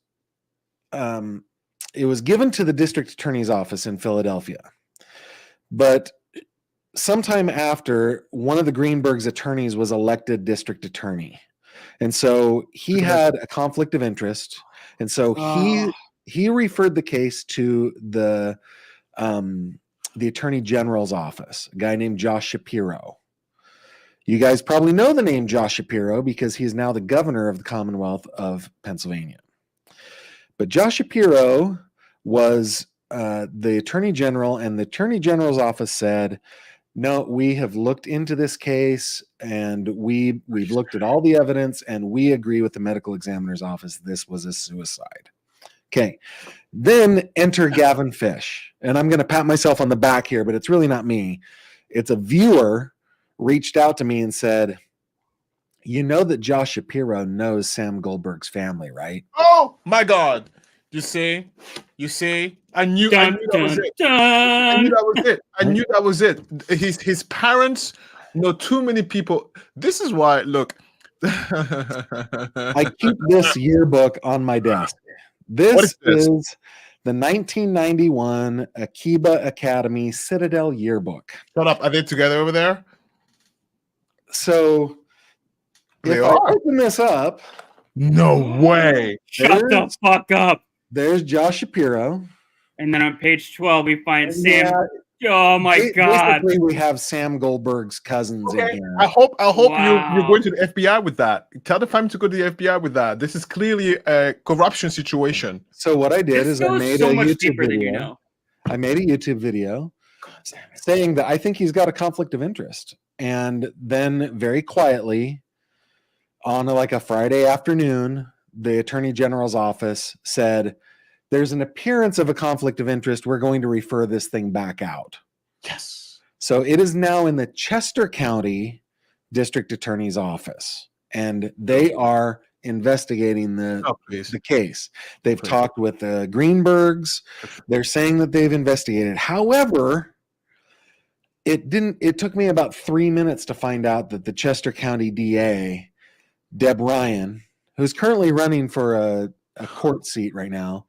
Speaker 3: it was given to the district attorney's office in Philadelphia. But sometime after, one of the Greenberg's attorneys was elected district attorney. And so he had a conflict of interest. And so he referred the case to the attorney general's office, a guy named Josh Shapiro. You guys probably know the name Josh Shapiro because he's now the governor of the Commonwealth of Pennsylvania. But Josh Shapiro was the attorney general, and the attorney general's office said, no, we have looked into this case and we've looked at all the evidence and we agree with the medical examiner's office. This was a suicide. Okay. Then enter Gavin Fish. And I'm going to pat myself on the back here, but it's really not me. It's a viewer reached out to me and said, you know that Josh Shapiro knows Sam Goldberg's family, right?
Speaker 1: Oh my God. You see, I knew that was it. I knew that was it. His parents know too many people. This is why, look.
Speaker 3: I keep this yearbook on my desk. This is the 1991 Akiba Academy Citadel yearbook.
Speaker 1: Shut up. Are they together over there?
Speaker 3: So if I open this up.
Speaker 1: No way.
Speaker 2: Shut the fuck up.
Speaker 3: There's Josh Shapiro.
Speaker 2: And then on page 12, we find Sam. Oh my God.
Speaker 3: Basically, we have Sam Goldberg's cousins in here.
Speaker 1: I hope you're going to the FBI with that. Tell the family to go to the FBI with that. This is clearly a corruption situation.
Speaker 3: So what I did is I made a YouTube video.
Speaker 2: You know.
Speaker 3: I made a YouTube video saying that I think he's got a conflict of interest. And then very quietly on like a Friday afternoon, the Attorney General's office said, there's an appearance of a conflict of interest. We're going to refer this thing back out.
Speaker 1: Yes.
Speaker 3: So it is now in the Chester County District Attorney's office. and they are investigating
Speaker 1: please.
Speaker 3: the case. They've
Speaker 1: Please.
Speaker 3: talked with the Greenbergs. They're saying that they've investigated. However, it took me about 3 minutes to find out that the Chester County DA, Deb Ryan, who's currently running for a court seat right now,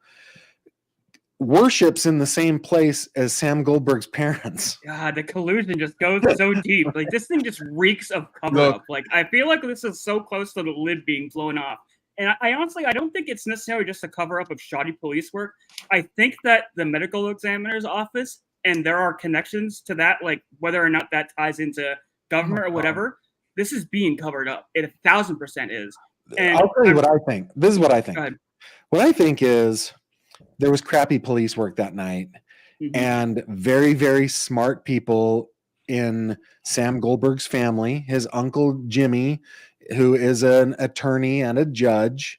Speaker 3: worships in the same place as Sam Goldberg's parents.
Speaker 2: God, the collusion just goes so deep. Like, this thing just reeks of cover up. Like, I feel like this is so close to the lid being blown off. And I honestly, I don't think it's necessarily just a cover up of shoddy police work. I think that the medical examiner's office, and there are connections to that, like whether or not that ties into government or whatever, this is being covered up. It 1,000% is. And
Speaker 3: I'll tell you what I think. This is what I think.
Speaker 2: Go ahead.
Speaker 3: What I think is there was crappy police work that night, and very, very smart people in Sam Goldberg's family, his uncle Jimmy, who is an attorney and a judge.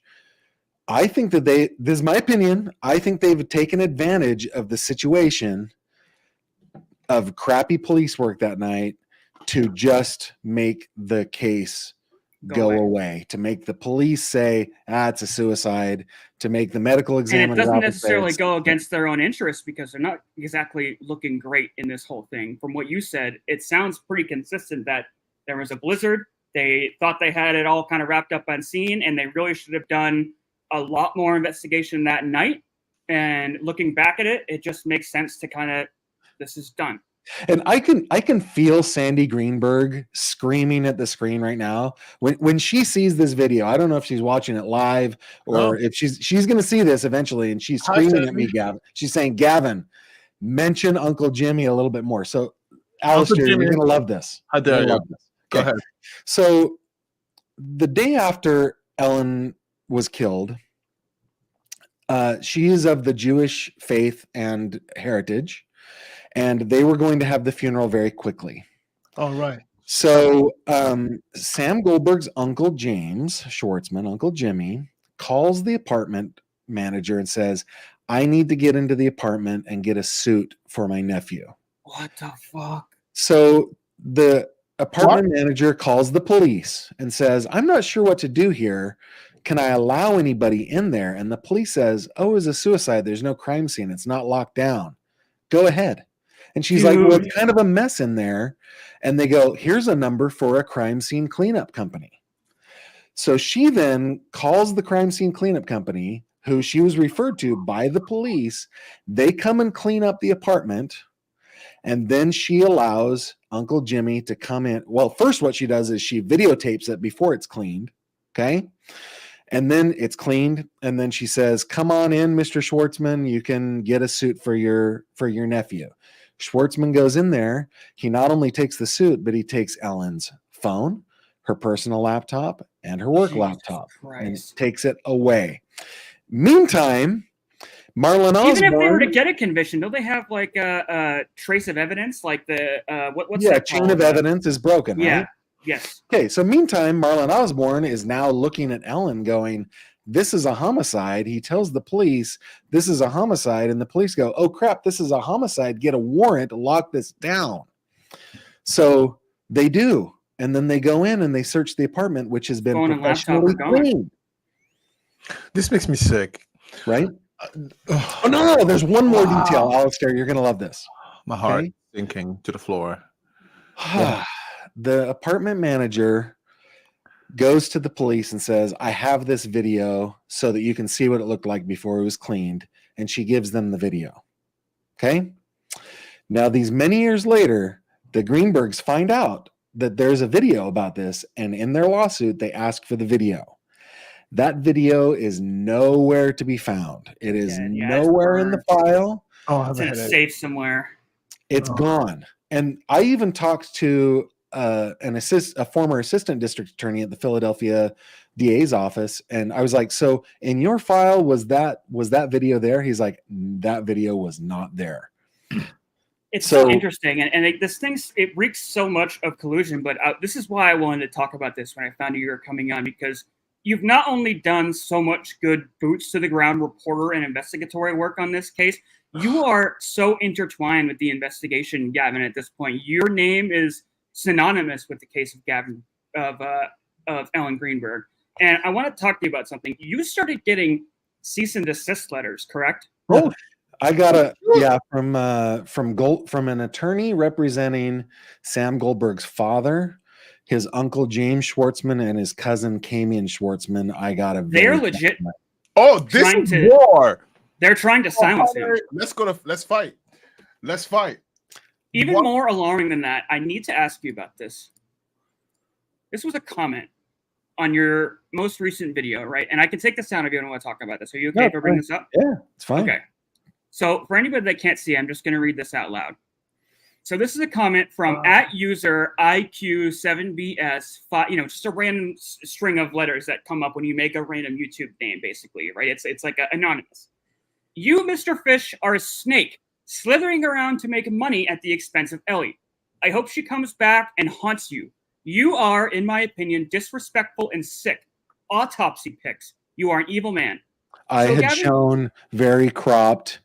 Speaker 3: I think that this is my opinion, I think they've taken advantage of the situation of crappy police work that night to just make the case go away, to make the police say, it's a suicide, to make the medical examiner.
Speaker 2: And it doesn't necessarily go against their own interests, because they're not exactly looking great in this whole thing. From what you said, it sounds pretty consistent that there was a blizzard. They thought they had it all kind of wrapped up on scene, and they really should have done a lot more investigation that night. And looking back at it, it just makes sense to kind of, this is done.
Speaker 3: And I can feel Sandy Greenberg screaming at the screen right now when she sees this video. I don't know if she's watching it live or if she's going to see this eventually, and she's screaming at me, Gavin. She's saying, "Gavin, mention Uncle Jimmy a little bit more." So, Alistair, you're going to love this.
Speaker 1: How dare you? Go ahead.
Speaker 3: So, the day after Ellen was killed, she is of the Jewish faith and heritage, and they were going to have the funeral very quickly.
Speaker 1: All right.
Speaker 3: So Sam Goldberg's uncle James Schwartzman, Uncle Jimmy, calls the apartment manager and says, "I need to get into the apartment and get a suit for my nephew."
Speaker 2: What the fuck?
Speaker 3: So the apartment manager calls the police and says, "I'm not sure what to do here. Can I allow anybody in there?" And the police says, "Oh, it's a suicide. There's no crime scene. It's not locked down. Go ahead." And she's like, "Well, it's kind of a mess in there." And they go, "Here's a number for a crime scene cleanup company." So she then calls the crime scene cleanup company, who she was referred to by the police. They come and clean up the apartment. And then she allows Uncle Jimmy to come in. Well, first what she does is she videotapes it before it's cleaned. Okay. And then it's cleaned. And then she says, "Come on in, Mr. Schwartzman. You can get a suit for your nephew." Schwartzman goes in there. He not only takes the suit, but he takes Ellen's phone, her personal laptop, and her work laptop, and takes it away. Meantime, Marlon Osborne.
Speaker 2: Even if they were to get a conviction, don't they have like a trace of evidence, like the what's that
Speaker 3: chain
Speaker 2: called?
Speaker 3: of evidence is broken,
Speaker 2: Yeah.
Speaker 3: right?
Speaker 2: Yes.
Speaker 3: Okay, so meantime, Marlon Osborne is now looking at Ellen going, "This is a homicide." He tells the police, "This is a homicide." And the police go, "Oh crap, this is a homicide. Get a warrant, lock this down." So they do. And then they go in and they search the apartment, which has been professionally cleaned.
Speaker 1: This makes me sick.
Speaker 3: Right? Oh, no, there's one more detail, Alistair. You're going to love this.
Speaker 1: My heart sinking to the floor.
Speaker 3: The apartment manager goes to the police and says, "I have this video so that you can see what it looked like before it was cleaned." And she gives them the video. Okay. Now, these many years later, the Greenbergs find out that there's a video about this. And in their lawsuit, they ask for the video. That video is nowhere to be found. It is nowhere in the file.
Speaker 2: It's in a safe somewhere.
Speaker 3: It's gone. And I even talked to a former assistant district attorney at the Philadelphia DA's office, and I was like, "So in your file, was that video there?" He's like, "That video was not there."
Speaker 2: It's so interesting, and this thing, it reeks so much of collusion. But this is why I wanted to talk about this when I found you were coming on, because you've not only done so much good boots to the ground reporter and investigatory work on this case, you are so intertwined with the investigation, Gavin. At this point, your name is synonymous with the case of of Ellen Greenberg. And I want to talk to you about something. You started getting cease and desist letters, correct?
Speaker 1: Oh,
Speaker 3: I got from an attorney representing Sam Goldberg's father, his uncle James Schwartzman, and his cousin Kamian Schwartzman. I got a
Speaker 2: They're legit.
Speaker 1: oh, this
Speaker 2: Trying
Speaker 1: is
Speaker 2: to-
Speaker 1: war.
Speaker 2: They're trying to silence him.
Speaker 1: Let's fight. Let's fight.
Speaker 2: Even
Speaker 1: What-
Speaker 2: more alarming than that, I need to ask you about this. This was a comment on your most recent video, right? And I can take this down if you don't want to talk about this. Are you okay if I bring this up?
Speaker 3: Yeah, it's fine.
Speaker 2: Okay. So for anybody that can't see, I'm just going to read this out loud. So this is a comment from @user IQ7BS, just a random string of letters that come up when you make a random YouTube name, basically, right? It's like anonymous. You, Mr. Fish, are a snake slithering around to make money at the expense of Ellie. I hope she comes back and haunts you. You are, in my opinion, disrespectful and sick. Autopsy pics. You are an evil man.
Speaker 3: I
Speaker 2: So,
Speaker 3: had
Speaker 2: Gavin-
Speaker 3: shown very cropped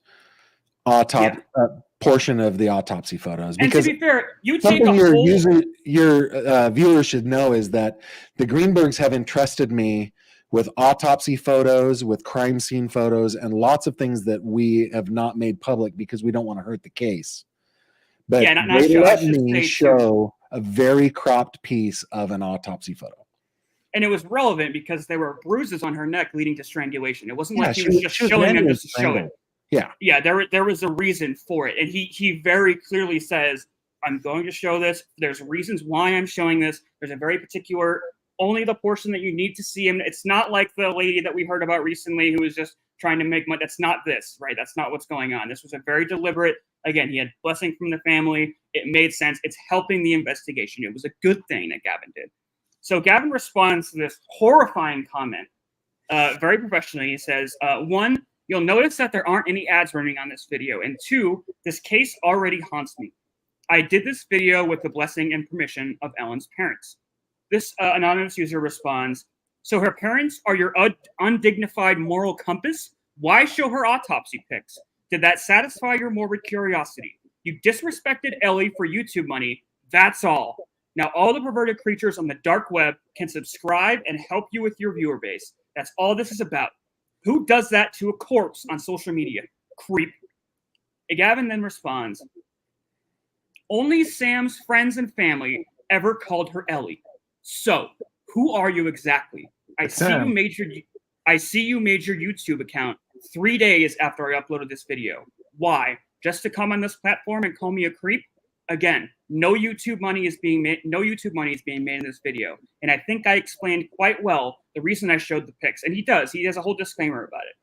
Speaker 3: portion of the autopsy photos
Speaker 2: And to
Speaker 3: because
Speaker 2: be fair, you take
Speaker 3: something
Speaker 2: a whole...
Speaker 3: your viewers should know is that the Greenbergs have entrusted me with autopsy photos, with crime scene photos, and lots of things that we have not made public because we don't want to hurt the case. But
Speaker 2: Yeah, not
Speaker 3: they
Speaker 2: sure. I
Speaker 3: let
Speaker 2: should
Speaker 3: me
Speaker 2: say, too.
Speaker 3: show a very cropped piece of an autopsy photo.
Speaker 2: And it was relevant because there were bruises on her neck leading to strangulation. It wasn't
Speaker 3: Yeah,
Speaker 2: like he was just showing them
Speaker 3: manually
Speaker 2: just to show it.
Speaker 3: strangled. Yeah.
Speaker 2: Yeah, there was a reason for it. And he very clearly says, I'm going to show this. There's reasons why I'm showing this. There's a very particular, only the portion that you need to see him. It's not like the lady that we heard about recently who was just trying to make money. That's not this, right? That's not what's going on. This was a very deliberate, again, he had blessing from the family. It made sense. It's helping the investigation. It was a good thing that Gavin did. So Gavin responds to this horrifying comment very professionally. He says, one, you'll notice that there aren't any ads running on this video. And two, this case already haunts me. I did this video with the blessing and permission of Ellen's parents. This anonymous user responds, so her parents are your undignified moral compass? Why show her autopsy pics? Did that satisfy your morbid curiosity? You disrespected Ellie for YouTube money. That's all. Now all the perverted creatures on the dark web can subscribe and help you with your viewer base. That's all this is about. Who does that to a corpse on social media? Creep. Gavin then responds, only Sam's friends and family ever called her Ellie. So, who are you exactly? I see you made your YouTube account 3 days after I uploaded this video. Why? Just to come on this platform and call me a creep? Again, no YouTube money is being made in this video. And I think I explained quite well the reason I showed the pics. And he has a whole disclaimer about it.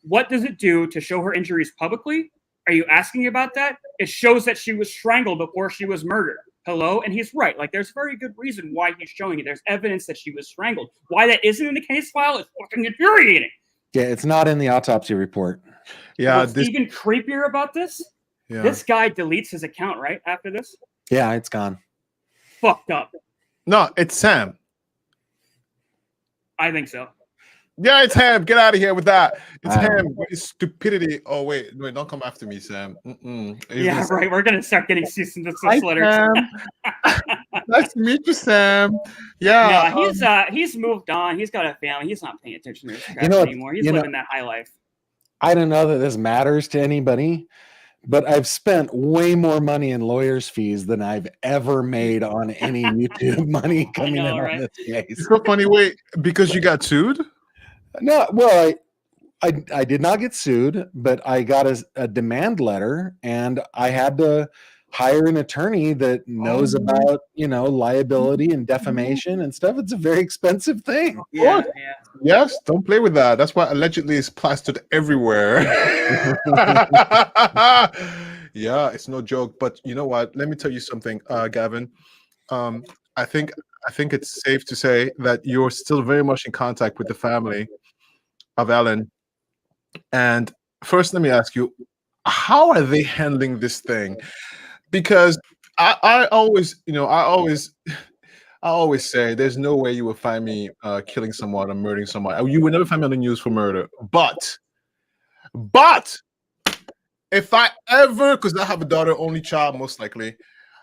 Speaker 2: What does it do to show her injuries publicly? Are you asking about that? It shows that she was strangled before she was murdered. Hello? And he's right. Like, there's very good reason why he's showing it. There's evidence that she was strangled. Why that isn't in the case file is fucking infuriating.
Speaker 3: Yeah, it's not in the autopsy report.
Speaker 1: Yeah,
Speaker 2: What's even creepier about this?
Speaker 1: Yeah.
Speaker 2: This guy deletes his account, right? After this?
Speaker 3: Yeah, it's gone.
Speaker 2: Fucked up.
Speaker 1: No, it's Sam.
Speaker 2: I think so.
Speaker 1: Yeah, it's him. Get out of here with that. It's
Speaker 3: I
Speaker 1: him. It's stupidity. Oh wait, don't come after me, Sam.
Speaker 2: Yeah, right. We're gonna start getting cease and desist
Speaker 1: Hi,
Speaker 2: letters.
Speaker 1: Sam. Nice to meet you, Sam. Yeah.
Speaker 2: No, he's moved on. He's got a family. He's not paying attention to this crap
Speaker 3: what?
Speaker 2: anymore. He's living that high life.
Speaker 3: I don't know that this matters to anybody, but I've spent way more money in lawyers' fees than I've ever made on any YouTube money coming in
Speaker 2: right?
Speaker 3: on this case.
Speaker 1: It's so funny. Wait, because you got sued?
Speaker 3: No, well, I did not get sued, but I got a demand letter, and I had to hire an attorney that knows about liability and defamation and stuff. It's a very expensive thing.
Speaker 2: Yeah.
Speaker 1: Yes, don't play with that. That's why allegedly it's plastered everywhere. Yeah, it's no joke. But you know what? Let me tell you something, Gavin. I think it's safe to say that you're still very much in contact with the family of Ellen. And first, let me ask you, how are they handling this thing? Because I always say there's no way you will find me killing someone or murdering someone. You will never find me on the news for murder. But if I ever, because I have a daughter, only child, most likely,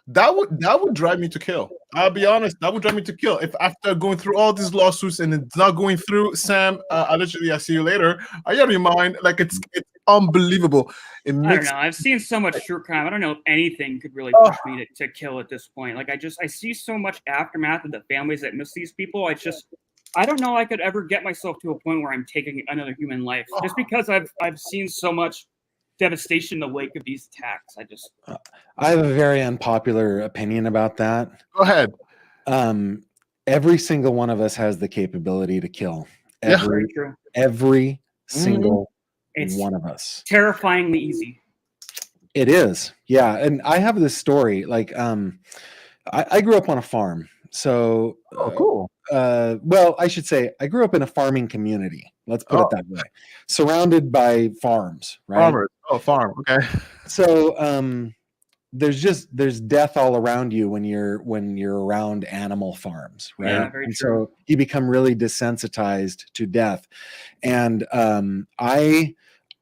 Speaker 1: That would drive me to kill. I'll be honest. That would drive me to kill. If after going through all these lawsuits and it's not going through, Sam, allegedly, I see you later. I got your mind. Like it's unbelievable. It
Speaker 2: I don't
Speaker 1: makes
Speaker 2: know. I've seen so much true crime. I don't know if anything could really
Speaker 1: Oh.
Speaker 2: push me to kill at this point. Like I see so much aftermath of the families that miss these people. I don't know I could ever get myself to a point where I'm taking another human life just because I've seen so much devastation in the wake of these attacks.
Speaker 3: I have a very unpopular opinion about that.
Speaker 1: Go ahead.
Speaker 3: Every single one of us has the capability to kill.
Speaker 1: Yeah.
Speaker 2: Very true.
Speaker 3: Every single
Speaker 2: It's
Speaker 3: one of us.
Speaker 2: terrifyingly easy.
Speaker 3: It is. Yeah. And I have this story. Like, I grew up on a farm. So,
Speaker 1: Cool.
Speaker 3: well, I should say I grew up in a farming community. Let's put it that way. Surrounded by farms, right?
Speaker 1: Farmers. Oh, farm. Okay.
Speaker 3: So, there's death all around you when you're around animal farms, right?
Speaker 2: Yeah, very
Speaker 3: and
Speaker 2: true.
Speaker 3: so you become really desensitized to death. And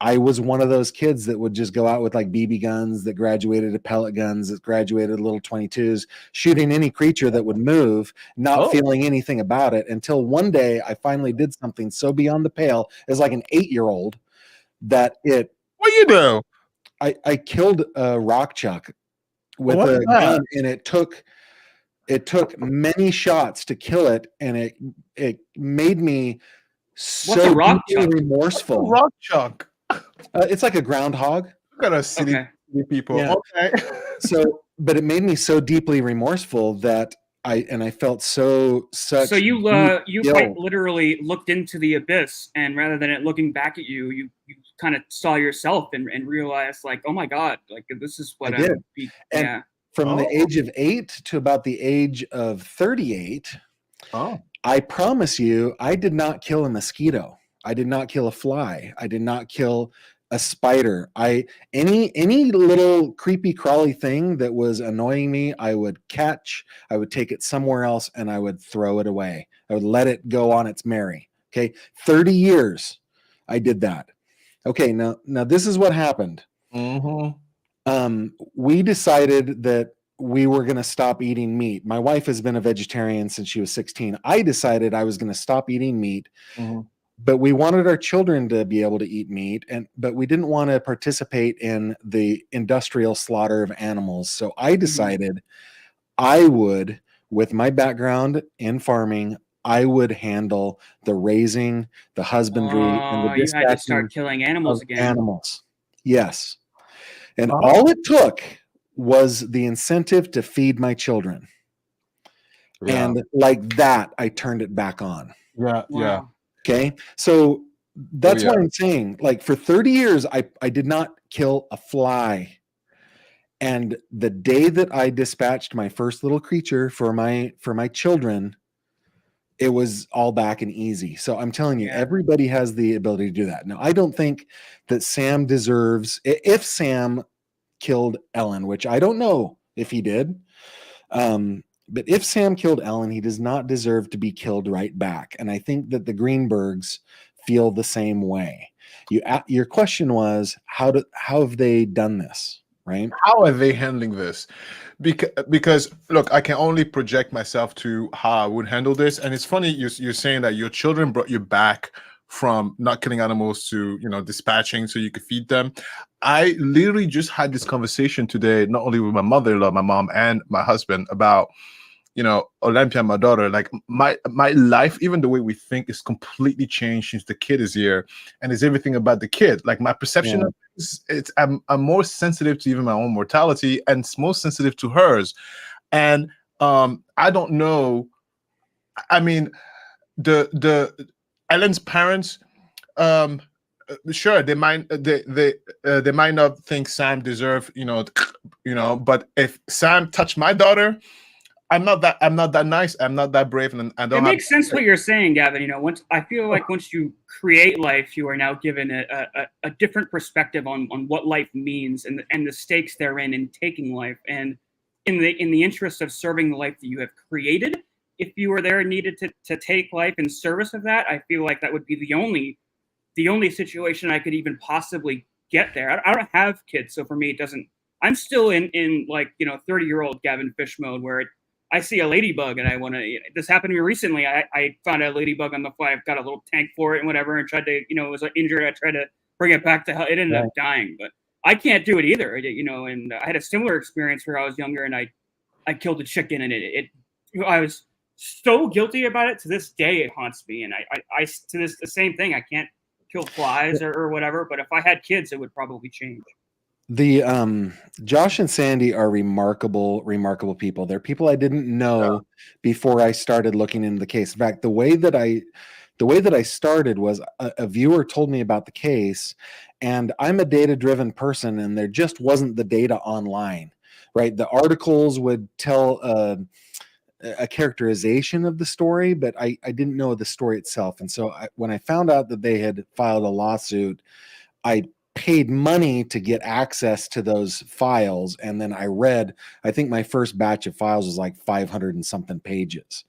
Speaker 3: I was one of those kids that would just go out with like BB guns, that graduated to pellet guns, that graduated to little 22s, shooting any creature that would move, not feeling anything about it, until one day I finally did something so beyond the pale as like an 8-year-old that
Speaker 1: What you do?
Speaker 3: I killed a rock chuck with
Speaker 1: What
Speaker 3: a
Speaker 1: is that?
Speaker 3: gun, and it took many shots to kill it, and it made me
Speaker 2: What's a
Speaker 3: so
Speaker 2: rock
Speaker 3: deeply
Speaker 2: chuck?
Speaker 1: Oh,
Speaker 3: remorseful.
Speaker 1: rock chuck.
Speaker 3: It's like a groundhog.
Speaker 1: Look at us city
Speaker 2: Okay.
Speaker 1: people.
Speaker 3: Yeah.
Speaker 1: Okay.
Speaker 3: So, but it made me so deeply remorseful that I felt such.
Speaker 2: So you
Speaker 3: deep
Speaker 2: quite
Speaker 3: guilt.
Speaker 2: literally looked into the abyss, and rather than it looking back at you, you kind of saw yourself and realized like, oh my god, like this is what
Speaker 3: I did. And
Speaker 2: yeah.
Speaker 3: From the
Speaker 1: Oh.
Speaker 3: age of 8 to about the age of 38,
Speaker 1: Oh.
Speaker 3: I promise you, I did not kill a mosquito. I did not kill a fly. I did not kill a spider. Any little creepy crawly thing that was annoying me, I would catch, I would take it somewhere else, and I would throw it away. I would let it go on its merry. Okay. 30 years I did that. Okay, now this is what happened. We decided that we were going to stop eating meat. My wife has been a vegetarian since she was 16. I decided I was going to stop eating meat, but we wanted our children to be able to eat meat, but we didn't want to participate in the industrial slaughter of animals. So I decided I would, with my background in farming, I would handle the raising, the husbandry, and the
Speaker 2: You had to
Speaker 3: dispatching
Speaker 2: start killing animals
Speaker 3: of
Speaker 2: again.
Speaker 3: animals. Yes. And all it took was the incentive to feed my children.
Speaker 1: Yeah.
Speaker 3: And like that, I turned it back on.
Speaker 1: Yeah. Yeah.
Speaker 2: Wow.
Speaker 3: Okay. So that's
Speaker 1: yeah.
Speaker 3: what I'm saying. Like for 30 years, I did not kill a fly. And the day that I dispatched my first little creature for my children, it was all back and easy. So I'm telling you,
Speaker 2: Yeah.
Speaker 3: everybody has the ability to do that. Now, I don't think that Sam deserves, if Sam killed Ellen, which I don't know if he did, but if Sam killed Ellen, he does not deserve to be killed right back. And I think that the Greenbergs feel the same way. Your question was, how have they done this, right?
Speaker 1: How are they handling this? Because look, I can only project myself to how I would handle this. And it's funny you're saying that your children brought you back from not killing animals to dispatching so you could feed them. I literally just had this conversation today, not only with my mother-in-law, my mom, and my husband, about Olympia, my daughter. Like my life, even the way we think, is completely changed since the kid is here, and it's everything about the kid. Like my perception of I'm more sensitive to even my own mortality, and it's more sensitive to hers. And I don't know. I mean, the Ellen's parents, sure, they might not think Sam deserve, but if Sam touched my daughter, I'm not that nice. I'm not that brave, and I don't.
Speaker 2: It makes sense what you're saying, Gavin. I feel like once you create life, you are now given a different perspective on what life means and the stakes therein in taking life. And in the interest of serving the life that you have created, if you were there and needed to take life in service of that, I feel like that would be the only situation I could even possibly get there. I don't have kids, so for me, it doesn't I'm still in like 30-year-old Gavin Fish mode where I see a ladybug and I want to. This happened to me recently. I found a ladybug on the fly. I've got a little tank for it and whatever, and tried to it was injured. I tried to bring it back to health. It ended up dying, but I can't do it either. And I had a similar experience where I was younger and I killed a chicken and I was so guilty about it. To this day, it haunts me, and I to this the same thing. I can't kill flies or whatever, but if I had kids, it would probably change.
Speaker 3: The Josh and Sandy are remarkable people. They're people I didn't know before I started looking into the case. In fact, the way that I started was a viewer told me about the case, and I'm a data-driven person, and there just wasn't the data online, right? The articles would tell a characterization of the story, but I didn't know the story itself. And so when I found out that they had filed a lawsuit, I paid money to get access to those files, and then I read, I think my first batch of files was like 500 and something pages.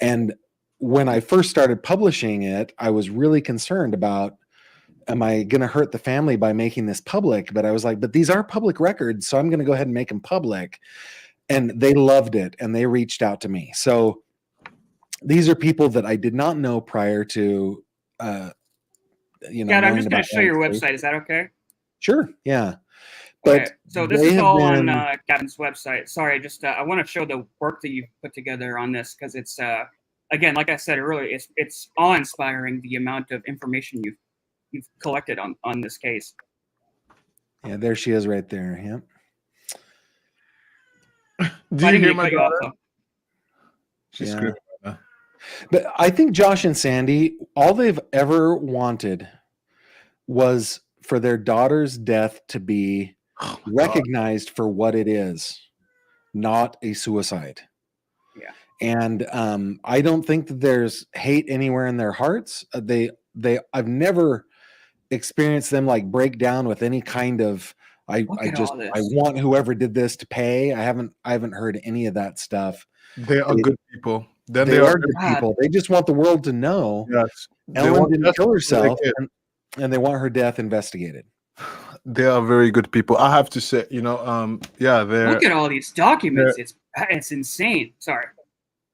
Speaker 3: And when I first started publishing it, I was really concerned about, am I going to hurt the family by making this public? But I was like, but these are public records, so I'm going to go ahead and make them public. And they loved it, and they reached out to me. So these are people that I did not know prior to
Speaker 2: Yeah, I'm just going to show your website. Is that okay?
Speaker 3: Sure. Yeah. But
Speaker 2: okay. So this is all on Gavin's website. Sorry, I want to show the work that you've put together on this, because it's again, like I said earlier, it's awe-inspiring the amount of information you've collected on this case.
Speaker 3: Yeah, there she is right there. Yeah.
Speaker 1: Do you hear my daughter? She's screaming right now.
Speaker 3: But I think Josh and Sandy, all they've ever wanted was for their daughter's death to be recognized for what it is, not a suicide.
Speaker 2: Yeah.
Speaker 3: And I don't think that there's hate anywhere in their hearts. I've never experienced them like break down with any kind of I want whoever did this to pay. I haven't heard any of that stuff.
Speaker 1: They are good people. Then
Speaker 3: they are good people. They just want the world to know Ellen didn't kill herself, and they want her death investigated.
Speaker 1: They are very good people. I have to say, they're.
Speaker 2: Look at all these documents. It's insane. Sorry.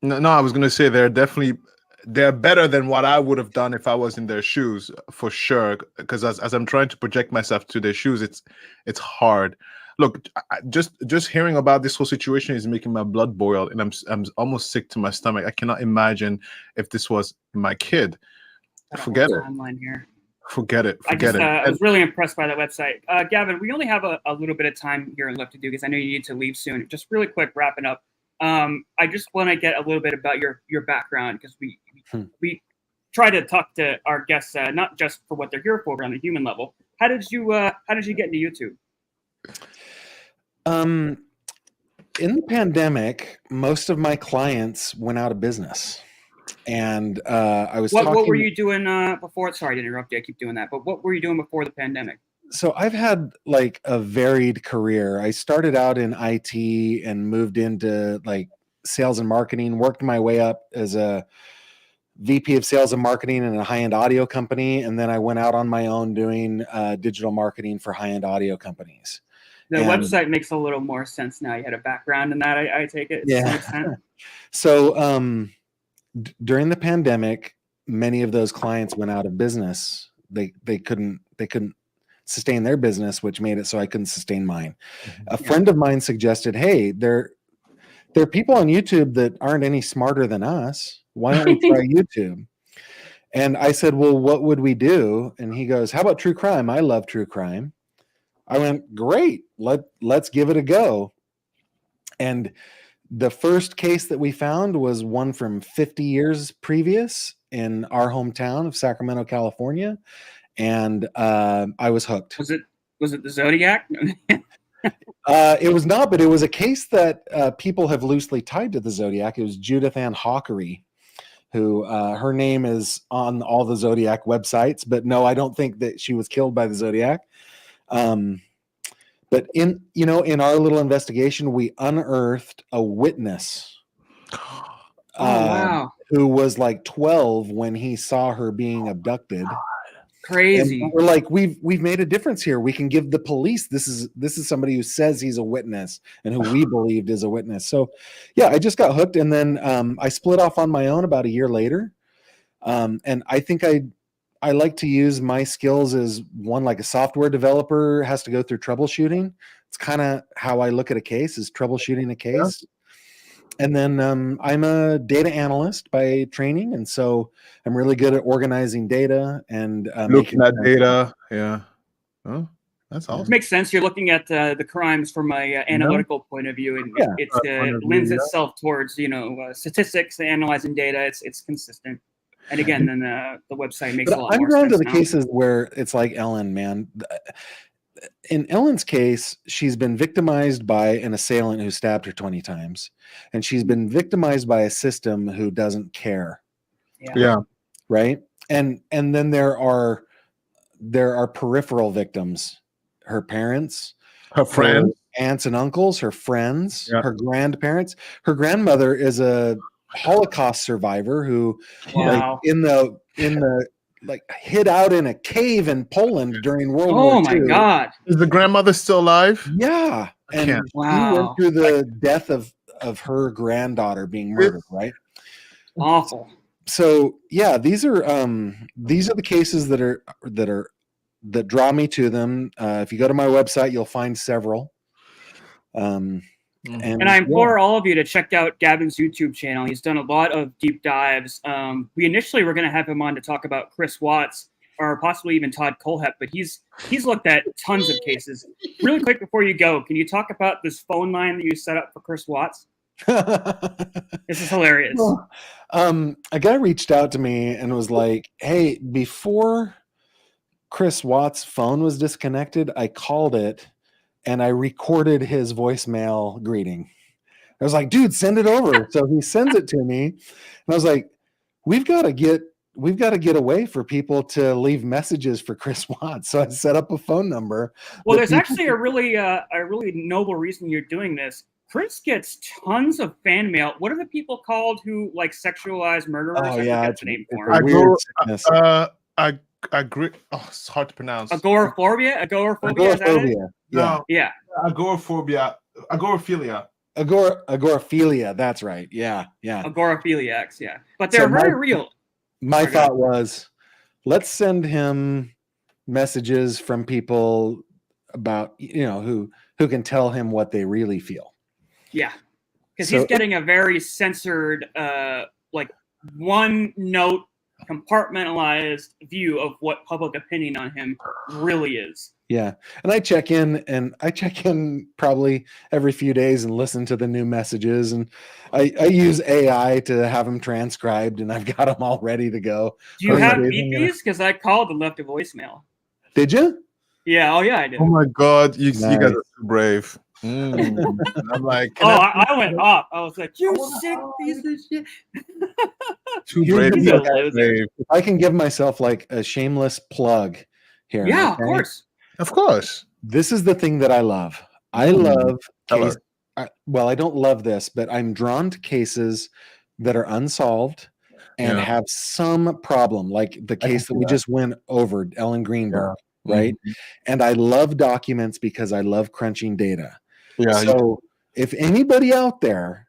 Speaker 1: No, I was gonna say they're better than what I would have done if I was in their shoes, for sure. Because as I'm trying to project myself to their shoes, it's hard. Look, just hearing about this whole situation is making my blood boil, and I'm almost sick to my stomach. I cannot imagine if this was my kid. Forget it.
Speaker 2: Here.
Speaker 1: Forget it.
Speaker 2: I was really impressed by that website. Gavin, we only have a little bit of time here left to do, because I know you need to leave soon. Just really quick, wrapping up. I just want to get a little bit about your background, because we try to talk to our guests not just for what they're here for, but on the human level. How did you get into YouTube?
Speaker 3: In the pandemic, most of my clients went out of business, and I was.
Speaker 2: What were you doing before? Sorry to interrupt you. I keep doing that. But what were you doing before the pandemic?
Speaker 3: So I've had like a varied career. I started out in IT and moved into like sales and marketing. Worked my way up as a VP of sales and marketing in a high-end audio company, and then I went out on my own doing digital marketing for high-end audio companies.
Speaker 2: The website makes a little more sense now. You had a background in that, I take it.
Speaker 3: Yeah. So during the pandemic, many of those clients went out of business. They couldn't sustain their business, which made it so I couldn't sustain mine. A friend of mine suggested, hey, there are people on YouTube that aren't any smarter than us. Why don't we try YouTube? And I said, well, what would we do? And he goes, how about true crime? I love true crime. I went, great, let's give it a go. And the first case that we found was one from 50 years previous in our hometown of Sacramento, California. And I was hooked.
Speaker 2: Was it the Zodiac?
Speaker 3: It was not, but it was a case that people have loosely tied to the Zodiac. It was Judith Ann Hawkery, who her name is on all the Zodiac websites, but no, I don't think that she was killed by the Zodiac. But in our little investigation, we unearthed a witness
Speaker 2: wow.
Speaker 3: who was like 12 when he saw her being abducted.
Speaker 2: Crazy.
Speaker 3: And we're like, we've made a difference here. We can give the police, this is somebody who says he's a witness and who we believed is a witness. So yeah, I just got hooked, and then I split off on my own about a year later. And I think I like to use my skills as one, like a software developer has to go through troubleshooting. It's kind of how I look at a case, is troubleshooting a case. And then I'm a data analyst by training, and so I'm really good at organizing data and
Speaker 1: Looking at data. Yeah. Oh, that's awesome.
Speaker 2: Makes sense. You're looking at the crimes from a analytical point of view, and
Speaker 3: Yeah.
Speaker 2: it lends itself towards statistics and analyzing data. It's consistent. And again, then the website makes a lot
Speaker 3: I'm
Speaker 2: more
Speaker 3: drawn
Speaker 2: sense
Speaker 3: to the
Speaker 2: now.
Speaker 3: cases where it's like Ellen, man. In Ellen's case, she's been victimized by an assailant who stabbed her 20 times, and she's been victimized by a system who doesn't care.
Speaker 1: Yeah.
Speaker 3: Right. And then there are peripheral victims, her parents,
Speaker 1: Her friend.
Speaker 3: her aunts and uncles, her friends,
Speaker 1: Yeah.
Speaker 3: her grandparents. Her grandmother is a Holocaust survivor who
Speaker 2: Wow.
Speaker 3: in the like hid out in a cave in Poland during World
Speaker 2: Oh
Speaker 3: War
Speaker 2: my
Speaker 3: II.
Speaker 2: God.
Speaker 1: Is the grandmother still alive?
Speaker 3: Yeah. And
Speaker 1: can't.
Speaker 3: she went
Speaker 2: Wow.
Speaker 3: through the death of her granddaughter being murdered, right?
Speaker 2: Awful.
Speaker 3: So yeah, these are the cases that draw me to them. If you go to my website, you'll find several.
Speaker 2: And I implore all of you to check out Gavin's YouTube channel. He's done a lot of deep dives. We initially were going to have him on to talk about Chris Watts or possibly even Todd Colehep, but he's looked at tons of cases. Really quick before you go, can you talk about this phone line that you set up for Chris Watts? This is hilarious.
Speaker 3: Well, a guy reached out to me and was like, "Hey, before Chris Watts' phone was disconnected, I called it and I recorded his voicemail greeting." I was like, "Dude, send it over." So he sends it to me, and I was like, "We've got to get a way for people to leave messages for Chris Watts." So I set up a phone number.
Speaker 2: Well,
Speaker 3: that
Speaker 2: there's
Speaker 3: people
Speaker 2: actually a really noble reason you're doing this. Chris gets tons of fan mail. What are the people called who like sexualize murderers?
Speaker 3: Oh,
Speaker 2: I
Speaker 3: yeah,
Speaker 2: forget
Speaker 3: it's
Speaker 2: the name
Speaker 3: a
Speaker 2: for it.
Speaker 3: weird sickness.
Speaker 1: I agree. Oh, it's hard to pronounce.
Speaker 2: Agoraphobia? Agoraphobia? Is that it?
Speaker 3: Agoraphobia. Yeah.
Speaker 1: No,
Speaker 2: Yeah.
Speaker 1: agoraphobia. Agoraphilia.
Speaker 3: Agoraphilia. That's right. Yeah. Yeah.
Speaker 2: Agoraphiliacs, yeah. But
Speaker 3: So
Speaker 2: they're very real.
Speaker 3: My
Speaker 2: Okay.
Speaker 3: thought was, let's send him messages from people about, who can tell him what they really feel.
Speaker 2: Yeah. Because
Speaker 3: So
Speaker 2: he's getting a very censored, like one note, compartmentalized view of what public opinion on him really is.
Speaker 3: Yeah. And I check in probably every few days and listen to the new messages. And I use AI to have them transcribed, and I've got them all ready to go.
Speaker 2: Do you
Speaker 3: These
Speaker 2: have
Speaker 3: days,
Speaker 2: beepies? Because I called and left a voicemail.
Speaker 3: Did you?
Speaker 2: Yeah. Oh, yeah, I did.
Speaker 1: Oh my God, you guys
Speaker 3: Nice.
Speaker 1: are too brave. I'm like,
Speaker 2: Oh, I went up. I was like, "You sick piece of shit."
Speaker 1: too
Speaker 3: Here's
Speaker 1: brave.
Speaker 3: the
Speaker 2: He's
Speaker 3: deal,
Speaker 2: a loser.
Speaker 1: Brave.
Speaker 3: If I can give myself like a shameless plug here.
Speaker 2: Yeah, of
Speaker 3: okay?
Speaker 2: course.
Speaker 1: Of course.
Speaker 3: This is the thing that I love. I
Speaker 1: Mm.
Speaker 3: love
Speaker 1: Tell
Speaker 3: case. I don't love this, but I'm drawn to cases that are unsolved and
Speaker 1: Yeah.
Speaker 3: have some problem, like the
Speaker 1: can
Speaker 3: case that
Speaker 1: see
Speaker 3: we
Speaker 1: that.
Speaker 3: just went over, Ellen Greenberg, right?
Speaker 1: Mhm.
Speaker 3: And I love documents because I love crunching data.
Speaker 1: Yeah.
Speaker 3: So if anybody out there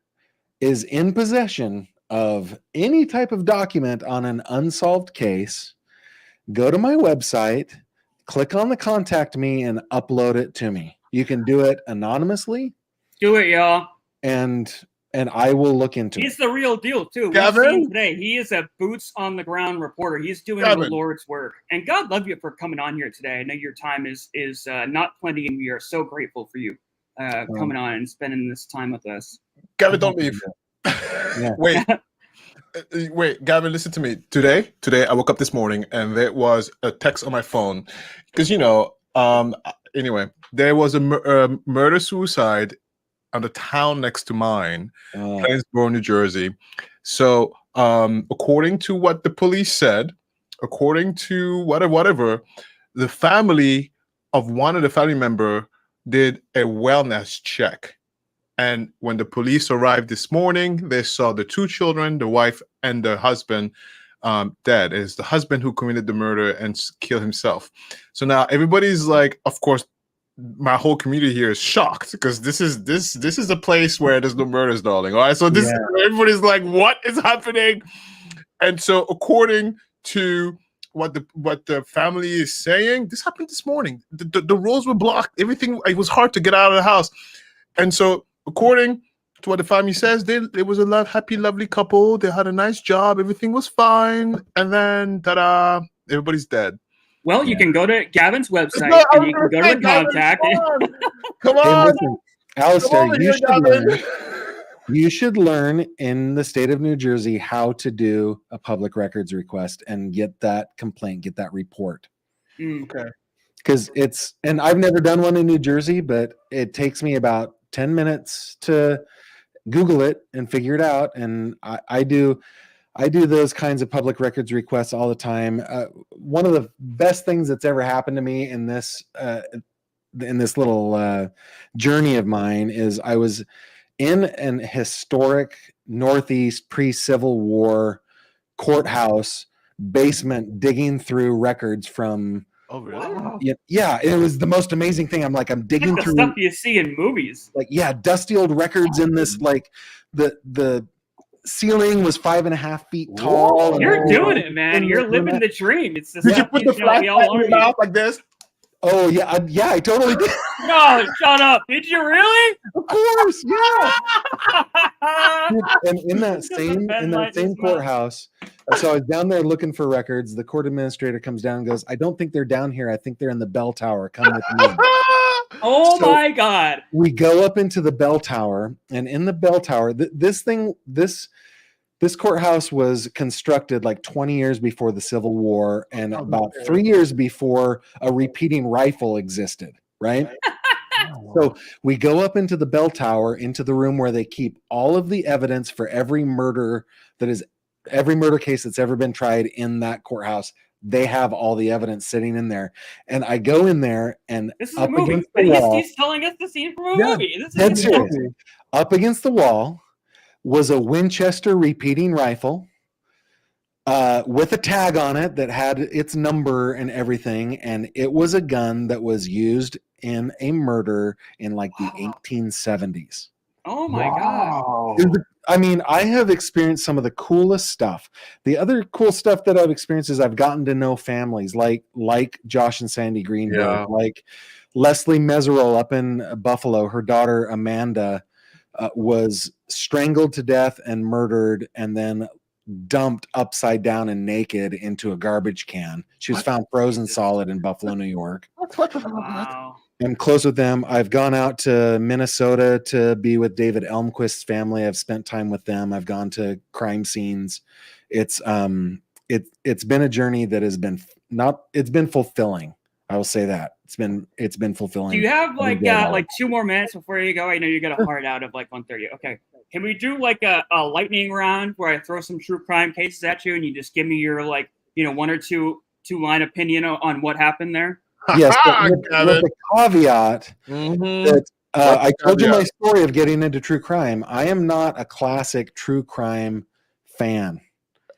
Speaker 3: is in possession of any type of document on an unsolved case, go to my website, click on the contact me, and upload it to me. You can do it anonymously,
Speaker 2: Do it, y'all.
Speaker 3: and I will look into
Speaker 2: He's
Speaker 3: it.
Speaker 2: the real deal, too. We've
Speaker 1: Gavin?
Speaker 2: seen today. He is a boots on the ground reporter. He's doing the
Speaker 1: Gavin.
Speaker 2: Lord's work. And God love you for coming on here today. I know your time is not plenty, and we are so grateful for you coming on and spending this time with us.
Speaker 1: Gavin, don't leave.
Speaker 3: Yeah.
Speaker 1: Wait, Gavin, listen to me. Today, I woke up this morning and there was a text on my phone because anyway, there was a murder suicide on the town next to mine, Plainsboro, New Jersey. So, according to what the police said, according to whatever, the family of one of the family member did a wellness check. And when the police arrived this morning, they saw the two children, the wife and the husband, dead. It's the husband who committed the murder and killed himself. So now everybody's like, of course, my whole community here is shocked because this is a place where there's no murders, darling. All right, so everybody's like, what is happening? And so according to what the family is saying, this happened this morning. The roads were blocked. Everything, it was hard to get out of the house. And so according to what the family says, it was a happy, lovely couple. They had a nice job. Everything was fine. And then, ta-da, everybody's dead.
Speaker 2: Well, you can go to Gavin's website and you can go to the contact.
Speaker 1: Come
Speaker 3: Hey,
Speaker 1: on.
Speaker 3: listen, Alistair, you should learn in the state of New Jersey how to do a public records request and get that complaint, get that report.
Speaker 1: Okay.
Speaker 3: Because and I've never done one in New Jersey, but it takes me about 10 minutes to Google it and figure it out. And I do those kinds of public records requests all the time. One of the best things that's ever happened to me in this little journey of mine is I was in an historic Northeast pre-Civil War courthouse basement digging through records from.
Speaker 1: Oh, really?
Speaker 3: Yeah, it was the most amazing thing. I'm digging
Speaker 2: the
Speaker 3: through
Speaker 2: stuff you see in movies.
Speaker 3: Dusty old records in this, the ceiling was 5.5 feet tall.
Speaker 2: You're doing it, man. You're living the dream. It's the
Speaker 1: Did you
Speaker 2: stuff
Speaker 1: put the flashlight in your mouth like this?
Speaker 3: Oh yeah, I totally did.
Speaker 2: No, shut up. Did you really?
Speaker 3: Of course, yeah. And in that same courthouse, so I was down there looking for records. The court administrator comes down and goes, "I don't think they're down here. I think they're in the bell tower. Come with me."
Speaker 2: Oh
Speaker 3: So
Speaker 2: my God.
Speaker 3: we go up into the bell tower, and in the bell tower, this courthouse was constructed like 20 years before the Civil War and about 3 years before a repeating rifle existed, right? So we go up into the bell tower, into the room where they keep all of the evidence for every murder case that's ever been tried in that courthouse. They have all the evidence sitting in there. And I go in there, and
Speaker 2: This is
Speaker 3: up
Speaker 2: a movie.
Speaker 3: against
Speaker 2: But
Speaker 3: the wall,
Speaker 2: he's telling us the scene from a movie. This
Speaker 3: dead
Speaker 2: is
Speaker 3: serious. Up against the wall was a Winchester repeating rifle with a tag on it that had its number and everything. And it was a gun that was used in a murder in like the 1870s.
Speaker 2: Oh my God.
Speaker 3: I mean, I have experienced some of the coolest stuff. The other cool stuff that I've experienced is I've gotten to know families like Josh and Sandy Greenberg, like Leslie Meserole up in Buffalo. Her daughter, Amanda, was strangled to death and murdered and then dumped upside down and naked into a garbage can. She was found frozen solid in Buffalo, New York.
Speaker 2: Wow.
Speaker 3: I'm close with them. I've gone out to Minnesota to be with David Elmquist's family. I've spent time with them. I've gone to crime scenes. It's been a journey that has been it's been fulfilling. I will say that it's been fulfilling.
Speaker 2: Do you have like 2 more minutes before you go? I know you got a hard out of like 1:30. Okay. Can we do like a lightning round where I throw some true crime cases at you and you just give me your 1 or 2 line opinion on what happened there?
Speaker 3: Yes, with the caveat that I told you my story of getting into true crime. I am not a classic true crime fan.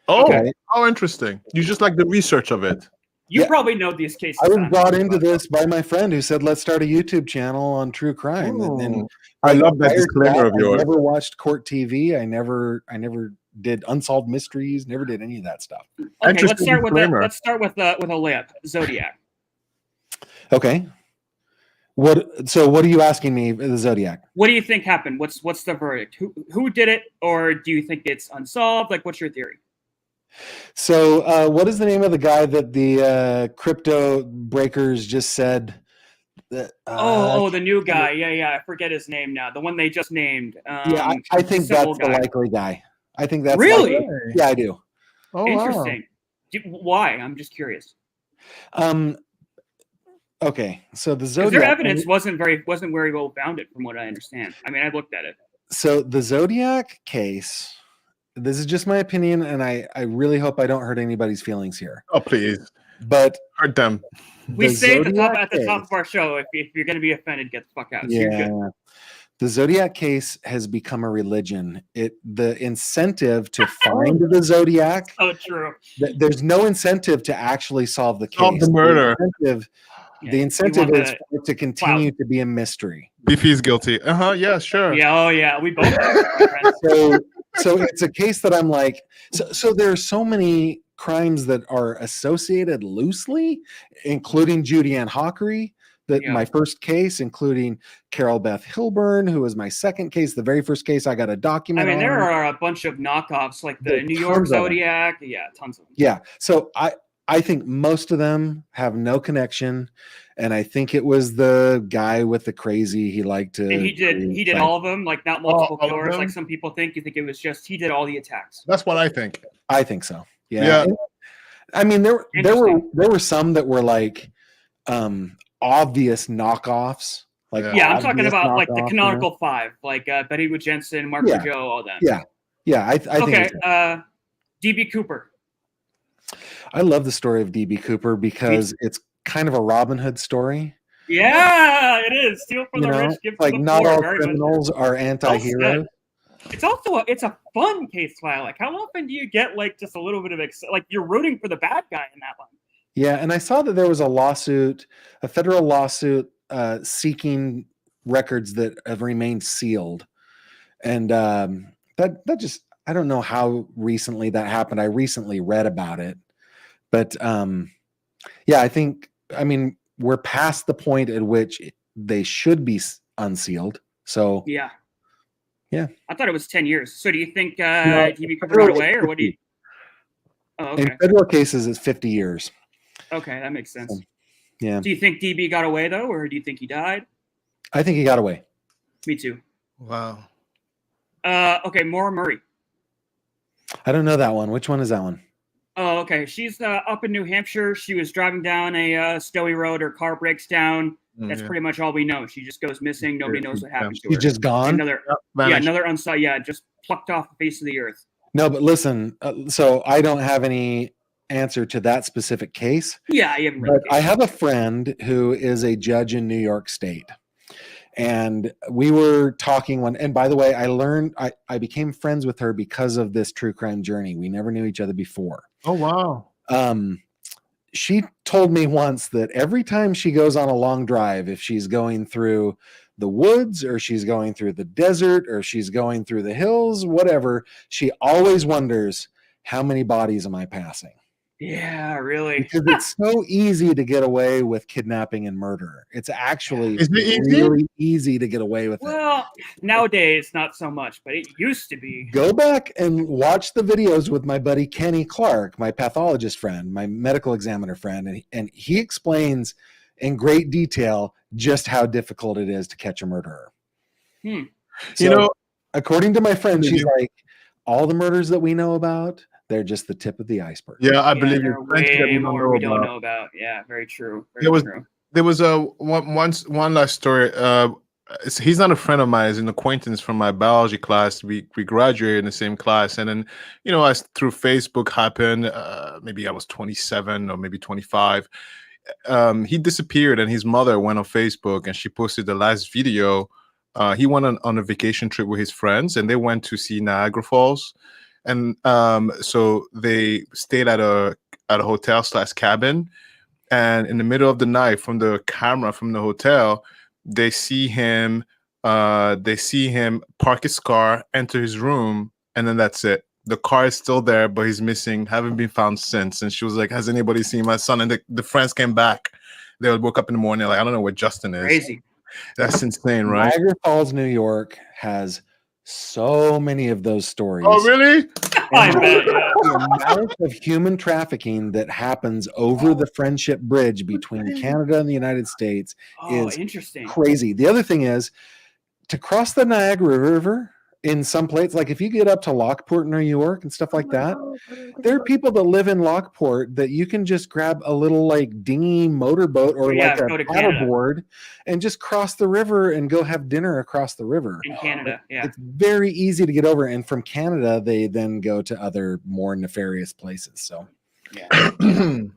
Speaker 1: Oh, okay. How interesting. You just like the research of it.
Speaker 2: You probably know these cases.
Speaker 3: I was brought into this by my friend who said, let's start a YouTube channel on true crime. And
Speaker 1: I love that disclaimer of yours.
Speaker 3: I never watched court TV. I never did unsolved mysteries, never did any of that stuff.
Speaker 2: Okay, let's start with a layup. Zodiac.
Speaker 3: Okay. What are you asking me, the Zodiac?
Speaker 2: What do you think happened? What's the verdict? Who did it, or do you think it's unsolved? Like, what's your theory?
Speaker 3: So what is the name of the guy that the crypto breakers just said? That,
Speaker 2: the new guy. Yeah. I forget his name now. The one they just named.
Speaker 3: I think that's the likely guy. I think that's
Speaker 2: really.
Speaker 3: Likely. Yeah, I do.
Speaker 2: Oh, interesting. Wow. Why? I'm just curious.
Speaker 3: Okay, so the Zodiac.
Speaker 2: Their evidence wasn't very well founded, from what I understand. I mean, I looked at it.
Speaker 3: So the Zodiac case. This is just my opinion, and I really hope I don't hurt anybody's feelings here.
Speaker 1: Oh, please.
Speaker 3: But
Speaker 1: hurt them.
Speaker 2: We say at the top of our show, if you're going to be offended, get the fuck out. So
Speaker 3: yeah. The Zodiac case has become a religion. The incentive to find the Zodiac,
Speaker 2: Oh, true.
Speaker 3: there's no incentive to actually solve the case.
Speaker 1: Solve the murder.
Speaker 3: The incentive is for it to continue to be a mystery.
Speaker 1: Beefy's guilty. Yeah, sure.
Speaker 2: Yeah, oh yeah, we both are, my friends.
Speaker 3: So it's a case that I'm like, so there are so many crimes that are associated loosely, including Judy Ann Hockery, my first case, including Carol Beth Hilburn, who was my second case, the very first case I got a document on.
Speaker 2: There are a bunch of knockoffs, like the New York Zodiac. Yeah, tons of them.
Speaker 3: Yeah, so I think most of them have no connection, and I think it was the guy with the crazy. He liked to.
Speaker 2: And he did all of them, like not multiple killers, like some people think. You think it was just he did all the attacks.
Speaker 1: That's what I think.
Speaker 3: I think so. Yeah. And, I mean, there were some that were like obvious knockoffs. Like
Speaker 2: I'm talking about like the canonical five, like Betty Wood Jensen, Mark Joe, all that.
Speaker 3: Yeah. I think.
Speaker 2: Okay. DB Cooper.
Speaker 3: I love the story of DB Cooper because it's kind of a Robin Hood story.
Speaker 2: Yeah, it is. Steal from the rich, give
Speaker 3: like
Speaker 2: to the
Speaker 3: not
Speaker 2: poor.
Speaker 3: all criminals are anti-heroes.
Speaker 2: It's also it's a fun case file. Like, how often do you get like just a little bit of like you're rooting for the bad guy in that one?
Speaker 3: Yeah, and I saw that there was a federal lawsuit seeking records that have remained sealed, and that just, I don't know how recently that happened. I recently read about it, but I mean we're past the point at which they should be unsealed. So yeah.
Speaker 2: I thought it was 10 years. So do you think DB Cooper got away, or what do you? Oh, okay.
Speaker 3: In federal cases, it's 50 years.
Speaker 2: Okay, that makes sense.
Speaker 3: So, yeah.
Speaker 2: Do you think DB got away though, or do you think he died?
Speaker 3: I think he got away.
Speaker 2: Me too.
Speaker 1: Wow.
Speaker 2: Okay, Maura Murray.
Speaker 3: I don't know that one. Which one is that one?
Speaker 2: Oh, okay. She's up in New Hampshire. She was driving down a Stowey Road. Her car breaks down. That's pretty much all we know. She just goes missing. Nobody knows what happened to her.
Speaker 3: She's just gone?
Speaker 2: Another unsolved. Yeah, just plucked off the face of the earth.
Speaker 3: No, but listen. So I don't have any answer to that specific case.
Speaker 2: Yeah, I haven't.
Speaker 3: But I have a friend who is a judge in New York State. And we were talking and by the way, I became friends with her because of this true crime journey. We never knew each other before.
Speaker 1: Oh, wow.
Speaker 3: She told me once that every time she goes on a long drive, if she's going through the woods or she's going through the desert or she's going through the hills, whatever, she always wonders, how many bodies am I passing?
Speaker 2: Yeah, really.
Speaker 3: Because it's so easy to get away with kidnapping and murder. It's actually
Speaker 1: easy?
Speaker 3: really easy to get away with it.
Speaker 2: Well, nowadays, not so much, but it used to be.
Speaker 3: Go back and watch the videos with my buddy Kenny Clark, my pathologist friend, my medical examiner friend, and he explains in great detail just how difficult it is to catch a murderer. So, according to my friend, she's like, all the murders that we know about, they're just the tip of the iceberg.
Speaker 1: Yeah, I believe
Speaker 2: there are way more we don't know about. Yeah, very true. True.
Speaker 1: There was one last story. He's not a friend of mine; he's an acquaintance from my biology class. We graduated in the same class, and then as through Facebook happened. Maybe I was 27 or maybe 25. He disappeared, and his mother went on Facebook, and she posted the last video. He went on a vacation trip with his friends, and they went to see Niagara Falls. And so they stayed at a hotel / cabin, and in the middle of the night, from the camera from the hotel, they see him park his car, enter his room, and then that's it. The car is still there, but he's missing, haven't been found since. And she was like, "Has anybody seen my son?" And the friends came back. They woke up in the morning like, "I don't know where Justin is."
Speaker 2: Crazy.
Speaker 1: That's insane, right?
Speaker 3: Niagara Falls, New York has so many of those stories.
Speaker 1: Oh, really?
Speaker 2: I bet.
Speaker 3: The amount of human trafficking that happens over the Friendship Bridge between Canada and the United States is
Speaker 2: interesting.
Speaker 3: Crazy. The other thing is, to cross the Niagara River in some places, like if you get up to Lockport, New York and stuff like that, there are people that live in Lockport that you can just grab a little like dinghy motorboat or like a paddleboard and just cross the river and go have dinner across the river.
Speaker 2: In Canada, yeah.
Speaker 3: It's very easy to get over. And from Canada, they then go to other more nefarious places. So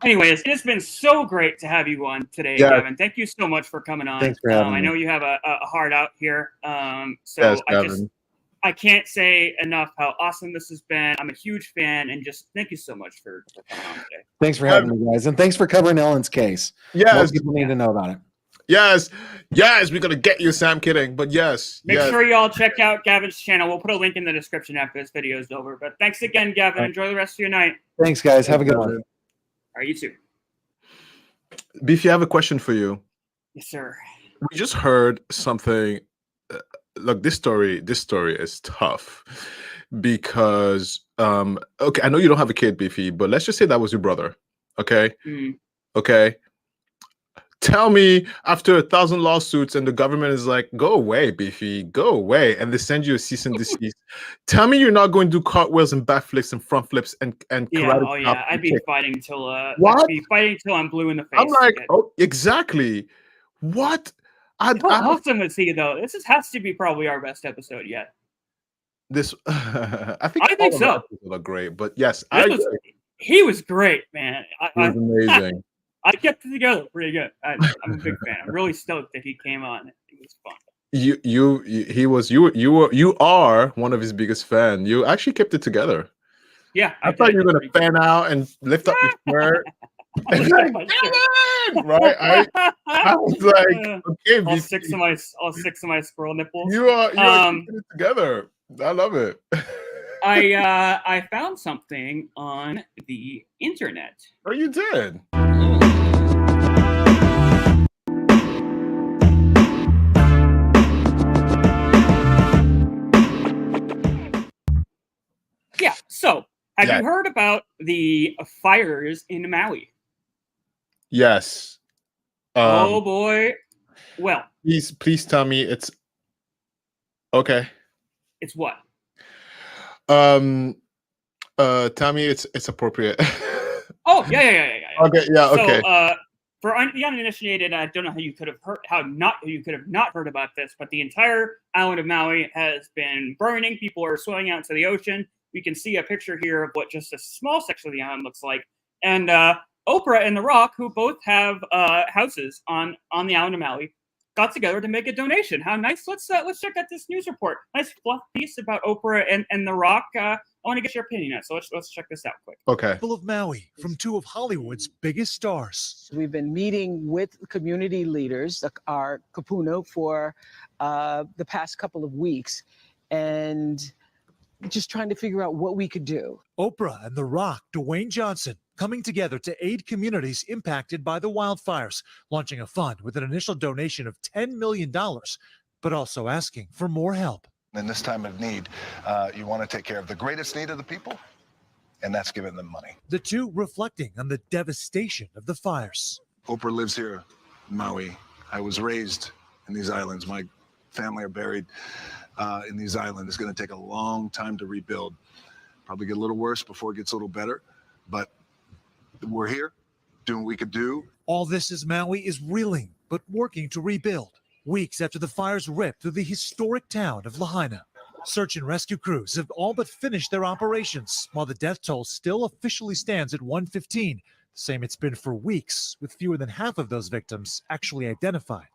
Speaker 2: Anyways, it has been so great to have you on today,
Speaker 1: Yeah.
Speaker 2: Gavin. Thank you so much for coming on.
Speaker 3: Thanks for having
Speaker 2: I
Speaker 3: me.
Speaker 2: know you have a heart out here. So
Speaker 1: Yes,
Speaker 2: I
Speaker 1: Gavin.
Speaker 2: I can't say enough how awesome this has been. I'm a huge fan, and just thank you so much for coming on today.
Speaker 3: Thanks for having me, guys, and thanks for covering Ellen's case.
Speaker 1: Yes,
Speaker 3: Most people need to know about it.
Speaker 1: yes, we're gonna get you, Sam. Kidding, but yes,
Speaker 2: Make
Speaker 1: yes.
Speaker 2: sure you all check out Gavin's channel. We'll put a link in the description after this video is over. But thanks again, Gavin.
Speaker 3: Right.
Speaker 2: Enjoy the rest of your night.
Speaker 3: Thanks, guys. Have a good one.
Speaker 2: All right, you too.
Speaker 1: Beefy, I have a question for you.
Speaker 2: Yes, sir.
Speaker 1: We just heard something. Look, this story is tough because okay, I know you don't have a kid, Beefy, but let's just say that was your brother. Okay.
Speaker 2: Mm.
Speaker 1: Okay. Tell me, after 1,000 lawsuits and the government is like, go away, Beefy, go away, and they send you a cease and desist. Tell me you're not going to do cartwheels and backflips and front flips and
Speaker 2: Yeah,
Speaker 1: karate
Speaker 2: oh yeah.
Speaker 1: chops
Speaker 2: I'd
Speaker 1: and
Speaker 2: be
Speaker 1: kick.
Speaker 2: fighting till
Speaker 1: What?
Speaker 2: I'd be fighting till I'm blue in the face.
Speaker 1: I'm like,
Speaker 2: again.
Speaker 1: oh, exactly. What?
Speaker 2: How awesome was he though? Has to be probably our best episode yet.
Speaker 1: This, I think
Speaker 2: I think
Speaker 1: all of
Speaker 2: so.
Speaker 1: our episodes are great, but yes, I
Speaker 2: This was-
Speaker 1: agree.
Speaker 2: He was great, man.
Speaker 1: It was amazing.
Speaker 2: I kept it together pretty good. I'm a big fan. I'm really stoked that he came on. It was fun.
Speaker 1: You are one of his biggest fans. You actually kept it together.
Speaker 2: Yeah,
Speaker 1: I thought you were
Speaker 2: did.
Speaker 1: gonna fan out and lift up your shirt.
Speaker 2: I'll
Speaker 1: And
Speaker 2: lift up
Speaker 1: like,
Speaker 2: my shirt.
Speaker 1: "Gavin!" Right? I was like, okay,
Speaker 2: all
Speaker 1: BC,
Speaker 2: six of my squirrel nipples.
Speaker 1: you are keeping it together. I love it.
Speaker 2: I found something on the internet.
Speaker 1: Oh, you did.
Speaker 2: Yeah. So, have
Speaker 1: Yeah.
Speaker 2: you heard about the fires in Maui?
Speaker 1: Yes.
Speaker 2: Oh boy. Well,
Speaker 1: Please tell me it's okay.
Speaker 2: it's what?
Speaker 1: Tell me it's appropriate.
Speaker 2: Oh yeah.
Speaker 1: Okay, yeah, okay.
Speaker 2: So, for the uninitiated, I don't know how you could have not heard about this, but the entire island of Maui has been burning. People are swimming out into the ocean. We can see a picture here of what just a small section of the island looks like. And Oprah and The Rock, who both have houses on the island of Maui, got together to make a donation. How nice! Let's check out this news report. Nice fluff piece about Oprah and The Rock. I want to get your opinion on it, so let's check this out quick.
Speaker 1: Okay.
Speaker 6: People of Maui from two of Hollywood's biggest stars.
Speaker 7: We've been meeting with community leaders, our kapuna, for the past couple of weeks, and just trying to figure out what we could do.
Speaker 6: Oprah and The Rock, Dwayne Johnson, coming together to aid communities impacted by the wildfires, launching a fund with an initial donation of $10 million, but also asking for more help.
Speaker 8: In this time of need, you want to take care of the greatest need of the people, and that's giving them money.
Speaker 6: The two reflecting on the devastation of the fires.
Speaker 8: Oprah lives here in Maui. I was raised in these islands. My family are buried in these islands. It's going to take a long time to rebuild. Probably get a little worse before it gets a little better, but we're here doing what we could do.
Speaker 6: All this as Maui is reeling, but working to rebuild. Weeks after the fires ripped through the historic town of Lahaina. Search and rescue crews have all but finished their operations, while the death toll still officially stands at 115, the same it's been for weeks, with fewer than half of those victims actually identified.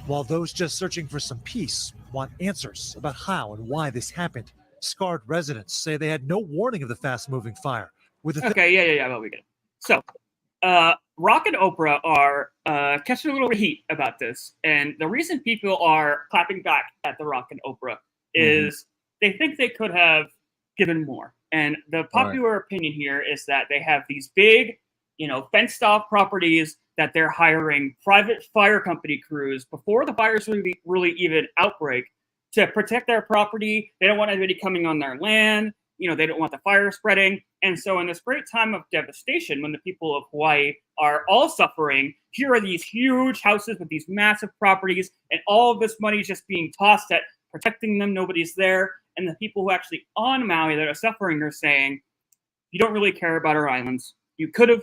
Speaker 6: While those just searching for some peace want answers about how and why this happened, scarred residents say they had no warning of the fast-moving fire. With the
Speaker 2: Okay, yeah, well, we get it. So, Rock and Oprah are catching a little heat about this, and the reason people are clapping back at The Rock and Oprah is they think they could have given more. And the popular opinion here is that they have these big, fenced-off properties that they're hiring private fire company crews before the fires really even outbreak to protect their property. They don't want anybody coming on their land. They don't want the fire spreading. And so in this great time of devastation, when the people of Hawaii are all suffering, here are these huge houses with these massive properties, and all of this money is just being tossed at protecting them. Nobody's there. And the people who actually on Maui that are suffering are saying, you don't really care about our islands. You could have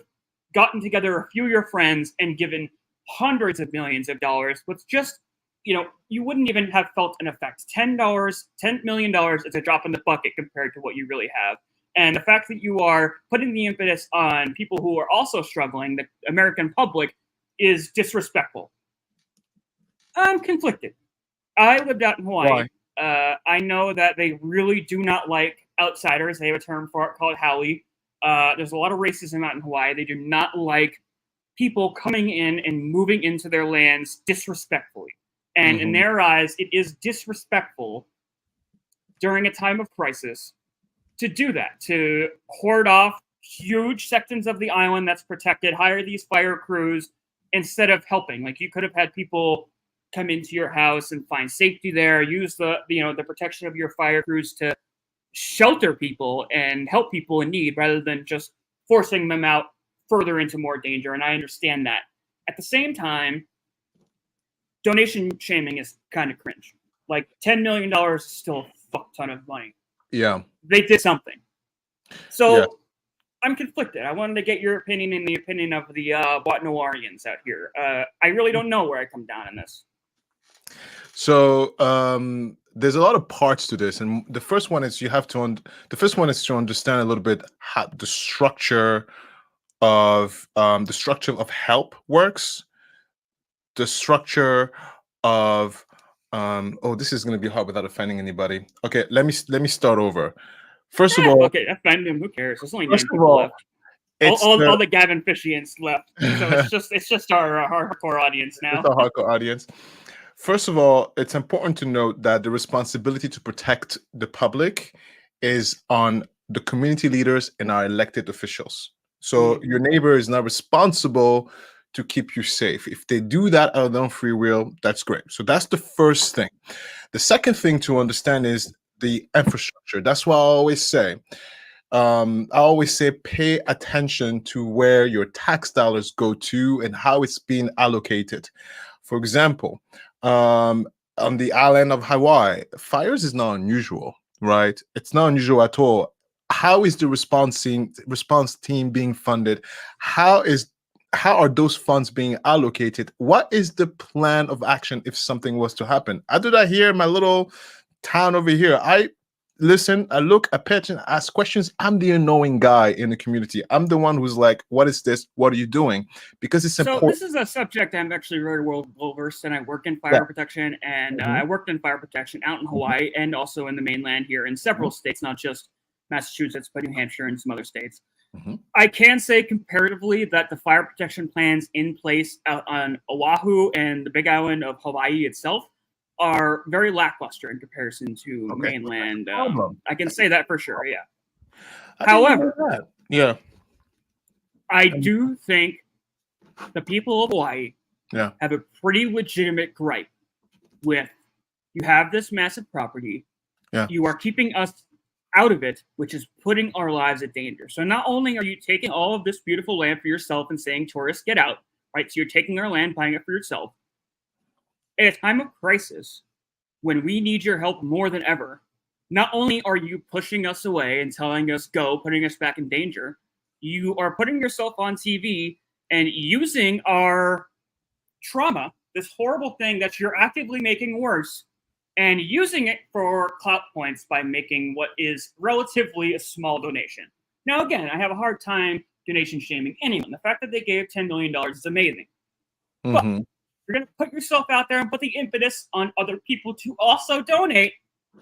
Speaker 2: gotten together a few of your friends and given hundreds of millions of dollars with just, you wouldn't even have felt an effect. $10 million is a drop in the bucket compared to what you really have. And the fact that you are putting the impetus on people who are also struggling, the American public, is disrespectful. I'm conflicted. I lived out in Hawaii. I know that they really do not like outsiders. They have a term for it called haole. There's a lot of racism out in Hawaii. They do not like people coming in and moving into their lands disrespectfully. And in their eyes, it is disrespectful during a time of crisis to do that, to hoard off huge sections of the island that's protected, hire these fire crews instead of helping. Like, you could have had people come into your house and find safety there, use the protection of your fire crews to shelter people and help people in need rather than just forcing them out further into more danger. And I understand that. At the same time, donation shaming is kind of cringe. Like, $10 million is still a fuck ton of money.
Speaker 1: Yeah.
Speaker 2: They did something. So
Speaker 1: Yeah.
Speaker 2: I'm conflicted. I wanted to get your opinion and the opinion of the Boite Noireans out here. I really don't know where I come down in this.
Speaker 1: So there's a lot of parts to this, and the first one is to understand a little bit how the structure of help works, the structure of this is going to be hard without offending anybody. Okay, let me start over. First of all,
Speaker 2: okay, offend him. Who cares? There's only 9
Speaker 1: first of
Speaker 2: people
Speaker 1: all,
Speaker 2: left. All the Gavin Fishians left. So it's just our hardcore audience now.
Speaker 1: it's a hardcore audience. First of all, it's important to note that the responsibility to protect the public is on the community leaders and our elected officials. So your neighbor is not responsible to keep you safe. If they do that out of their own free will, that's great. So that's the first thing. The second thing to understand is the infrastructure. That's why I always say pay attention to where your tax dollars go to and how it's being allocated. For example, on the island of Hawaii, fires is not unusual, right? It's not unusual at all. How is the response team being funded? How are those funds being allocated? What is the plan of action if something was to happen? I do that here in my little town over here. I listen, I look, I pay attention, I ask questions. I'm the annoying guy in the community. I'm the one who's like, what is this? What are you doing? Because it's important.
Speaker 2: So this is a subject I'm actually very well versed in. I work in fire protection, and I worked in fire protection out in Hawaii and also in the mainland here in several states, not just Massachusetts, but New Hampshire and some other states. I can say comparatively that the fire protection plans in place out on Oahu and the Big Island of Hawaii itself are very lackluster in comparison to mainland. I can say that for sure, yeah. However, I do think the people of Hawaii have a pretty legitimate gripe with, you have this massive property, you are keeping us out of it, which is putting our lives in danger. So not only are you taking all of this beautiful land for yourself and saying, tourists, get out, right? So you're taking our land, buying it for yourself. At a time of crisis, when we need your help more than ever, not only are you pushing us away and telling us go, putting us back in danger, you are putting yourself on TV and using our trauma, this horrible thing that you're actively making worse, and using it for clout points by making what is relatively a small donation. Now, again, I have a hard time donation shaming anyone. The fact that they gave $10 million is amazing. But you're going to put yourself out there and put the impetus on other people to also donate.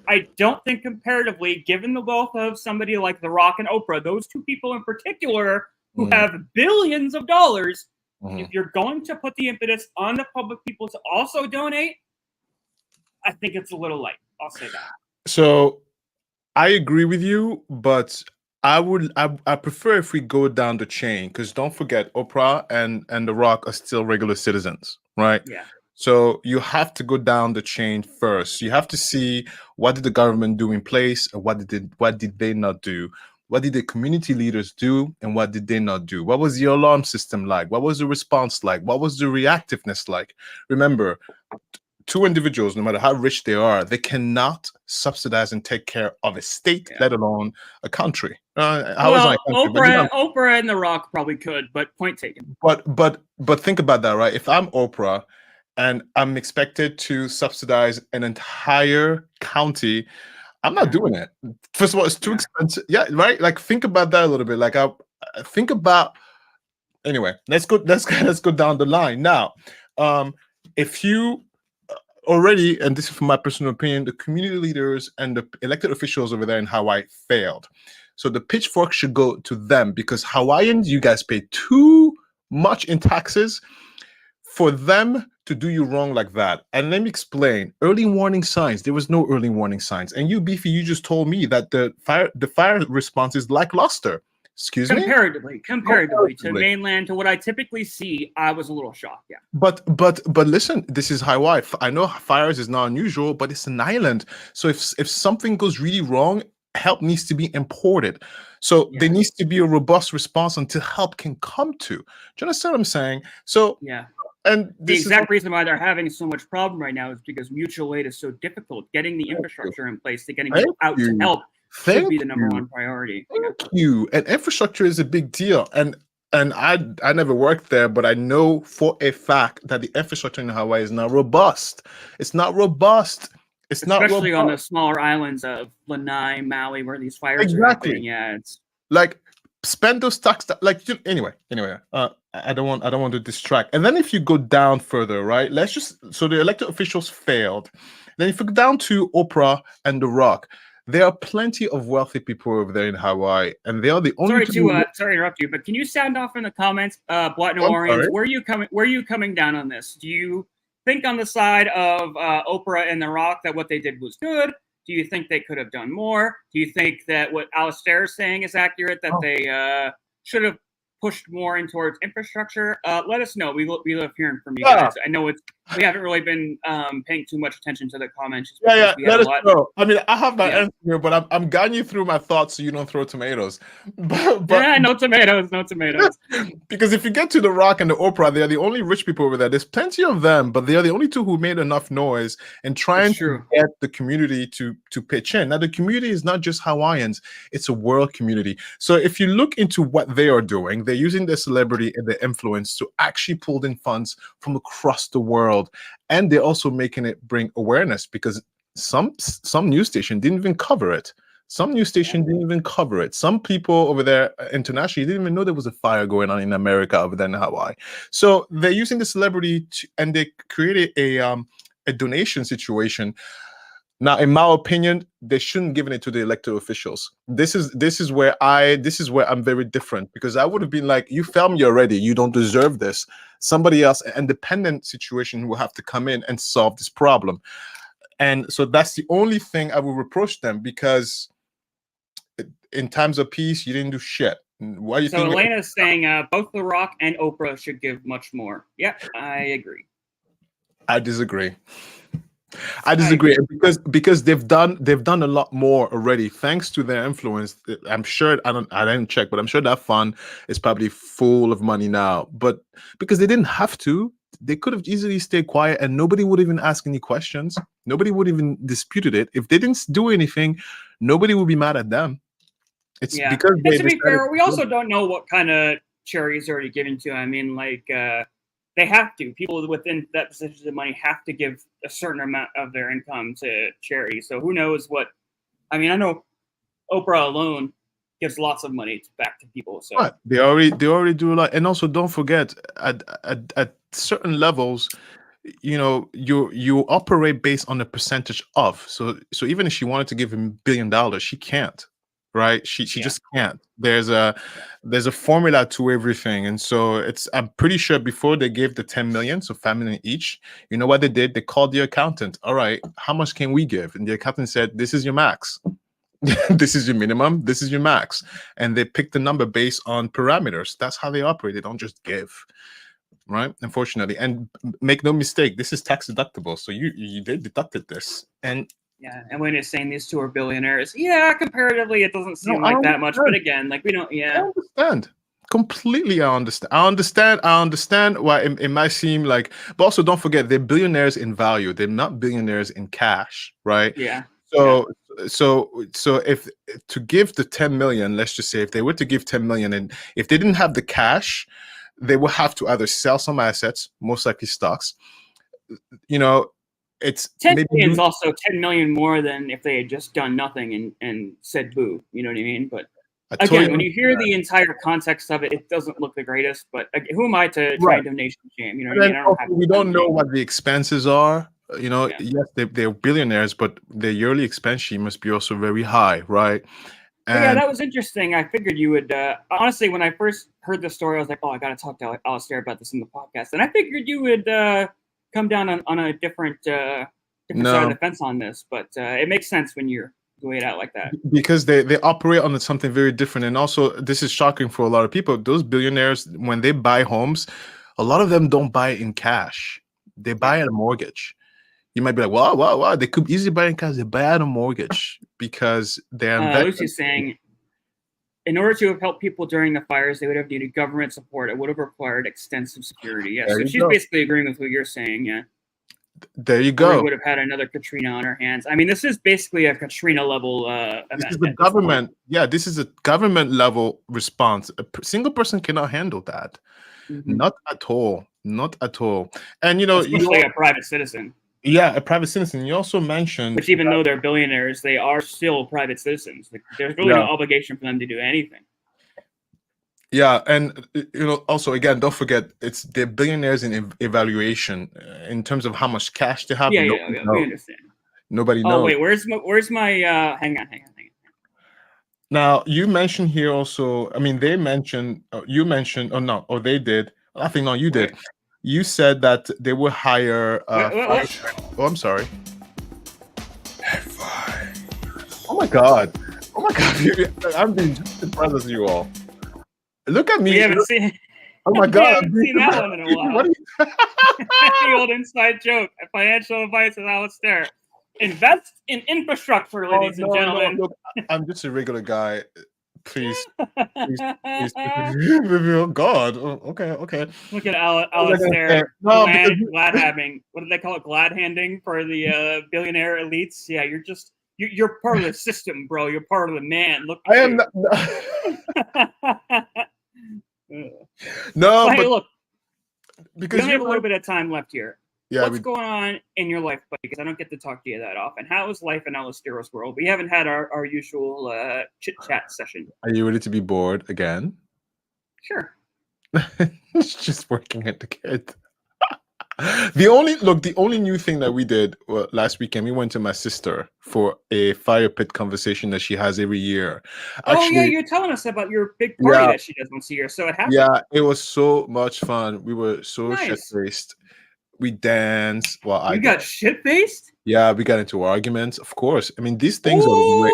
Speaker 2: I don't think comparatively, given the wealth of somebody like The Rock and Oprah, those two people in particular who have billions of dollars, if you're going to put the impetus on the public people to also donate, I think it's a little light. I'll say that.
Speaker 1: So I agree with you, but I prefer if we go down the chain, because don't forget, Oprah and The Rock are still regular citizens, right?
Speaker 2: Yeah.
Speaker 1: So you have to go down the chain first. You have to see, what did the government do in place, and what did they not do? What did the community leaders do, and what did they not do? What was the alarm system like? What was the response like? What was the reactiveness like? Remember, two individuals, no matter how rich they are, they cannot subsidize and take care of a state, let alone a country.
Speaker 2: Oprah and The Rock probably could, but point taken.
Speaker 1: But think about that, right? If I'm Oprah and I'm expected to subsidize an entire county, I'm not doing it. First of all, it's too expensive. Yeah, right. Like, think about that a little bit. Like, I think about. Anyway, let's go. Let's go down the line now. If you already, and this is from my personal opinion, the community leaders and the elected officials over there in Hawaii failed. So the pitchfork should go to them, because Hawaiians, you guys pay too much in taxes for them to do you wrong like that. And let me explain. Early warning signs. There was no early warning signs. And you, Beefy, you just told me that the fire response is lackluster. Excuse me?
Speaker 2: Comparatively to mainland, to what I typically see, I was a little shocked. Yeah.
Speaker 1: But listen, this is Hawaii. I know fires is not unusual, but it's an island. So if something goes really wrong, help needs to be imported. So there needs to be a robust response until help can come to. Do you understand what I'm saying? So
Speaker 2: yeah.
Speaker 1: And
Speaker 2: the exact reason why they're having so much problem right now is because mutual aid is so difficult. Getting the infrastructure in place to getting people out to help should be the number one priority.
Speaker 1: Thank you. And infrastructure is a big deal. And I never worked there, but I know for a fact that the infrastructure in Hawaii is not robust. It's not robust. It's not robust.
Speaker 2: Especially on the smaller islands of Lanai, Maui, where these fires are happening. Yeah, it's
Speaker 1: like spend those tax. Like anyway. I don't want to distract. And then if you go down further, right? So the elected officials failed. Then if you go down to Oprah and The Rock, there are plenty of wealthy people over there in Hawaii, and they are the only.
Speaker 2: Sorry to interrupt you, but can you sound off in the comments, Boite Noireans? Where are you coming down on this? Do you think on the side of Oprah and The Rock that what they did was good? Do you think they could have done more? Do you think that what Alistair is saying is accurate, that they should have pushed more in towards infrastructure? Let us know. We love hearing from you guys. I know we haven't really been paying too much attention to the comments.
Speaker 1: Let us know. I mean, I have my answer here, but I'm guiding you through my thoughts so you don't throw tomatoes. But
Speaker 2: no tomatoes.
Speaker 1: Because if you get to The Rock and the Oprah, they are the only rich people over there. There's plenty of them, but they are the only two who made enough noise and trying to get the community to pitch in. Now, the community is not just Hawaiians; it's a world community. So if you look into what they are doing, they're using their celebrity and their influence to actually pull in funds from across the world. And they're also making it bring awareness, because some news station didn't even cover it. Some people over there internationally didn't even know there was a fire going on in America over there in Hawaii. So they're using the celebrity and they created a donation situation. Now, in my opinion, they shouldn't give it to the elected officials. This is where I'm very different, because I would have been like, you failed me already. You don't deserve this. Somebody else, an independent situation, will have to come in and solve this problem. And so that's the only thing I will reproach them, because in times of peace, you didn't do shit. Why do you think?
Speaker 2: So Elena's saying both The Rock and Oprah should give much more. Yep, I agree.
Speaker 1: I disagree. Because they've done a lot more already, thanks to their influence. I'm sure I didn't check, but I'm sure that fund is probably full of money now. But because they didn't have to, they could have easily stayed quiet and nobody would even ask any questions. Nobody would even disputed it. If they didn't do anything, nobody would be mad at them. It's because
Speaker 2: to be fair, we also don't know what kind of charities are already giving to. I mean, like they have to. People within that position of money have to give a certain amount of their income to charity. So who knows what? I mean, I know Oprah alone gives lots of money back to people. So
Speaker 1: they already do a lot. And also, don't forget, at certain levels, you operate based on the percentage of. So even if she wanted to give him $1 billion, she can't. Right? She just can't. There's a formula to everything. And so I'm pretty sure before they gave the 10 million, so $5 million each, you know what they did? They called the accountant. All right, how much can we give? And the accountant said, this is your max. This is your minimum. This is your max. And they picked the number based on parameters. That's how they operate. They don't just give. Right? Unfortunately. And make no mistake, this is tax deductible. So they deducted this. And
Speaker 2: and when it's saying these two are billionaires, comparatively, it doesn't seem like that much. But again, like we don't, I
Speaker 1: understand. Completely, I understand why it might seem like, but also don't forget, they're billionaires in value. They're not billionaires in cash, right?
Speaker 2: Yeah.
Speaker 1: So if to give the 10 million, let's just say if they were to give 10 million, and if they didn't have the cash, they will have to either sell some assets, most likely stocks, it's
Speaker 2: 10
Speaker 1: maybe
Speaker 2: million is also 10 million more than if they had just done nothing and said boo. You know what I mean? But again, when you hear the entire context of it, it doesn't look the greatest. But who am I to try and donation shame? You know what I mean? I don't have
Speaker 1: we don't know what the expenses are. You know, yes, they're billionaires, but their yearly expense sheet must be also very high, right?
Speaker 2: And yeah, that was interesting. I figured you would. Honestly, when I first heard the story, I was like, "Oh, I got to talk to Alistair about this in the podcast." And I figured you would come down on a different side of the fence on this. But it makes sense when you're lay it out like that,
Speaker 1: because they operate on something very different. And also, this is shocking for a lot of people. Those billionaires, when they buy homes, a lot of them don't buy it in cash. They buy it a mortgage. You might be like, wow, they could easily buy it in cash. They buy it a mortgage because they're
Speaker 2: Lucy's saying, in order to have helped people during the fires, they would have needed government support. It would have required extensive security. Yeah, so she's basically agreeing with what you're saying. Yeah.
Speaker 1: There you go.
Speaker 2: We would have had another Katrina on our hands. I mean, this is basically a Katrina level event.
Speaker 1: This is the government. Yeah, this is a government level response. A single person cannot handle that. Mm-hmm. Not at all. Not at all. And
Speaker 2: especially a private citizen.
Speaker 1: Yeah, a private citizen. You also mentioned,
Speaker 2: which even though they're billionaires, they are still private citizens. There's really no obligation for them to do anything.
Speaker 1: Yeah, and also again, don't forget, they're billionaires in evaluation in terms of how much cash they have.
Speaker 2: Yeah, we understand.
Speaker 1: Nobody knows.
Speaker 2: Oh wait, where's my? Hang on.
Speaker 1: Now you mentioned here also. I mean, they mentioned. You mentioned. Oh no. Oh, they did. I think no, you did. You said that they will hire. Oh, I'm sorry. Oh my god! I'm being just as proud as you all. Look at me.
Speaker 2: We haven't seen.
Speaker 1: Oh my god!
Speaker 2: I've seen that one in a while. The old inside joke. Financial advice with Alistair. Invest in infrastructure, ladies and gentlemen.
Speaker 1: No, look, I'm just a regular guy. Please. Oh God. Oh, okay.
Speaker 2: Look at Alistair. Glad having. What do they call it? Glad handing for the billionaire elites. Yeah, you're part of the system, bro. You're part of the man. Look.
Speaker 1: I am not. No,
Speaker 2: but
Speaker 1: hey,
Speaker 2: look.
Speaker 1: Because
Speaker 2: we only have a little bit of time left here.
Speaker 1: Yeah,
Speaker 2: what's going on in your life, buddy? Because I don't get to talk to you that often. How is life in Alistair's world? We haven't had our usual chit-chat session.
Speaker 1: Are you ready to be bored again?
Speaker 2: Sure.
Speaker 1: It's just working at the kid. The only new thing that we did last weekend, we went to my sister for a fire pit conversation that she has every year.
Speaker 2: Actually, you're telling us about your big party that she does once a year. So it happened.
Speaker 1: Yeah, it was so much fun. We were so shit-faced. We danced. Well,
Speaker 2: you got shit-faced?
Speaker 1: Yeah, we got into arguments. Of course. I mean, these things are great.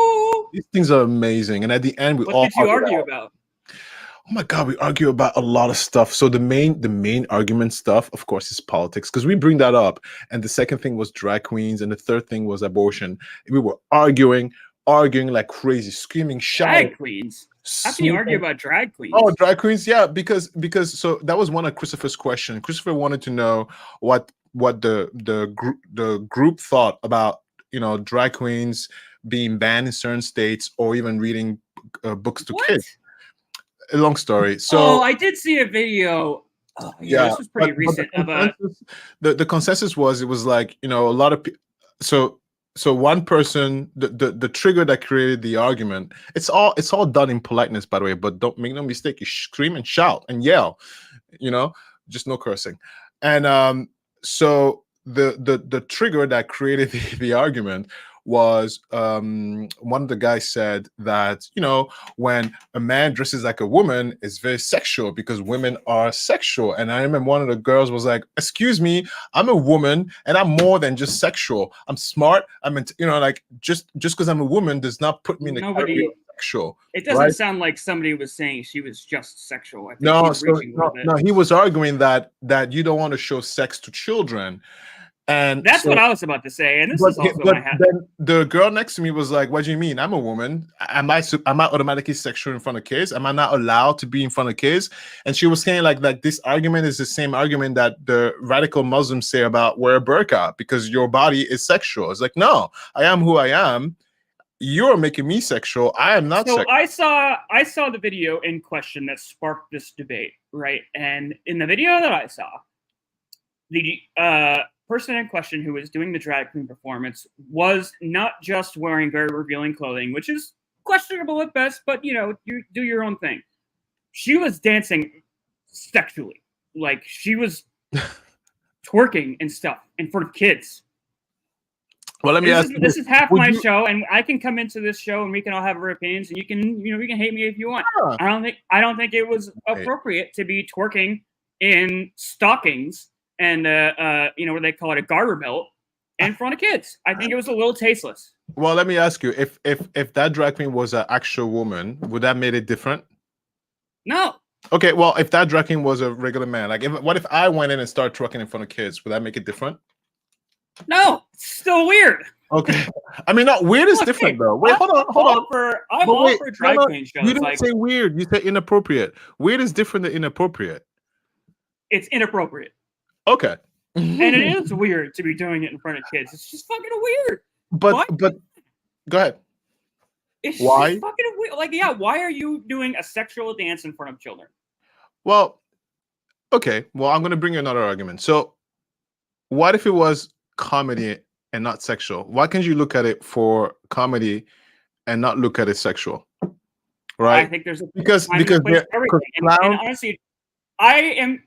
Speaker 1: These things are amazing. And at the end,
Speaker 2: what did you argue about?
Speaker 1: Oh my God, we argue about a lot of stuff. So the main argument stuff, of course, is politics, because we bring that up. And the second thing was drag queens, and the third thing was abortion. We were arguing like crazy, screaming, shouting.
Speaker 2: Drag queens. How can you argue about drag queens?
Speaker 1: Oh, drag queens, yeah, because so that was one of Christopher's questions. Christopher wanted to know what the group thought about drag queens being banned in certain states or even reading books to kids. A long story. So
Speaker 2: I did see a video. Oh, yeah, this was pretty recent.
Speaker 1: The consensus was it was like a lot of So one person, the trigger that created the argument, it's all done in politeness, by the way, but don't make no mistake. You scream and shout and yell, just no cursing. And so the trigger that created the argument was one of the guys said that when a man dresses like a woman, it's very sexual because women are sexual. And I remember one of the girls was like, "Excuse me, I'm a woman and I'm more than just sexual. I'm smart. I'm like just because I'm a woman does not put me in the category of sexual."
Speaker 2: It doesn't sound like somebody was saying she was just sexual. I think
Speaker 1: no, he was arguing that you don't want to show sex to children. And
Speaker 2: that's what I was about to say. And this is also my hat.
Speaker 1: Then the girl next to me was like, "What do you mean? I'm a woman. Am I automatically sexual in front of kids? Am I not allowed to be in front of kids?" And she was saying like this argument is the same argument that the radical Muslims say about wear a burqa because your body is sexual. It's like, no, I am who I am. You're making me sexual. I am not sexual.
Speaker 2: I saw the video in question that sparked this debate, right? And in the video that I saw, person in question who was doing the drag queen performance was not just wearing very revealing clothing, which is questionable at best, but you do your own thing. She was dancing sexually. Like, she was twerking and stuff in front of kids.
Speaker 1: Well, let me ask you
Speaker 2: This is half
Speaker 1: would
Speaker 2: my
Speaker 1: you-
Speaker 2: show, and I can come into this show and we can all have our opinions, and you can hate me if you want.
Speaker 1: Yeah.
Speaker 2: I don't think it was appropriate to be twerking in stockings and what they call it, a garter belt, in front of kids. I think it was a little tasteless.
Speaker 1: Well, let me ask you, if that drag queen was an actual woman, would that made it different?
Speaker 2: No.
Speaker 1: Okay, well, if that drag queen was a regular man, like, what if I went in and started twerking in front of kids? Would that make it different?
Speaker 2: No, it's still weird.
Speaker 1: Okay, I mean, not weird is
Speaker 2: Look,
Speaker 1: different
Speaker 2: hey,
Speaker 1: though. Wait, hold on.
Speaker 2: I'm
Speaker 1: But
Speaker 2: all
Speaker 1: wait,
Speaker 2: for drag
Speaker 1: no,
Speaker 2: queen shows.
Speaker 1: You didn't
Speaker 2: Like,
Speaker 1: say weird. You said inappropriate. Weird is different than inappropriate.
Speaker 2: it's inappropriate.
Speaker 1: Okay.
Speaker 2: And it is weird to be doing it in front of kids. It's just fucking weird.
Speaker 1: But
Speaker 2: What?
Speaker 1: go ahead.
Speaker 2: It's
Speaker 1: Why?
Speaker 2: just fucking weird. Like, yeah, why are you doing a sexual dance in front of children?
Speaker 1: Well, okay. Well, I'm going to bring you another argument. So, what if it was comedy and not sexual? Why can't you look at it for comedy and not look at it sexual? Right?
Speaker 2: I think there's a
Speaker 1: Because
Speaker 2: time and a place
Speaker 1: they're-
Speaker 2: for everything. And
Speaker 1: clown-
Speaker 2: honestly, I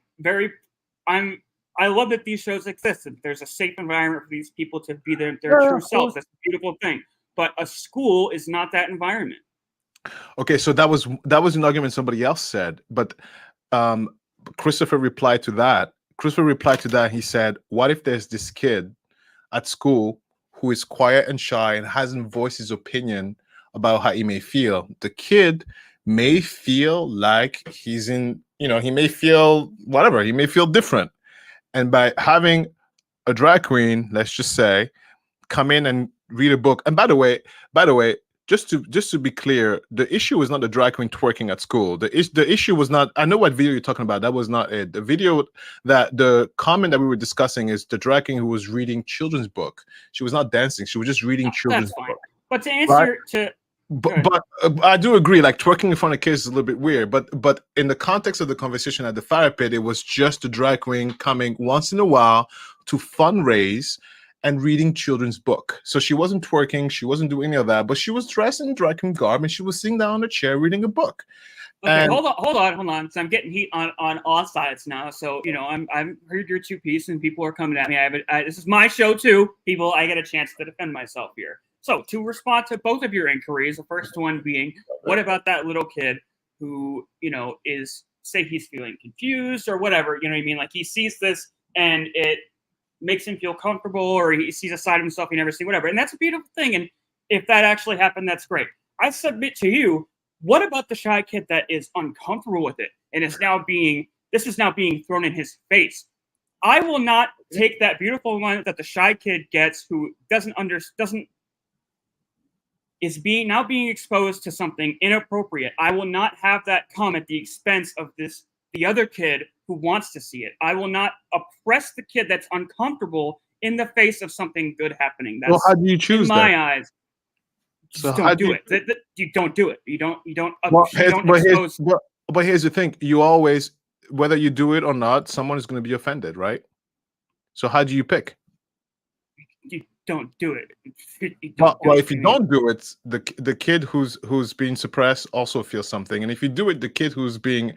Speaker 2: love that these shows exist. And there's a safe environment for these people to be their
Speaker 1: Yeah,
Speaker 2: true
Speaker 1: of
Speaker 2: selves.
Speaker 1: course.
Speaker 2: That's a beautiful thing. But a school is not that environment.
Speaker 1: Okay, so that was an argument somebody else said, but Christopher replied to that. He said, "What if there's this kid at school who is quiet and shy and hasn't voiced his opinion about how he may feel? The kid may feel like he's in, he may feel whatever, he may feel different, and by having a drag queen, let's just say, come in and read a book. And by the way, just to be clear, the issue was not the drag queen twerking at school. The issue was not. I know what video you're talking about. That was not it. The video the comment that we were discussing is the drag queen who was reading children's book. She was not dancing. She was just reading children's
Speaker 2: That's fine.
Speaker 1: book.
Speaker 2: But to answer
Speaker 1: Right. But I do agree, like, twerking in front of kids is a little bit weird. But in the context of the conversation at the fire pit, it was just the drag queen coming once in a while to fundraise and reading children's book. So she wasn't twerking, she wasn't doing any of that, but she was dressed in drag queen garb and she was sitting down on a chair reading a book.
Speaker 2: Okay,
Speaker 1: And-
Speaker 2: hold on. So I'm getting heat on all sides now. So I've heard your two piece, and people are coming at me. This is my show too, people. I get a chance to defend myself here. So to respond to both of your inquiries, the first one being, what about that little kid who is, say, he's feeling confused or whatever? You know what I mean? Like, he sees this and it makes him feel comfortable, or he sees a side of himself he never seen, whatever. And that's a beautiful thing. And if that actually happened, that's great. I submit to you, what about the shy kid that is uncomfortable with it and is now being thrown in his face? I will not take that beautiful one that the shy kid gets, who is being exposed to something inappropriate. I will not have that come at the expense of the other kid who wants to see it. I will not oppress the kid that's uncomfortable in the face of something good happening. That's,
Speaker 1: well, how do you choose
Speaker 2: in my eyes, just
Speaker 1: So how
Speaker 2: don't
Speaker 1: do
Speaker 2: do
Speaker 1: you-
Speaker 2: it. You don't do it. You don't
Speaker 1: Well,
Speaker 2: expose.
Speaker 1: but here's the thing: you always, whether you do it or not, someone is going to be offended, right? So how do you pick?
Speaker 2: You don't do it.
Speaker 1: Well, if you don't do it, the kid who's being suppressed also feels something, and if you do it, the kid who's being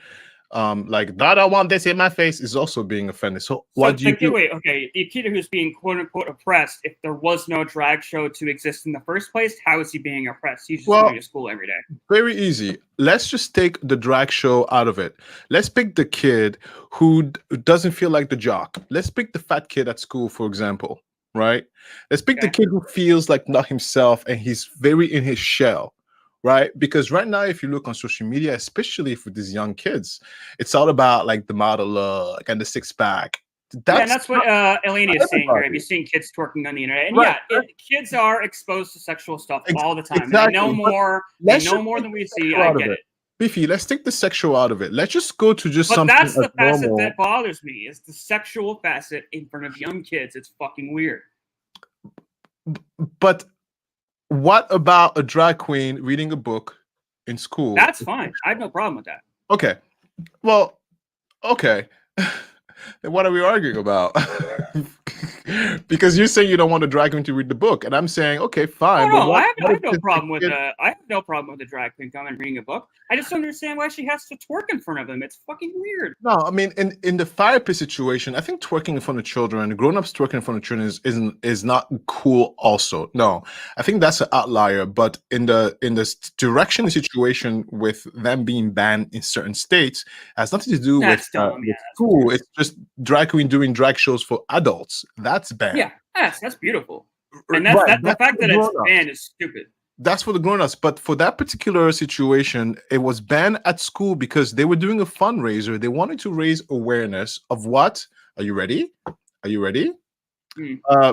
Speaker 1: like, I don't want this in my face, is also being offended. So what do you do?
Speaker 2: Wait, okay, the kid who's being quote unquote oppressed, if there was no drag show to exist in the first place, how is he being oppressed? He's just going to school every day.
Speaker 1: Very easy. Let's just take the drag show out of it. Let's pick the kid who doesn't feel like the jock. Let's pick the fat kid at school, for example, right? Let's pick the kid who feels like not himself and he's very in his shell, right? Because right now, if you look on social media, especially for these young kids, it's all about like the model look and the six pack.
Speaker 2: That's what Elena is saying here. Have you seen kids twerking on the internet? And
Speaker 1: Right.
Speaker 2: Kids are exposed to sexual stuff all the time.
Speaker 1: Exactly.
Speaker 2: They know more.
Speaker 1: Let's
Speaker 2: They know
Speaker 1: just
Speaker 2: more
Speaker 1: take
Speaker 2: than we
Speaker 1: the
Speaker 2: see.
Speaker 1: sexual
Speaker 2: I
Speaker 1: out of
Speaker 2: get
Speaker 1: it.
Speaker 2: it.
Speaker 1: Beefy, let's take the sexual out of it. Let's just go to just
Speaker 2: But
Speaker 1: something
Speaker 2: that's the
Speaker 1: that's
Speaker 2: facet
Speaker 1: normal.
Speaker 2: that bothers me, is the sexual facet in front of young kids. It's fucking weird.
Speaker 1: But what about a drag queen reading a book in school?
Speaker 2: That's fine. I have no problem with that.
Speaker 1: Okay. Well, okay. Then what are we arguing about? Because you're saying you don't want a drag queen to read the book, and I'm saying, okay, fine.
Speaker 2: No, I
Speaker 1: what
Speaker 2: have
Speaker 1: if
Speaker 2: no
Speaker 1: it's
Speaker 2: problem
Speaker 1: a
Speaker 2: with
Speaker 1: kid-
Speaker 2: I have no problem with a drag queen coming and reading a book. I just don't understand why she has to twerk in front of them. It's fucking weird.
Speaker 1: No, I mean, in the fire pit situation, I think twerking in front of children, grown-ups twerking in front of children is not cool. Also, no, I think that's an outlier. But in the direction situation with them being banned in certain states has nothing to do
Speaker 2: That's
Speaker 1: with,
Speaker 2: dumb. Yeah, that's
Speaker 1: school.
Speaker 2: weird.
Speaker 1: It's just drag queen doing drag shows for adults. That's banned.
Speaker 2: Yeah, that's beautiful.
Speaker 1: R-
Speaker 2: And that's
Speaker 1: right,
Speaker 2: the fact
Speaker 1: for
Speaker 2: that it's
Speaker 1: grown-ups.
Speaker 2: banned is stupid.
Speaker 1: That's for the grown-ups. But for that particular situation, it was banned at school because they were doing a fundraiser. They wanted to raise awareness of what? Are you ready? Are you ready?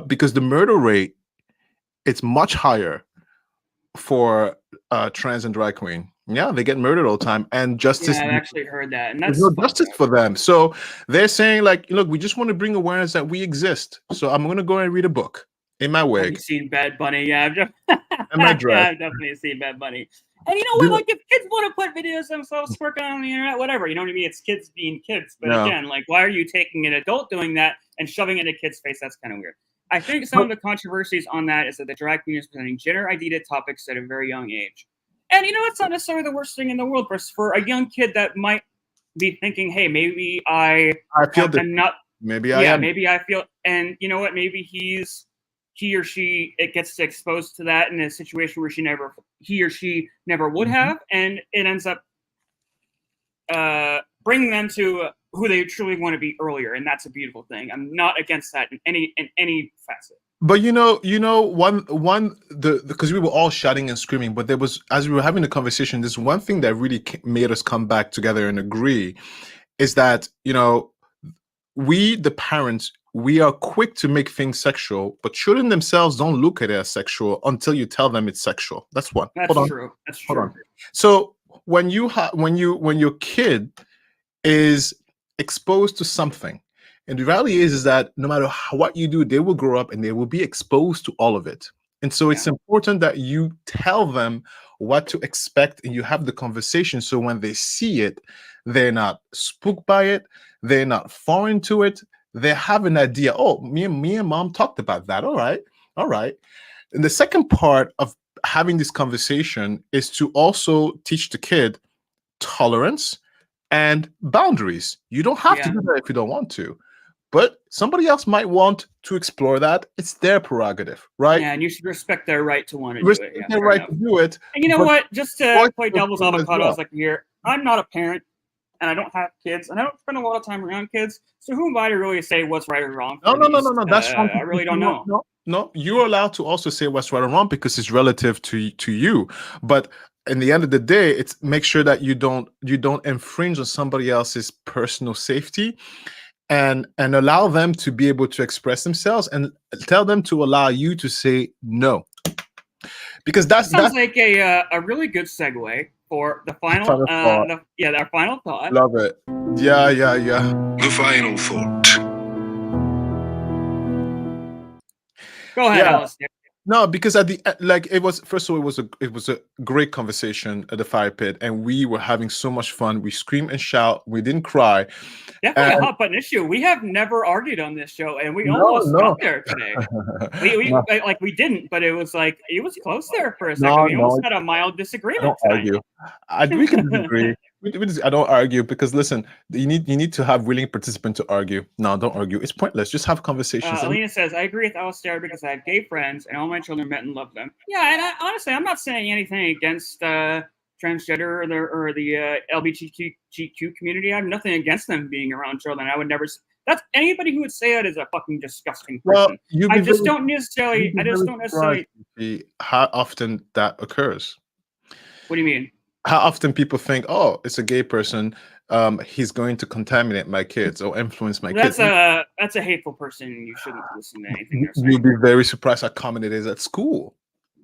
Speaker 1: Because the murder rate, it's much higher for trans and drag queen. Yeah, they get murdered all the time, and justice.
Speaker 2: Yeah, I've actually heard that, and
Speaker 1: There's
Speaker 2: that's
Speaker 1: no justice for them. So they're saying, like, look, we just want to bring awareness that we exist. So I'm going to go and read a book in my
Speaker 2: Have
Speaker 1: wig.
Speaker 2: you seen Bad Bunny? Yeah,
Speaker 1: my dress.
Speaker 2: I've definitely seen Bad Bunny. And you know what? Like, if kids want to put videos of themselves twerking on the internet, whatever. You know what I mean? It's kids being kids. But
Speaker 1: No.
Speaker 2: again, like, why are you taking an adult doing that and shoving it in a kid's face? That's kind of weird. I think some of the controversies on that is that the drag queen is presenting gender-identity topics at a very young age. And you know, it's not necessarily the worst thing in the world for a young kid that might be thinking, "Hey, maybe I
Speaker 1: feel that
Speaker 2: am not."
Speaker 1: maybe I am.
Speaker 2: Maybe I feel, and you know what? Maybe he or she it gets exposed to that in a situation where he or she never would have, and it ends up bringing them to who they truly want to be earlier, and that's a beautiful thing. I'm not against that in any facet.
Speaker 1: But because we were all shouting and screaming, but there was, as we were having the conversation, this one thing that really made us come back together and agree is that, we, the parents, we are quick to make things sexual, but children themselves don't look at it as sexual until you tell them it's sexual. That's one.
Speaker 2: That's
Speaker 1: Hold on.
Speaker 2: true. That's
Speaker 1: Hold
Speaker 2: true.
Speaker 1: on. So when your kid is exposed to something, and the reality is that no matter what you do, they will grow up and they will be exposed to all of it. And so it's important that you tell them what to expect and you have the conversation. So when they see it, they're not spooked by it. They're not foreign to it. They have an idea. Oh, me and mom talked about that. All right. And the second part of having this conversation is to also teach the kid tolerance and boundaries. You don't have to do that if you don't want to. But somebody else might want to explore that. It's their prerogative, right?
Speaker 2: Yeah, and you should respect their right to want to
Speaker 1: Respect
Speaker 2: do it. Yeah,
Speaker 1: their
Speaker 2: fair
Speaker 1: right
Speaker 2: enough.
Speaker 1: to do it.
Speaker 2: And you know
Speaker 1: but
Speaker 2: what? Just to
Speaker 1: voice
Speaker 2: play
Speaker 1: your
Speaker 2: devil's
Speaker 1: opinion as
Speaker 2: avocado,
Speaker 1: well.
Speaker 2: as like here, I'm not a parent, and I don't have kids, and I don't spend a lot of time around kids. So who am I to really say what's right or wrong?
Speaker 1: No. That's
Speaker 2: I really don't know.
Speaker 1: No, you're allowed to also say what's right or wrong because it's relative to you. But in the end of the day, it's make sure that you don't infringe on somebody else's personal safety, and allow them to be able to express themselves, and tell them to allow you to say no. Because that
Speaker 2: sounds like a really good segue for the final
Speaker 1: thought.
Speaker 2: Our final thought.
Speaker 1: Love it. Yeah.
Speaker 8: The final thought.
Speaker 2: Go ahead,
Speaker 1: Yeah.
Speaker 2: Alistair.
Speaker 1: No, because at the it was, first of all, it was a great conversation at the fire pit, and we were having so much fun. We screamed and shout. We didn't cry.
Speaker 2: Definitely
Speaker 1: And-
Speaker 2: a hot button issue. We have never argued on this show, and we almost got there today. We didn't, but it was close there for a second. We almost had a mild
Speaker 1: I
Speaker 2: disagreement.
Speaker 1: don't
Speaker 2: tonight.
Speaker 1: argue. We can disagree. I don't argue because listen, you need to have willing participants to argue. No, don't argue. It's pointless. Just have conversations.
Speaker 2: Alina says, I agree with Alistair because I have gay friends and all my children met and love them. Yeah, and honestly, I'm not saying anything against transgender or the LGBTQ community. I have nothing against them being around children. I would never. That's anybody who would say that is a fucking disgusting person.
Speaker 1: Well,
Speaker 2: I just don't necessarily.
Speaker 1: see how often that occurs.
Speaker 2: What do you mean?
Speaker 1: How often people think, oh, it's a gay person, he's going to contaminate my kids or influence my kids.
Speaker 2: That's a hateful person. You shouldn't listen to anything they're saying.
Speaker 1: You'll be very surprised how common it is at school.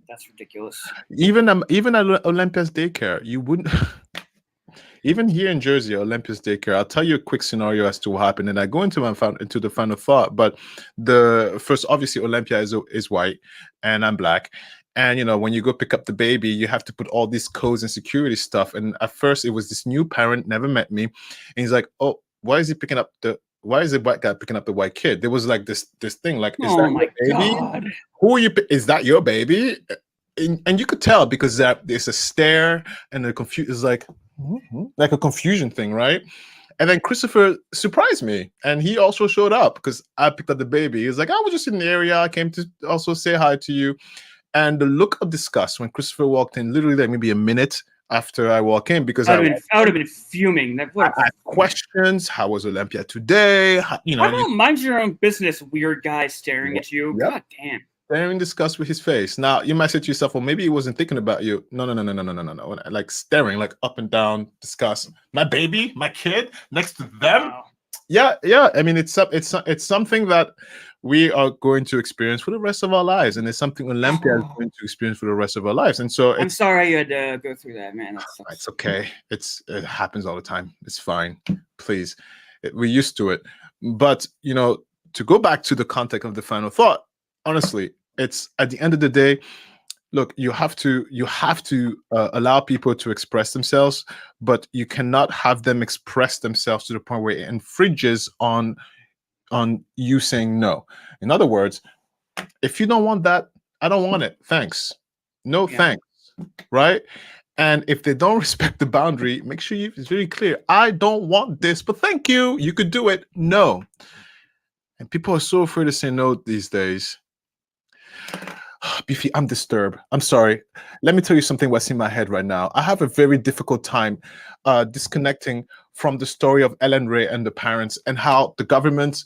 Speaker 2: That's ridiculous.
Speaker 1: Even at Olympia's daycare, you wouldn't. Even here in Jersey, Olympia's daycare, I'll tell you a quick scenario as to what happened, and I go into the final thought. But the first, obviously, Olympia is white, and I'm black. And when you go pick up the baby, you have to put all these codes and security stuff. And at first, it was this new parent, never met me, and he's like, "Oh, why is he picking up the why is the white guy picking up the white kid? There was like this thing, like, is
Speaker 2: Oh
Speaker 1: that
Speaker 2: my
Speaker 1: your baby?
Speaker 2: God.
Speaker 1: Who are you? Is that your baby? And you could tell because there's a stare and the is like a confusion thing, right? And then Christopher surprised me, and he also showed up because I picked up the baby. He's like, I was just in the area. I came to also say hi to you. And the look of disgust when Christopher walked in, literally like maybe a minute after I walk in, because
Speaker 2: I would have been fuming.
Speaker 1: I had questions. How was Olympia today? You know,
Speaker 2: I don't mind your own business, weird guy staring at you.
Speaker 1: Yep.
Speaker 2: God damn.
Speaker 1: Staring disgust with his face. Now you might say to yourself, well, maybe he wasn't thinking about you. No. Like staring, like up and down, disgust. My baby, my kid, next to them.
Speaker 2: Wow.
Speaker 1: Yeah. I mean, it's something that we are going to experience for the rest of our lives, and it's something Olympia is going to experience for the rest of our lives. And so
Speaker 2: I'm sorry you had to go through that, man. That sucks.
Speaker 1: it's okay. It happens all the time. It's fine. Please, we're used to it. But you know, to go back to the context of the final thought, honestly, it's at the end of the day. Look, you have to allow people to express themselves, but you cannot have them express themselves to the point where it infringes on you saying no. In other words, if you don't want that, I don't want it. Thanks. No, thanks. Right? And if they don't respect the boundary, make sure it's very clear. I don't want this, but thank you. You could do it. No. And people are so afraid to say no these days. Beefy, I'm disturbed. I'm sorry. Let me tell you something what's in my head right now. I have a very difficult time disconnecting from the story of Ellen Rae and the parents, and how the government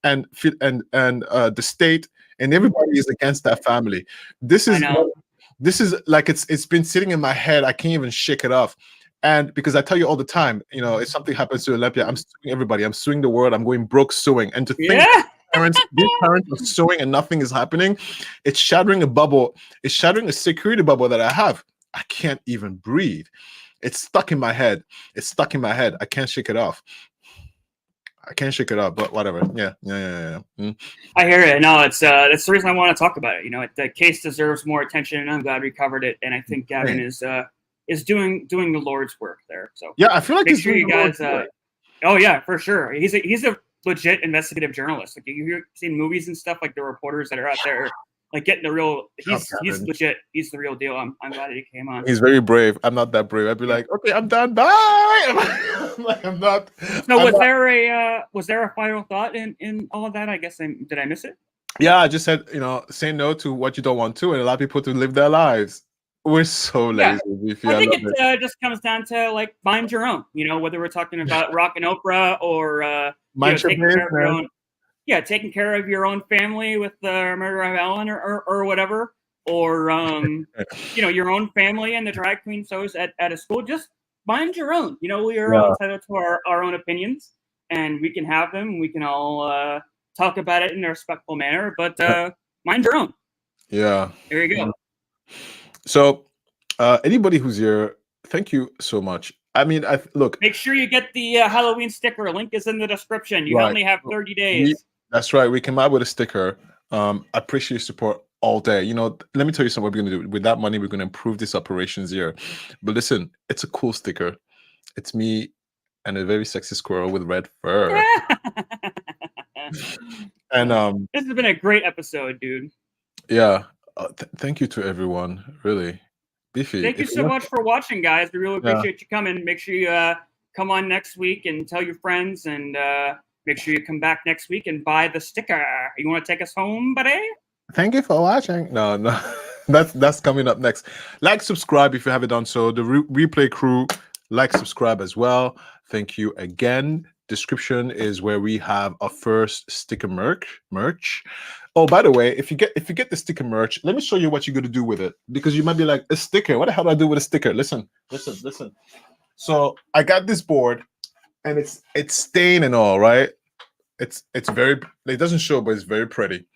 Speaker 1: and the state and everybody is against that family. This is like it's been sitting in my head. I can't even shake it off. And because I tell you all the time, you know, if something happens to Olympia, I'm suing everybody. I'm suing the world. I'm going broke suing. And to think these parents are suing and nothing is happening, it's shattering a bubble. It's shattering a security bubble that I have. I can't even breathe. It's stuck in my head. I can't shake it off. But whatever. Yeah.
Speaker 2: I hear it. No, it's that's the reason I want to talk about it. You know, the case deserves more attention, and I'm glad we covered it. And I think Gavin is doing the Lord's work there. So
Speaker 1: yeah, I feel like
Speaker 2: make sure you guys. Oh yeah, for sure. He's a legit investigative journalist. Like you've seen movies and stuff, like the reporters that are out there, like getting the real. He's legit. He's the real deal. I'm glad he came on.
Speaker 1: He's very brave. I'm not that brave. I'd be like, okay, I'm done. Bye. I'm not.
Speaker 2: So was there a final thought in all of that? I guess did I miss it?
Speaker 1: Yeah, I just said, you know, say no to what you don't want to, and allow people to live their lives. We're so lazy.
Speaker 2: I think it just comes down to like mind your own. You know, whether we're talking about Rock and Oprah or taking care of your own family with the murder of Ellen or whatever, or you know, your own family and the drag queen shows at a school. Just mind your own. You know, we are all entitled to our own opinions, and we can have them. We can all talk about it in a respectful manner, but mind your own.
Speaker 1: Yeah.
Speaker 2: There you go.
Speaker 1: So, anybody who's here, thank you so much. I mean, look.
Speaker 2: Make sure you get the Halloween sticker. Link is in the description. You only have 30 days.
Speaker 1: That's right. We came out with a sticker. I appreciate your support all day. You know, let me tell you something. What we're going to do with that money. We're going to improve this operations here. But listen, it's a cool sticker. It's me and a very sexy squirrel with red fur. And
Speaker 2: this has been a great episode, dude.
Speaker 1: Yeah. Thank you to everyone. Really. Beefy.
Speaker 2: Thank you so much for watching, guys. We really appreciate you coming. Make sure you come on next week and tell your friends, and make sure you come back next week and buy the sticker. You want to take us home, buddy?
Speaker 1: Thank you for watching. No. That's coming up next. Like, subscribe if you haven't done so. The replay crew, like, subscribe as well. Thank you again. Description is where we have our first sticker merch. Oh, by the way, if you get the sticker merch, let me show you what you're gonna do with it, because you might be like, a sticker. What the hell do I do with a sticker? Listen. So I got this board, and it's stained and all, right? It's very. It doesn't show, but it's very pretty.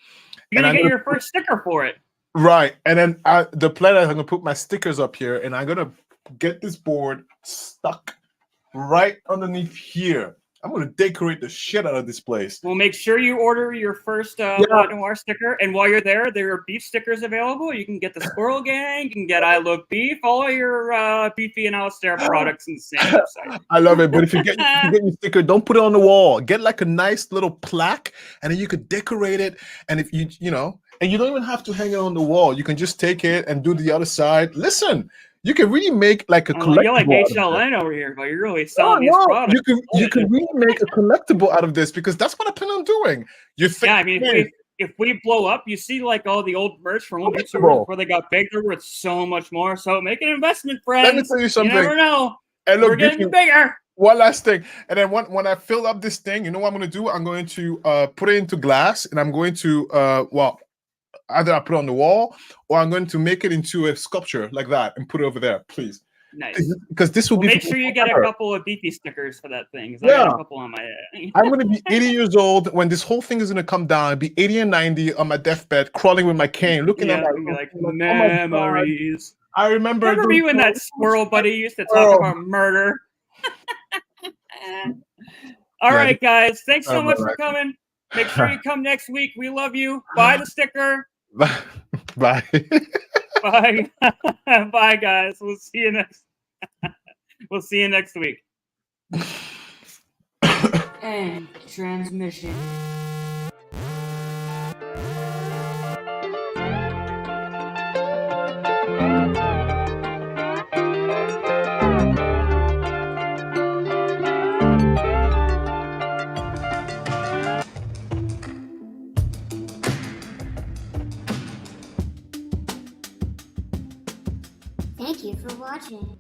Speaker 2: You're gonna get your first sticker for it,
Speaker 1: right? And then the plan is I'm gonna put my stickers up here, and I'm gonna get this board stuck right underneath here. I'm gonna decorate the shit out of this place.
Speaker 2: Well, make sure you order your first Boite Noire sticker. And while you're there are beef stickers available. You can get the Squirrel Gang. You can get I Love Beef. All your Beefy and Alistair products in the same website.
Speaker 1: I love it. But if you get your sticker, don't put it on the wall. Get like a nice little plaque, and then you could decorate it. And if you know, and you don't even have to hang it on the wall. You can just take it and do the other side. Listen. You can really make like a collectible.
Speaker 2: You're like HLN over here, but you're really selling these products.
Speaker 1: You can really make a collectible out of this because that's what I plan on doing.
Speaker 2: Yeah, I mean, if we blow up, you see like all the old merch from old YouTubers before they got big, they're worth so much more. So make an investment, friends.
Speaker 1: Let me tell you something.
Speaker 2: You never know.
Speaker 1: And look,
Speaker 2: we're getting bigger.
Speaker 1: One last thing, and then when I fill up this thing, you know what I'm going to do? I'm going to put it into glass, and I'm going to either I put it on the wall or I'm going to make it into a sculpture like that and put it over there, please.
Speaker 2: Nice.
Speaker 1: Because this will be.
Speaker 2: Make sure you get a couple of beefy stickers for that thing. I got a couple on my.
Speaker 1: I'm going to be 80 years old when this whole thing is going to come down. I'll be 80 and 90 on my deathbed, crawling with my cane, looking at my
Speaker 2: like memories.
Speaker 1: I remember
Speaker 2: you and that squirrel buddy used to talk about murder. All right, guys. Thanks so much for coming. Make sure you come next week. We love you. Buy the sticker.
Speaker 1: Bye.
Speaker 2: Bye. Bye, guys. We'll see you next week.
Speaker 9: End transmission.
Speaker 10: Thank you for watching.